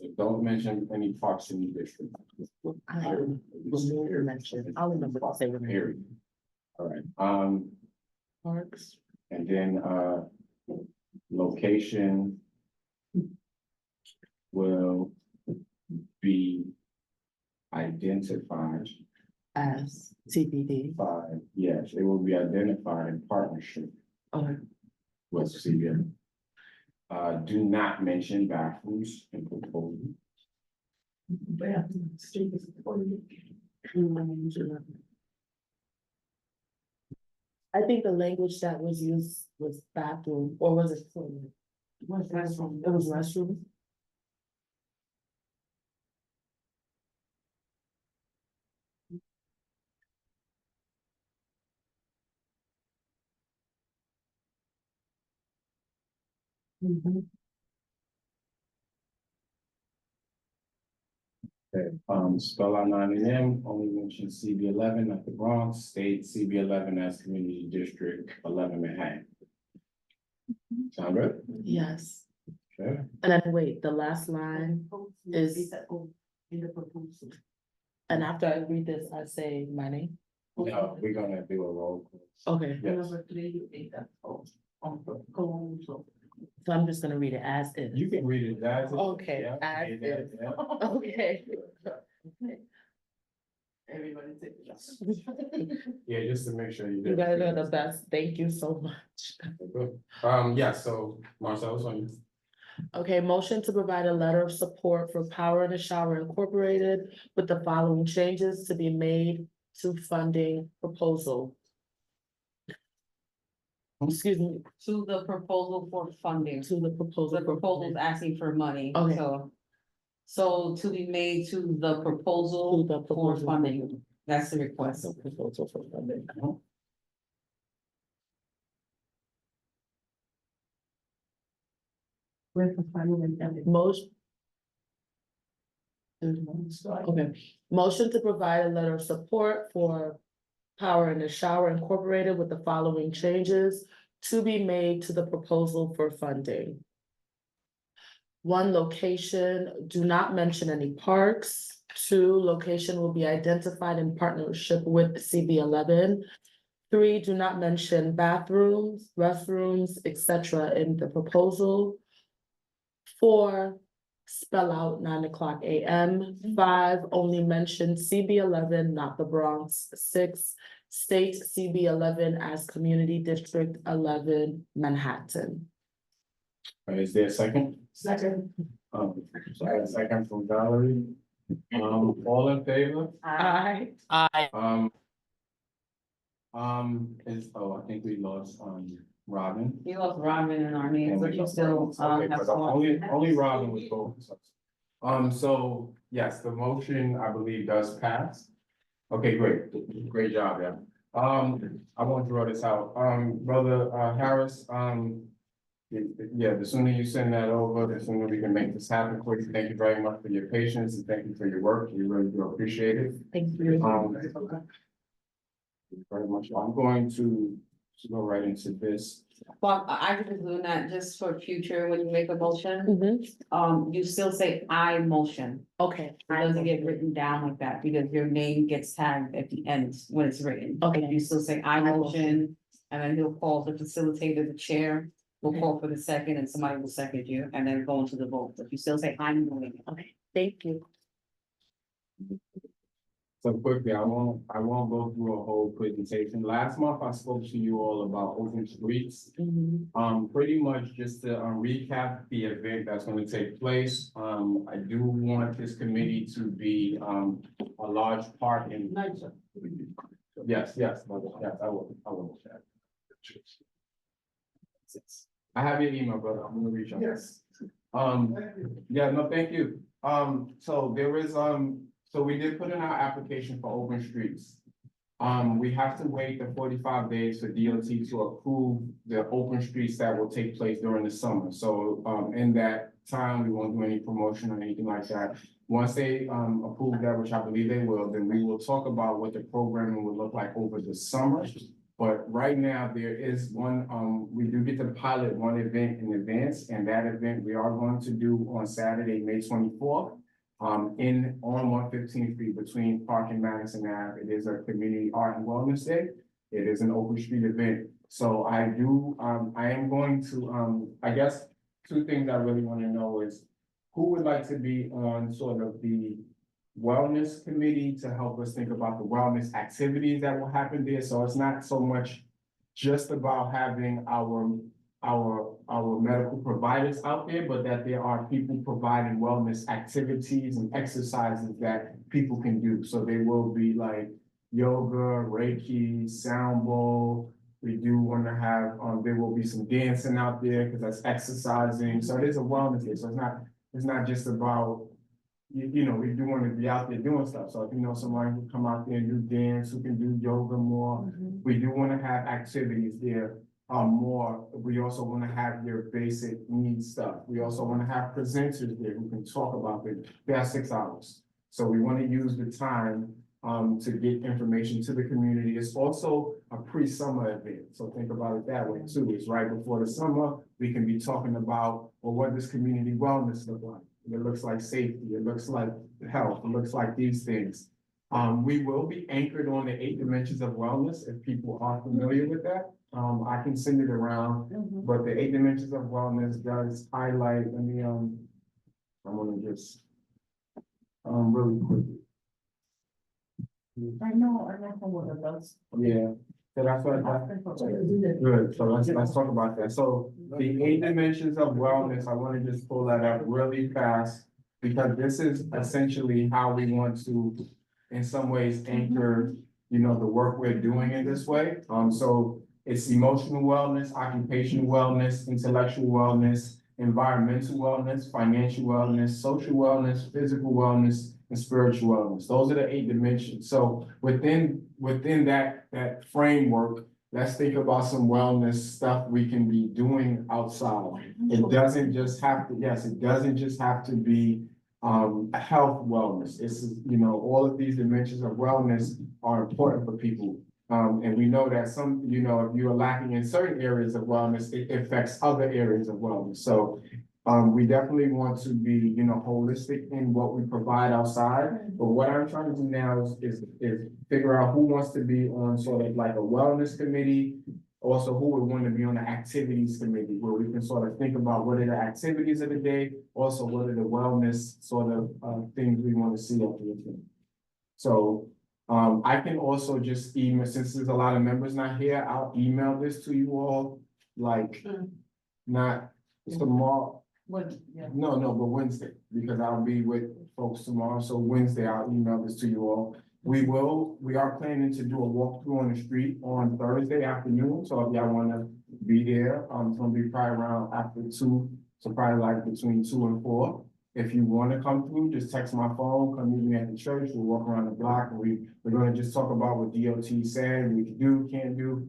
So don't mention any parks in the district. I remove mention, I'll remember to say remove Period. All right, parks. and then, location will be identified As TBD. by, yes, it will be identified in partnership Okay. with CBM. Do not mention bathrooms in proposal. I think the language that was used was bathroom, or was it? Was restroom. It was restroom. Okay, spell out 9M, only mention CB11 at the Bronx, state CB11 as community district 11 Manhattan. Sound good? Yes, Okay. and then wait, the last line is. And after I read this, I say my name. No, we're gonna do a roll call. Okay. Yes. So I'm just gonna read it as is. You can read it as. Okay, Yeah, as read that, is. yeah. Okay. Everybody take it. Yeah, just to make sure you. You guys are the best. Thank you so much. Good. Yeah, so Marcel, it's on you. Okay, motion to provide a letter of support for Power in the Shower Incorporated with the following changes to be made to funding proposal. Excuse me, To the proposal for funding. to the proposal. The proposal is asking for money, Okay. so to be made to the To proposal the for proposal. funding, that's the request. The proposal for funding. Most. Okay, motion to provide a letter of support for Power in the Shower Incorporated with the following changes to be made to the proposal for funding. One, location, do not mention any parks. Two, location will be identified in partnership with CB11. Three, do not mention bathrooms, restrooms, etc. in the proposal. Four, spell out 9 AM. 5, only mention CB11, not the Bronx. 6, state CB11 as Community District 11, Manhattan. Is there a second? Second. So I have a second from Valerie. All in favor? Aye. I think we lost, Robin. You lost Robin in our name, but you still, Okay, have but one. only Robin was voting. So, yes, the motion, I believe, does pass. Okay, great job, yeah. I won't draw this out, brother, Harris, yeah, the sooner you send that over, the sooner we can make this happen for you. Thank you very much for your patience and thank you for your work, we really do appreciate it. Thank you. Very much, I'm going to go right into this. Well, I was just doing that just for future, when you make a motion, you still say I motion. Okay. It doesn't get written down like that because your name gets tagged at the end when it's written. Okay. You still say I motion, and then he'll call the facilitator, the chair, will call for the second, and somebody will second you, and then go into the vote. But you still say I'm doing it. Okay, thank you. So quickly, I won't go through a whole presentation. Last month, I spoke to you all about open streets. Pretty much just to recap the event that's gonna take place. I do want this committee to be a large part in. Yes, I will. I have your email, brother. I'm gonna reach out. Yes. Yeah, no, thank you. So there is, so we did put in our application for open streets. We have to wait the 45 days for DOT to approve the open streets that will take place during the summer. So, in that time, we won't do any promotion or anything like that. Once they, approve that, which I believe they will, then we will talk about what the programming will look like over the summer But right now, there is one, we do get to pilot one event in advance, and that event we are going to do on Saturday, May 24th. On 115th Street between Park and Madison Ave. It is a community art and wellness day. It is an open street event. So I am going to, I guess, two things I really want to know is who would like to be on sort of the wellness committee to help us think about the wellness activities that will happen there. So it's not so much just about having our medical providers out there, but that there are people providing wellness activities and exercises that people can do. So they will be like yoga, Reiki, sound bowl. We do want to have, there will be some dancing out there because that's exercising. So it is a wellness day. So it's not just about, you know, we do want to be out there doing stuff. So if you know somebody who come out there and do dance, who can do yoga more, we do want to have activities there. More, we also want to have your basic needs stuff. We also want to have presenters there who can talk about it. They are 6 hours. So we want to use the time to get information to the community. It's also a pre-summer event. So think about it that way too. It's right before the summer. We can be talking about, well, what does community wellness look like? It looks like safety. It looks like health. It looks like these things. We will be anchored on the 8 dimensions of wellness if people are familiar with that. I can send it around, but the 8 dimensions of wellness does highlight, I want to just, really quickly. I know what it does. Yeah, so that's what, good, so let's talk about that. So the 8 dimensions of wellness, I want to just pull that up really fast, because this is essentially how we want to, in some ways, anchor, you know, the work we're doing in this way. So it's emotional wellness, occupational wellness, intellectual wellness, environmental wellness, financial wellness, social wellness, physical wellness, and spiritual wellness. Those are the 8 dimensions. So within that framework, let's think about some wellness stuff we can be doing outside. It doesn't just have to, it doesn't just have to be health wellness. It's, you know, all of these dimensions of wellness are important for people. And we know that some, you know, if you are lacking in certain areas of wellness, it affects other areas of wellness. So we definitely want to be, you know, holistic in what we provide outside. But what I'm trying to do now is figure out who wants to be on sort of like a wellness committee. Also, who would want to be on the activities committee, where we can sort of think about what are the activities of the day, also what are the wellness sort of things we want to see at the event. So I can also just email, since there's a lot of members not here, I'll email this to you all, like, not tomorrow. No, but Wednesday, because I'll be with folks tomorrow. So Wednesday, I'll email this to you all. We are planning to do a walkthrough on the street on Thursday afternoon. So if y'all wanna be there, it's gonna be probably around after 2, so probably like between 2 and 4. If you wanna come through, just text my phone, come meet me at the church, we'll walk around the block, and we're gonna just talk about what DOT said, we can do, can't do.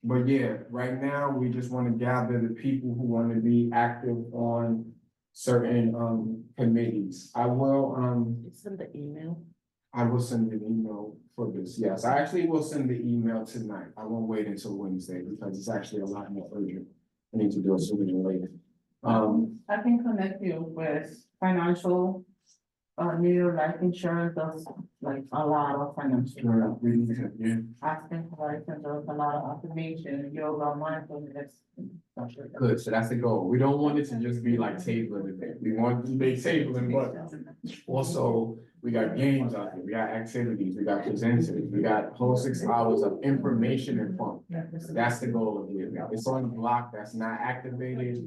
But yeah, right now, we just wanna gather the people who wanna be active on certain committees. I will Send the email. I will send an email for this. Yes, I actually will send the email tonight. I won't wait until Wednesday because it's actually a lot more urgent. I need to do it sooner than later. I can connect you with financial, New York life insurance does like a lot of financial. Yeah. Asking for license, there's a lot of information, yoga, mindfulness. Good, so that's the goal. We don't want it to just be like tabling event. We want to be tabling, but also we got games out there, we got activities, we got presenters, we got whole 6 hours of information and fun. That's the goal of the event. It's on the block that's not activated,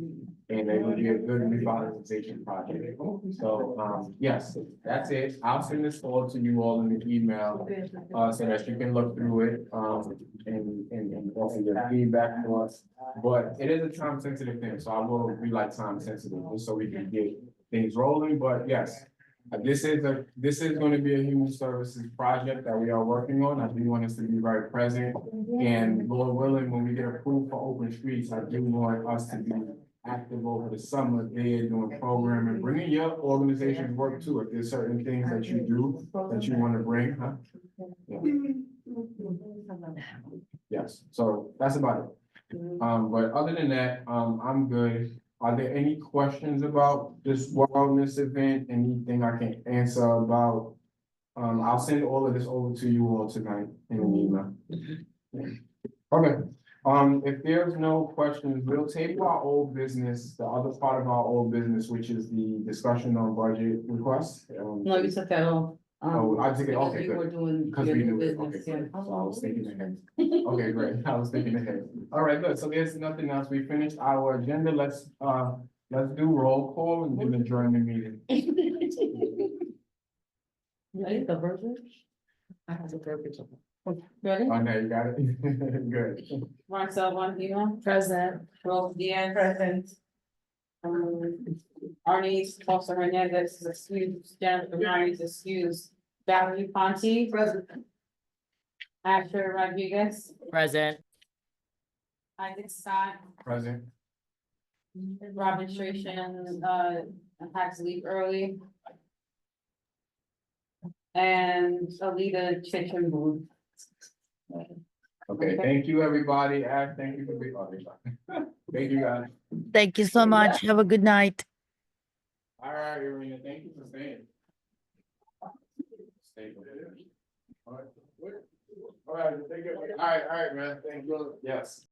and it will be a good revitalization project. So, yes, that's it. I'll send this all to you all in the email, so that you can look through it, and offer your feedback to us. But it is a time sensitive thing, so I will be like time sensitive, just so we can get things rolling, but yes. This is going to be a human services project that we are working on. I do want us to be very present, and Lord willing, when we get approved for open streets, I do want us to be active over the summer, they're doing programming, bringing your organization's work too, if there's certain things that you do that you wanna bring, huh? Yeah. Yes, so that's about it. But other than that, I'm good. Are there any questions about this wellness event? Anything I can answer about? I'll send all of this over to you all tonight in an email. Okay, if there's no questions, we'll table our old business, the other part of our old business, which is the discussion on budget requests. No, you took that off. Oh, I took it, because okay, we good. were doing Because your we new knew it, okay, business, good. yeah. So I was thinking ahead. Okay, great, I was thinking ahead. All right, good, so there's nothing else, we finished our agenda, let's do roll call and then adjourn the meeting. Ready, the verbiage? I have the verbiage. Ready? Oh, no, you got it, good. Marcel, Juan, Present. Rose Diaz, Present. Arnie Foster Hernandez is excused, Jennifer Ryan is excused, Valerie Ponte. Present. Asher Rodriguez, Present. Isaac Scott, Present. Robin Stration, had to leave early. And Alita Chichenboom. Okay, thank you, everybody, thank you for being, thank you, guys. Thank you so much. Have a good night. All right, Irina, thank you for staying. Stay for this. All right, take it. All right, man, thank you, yes.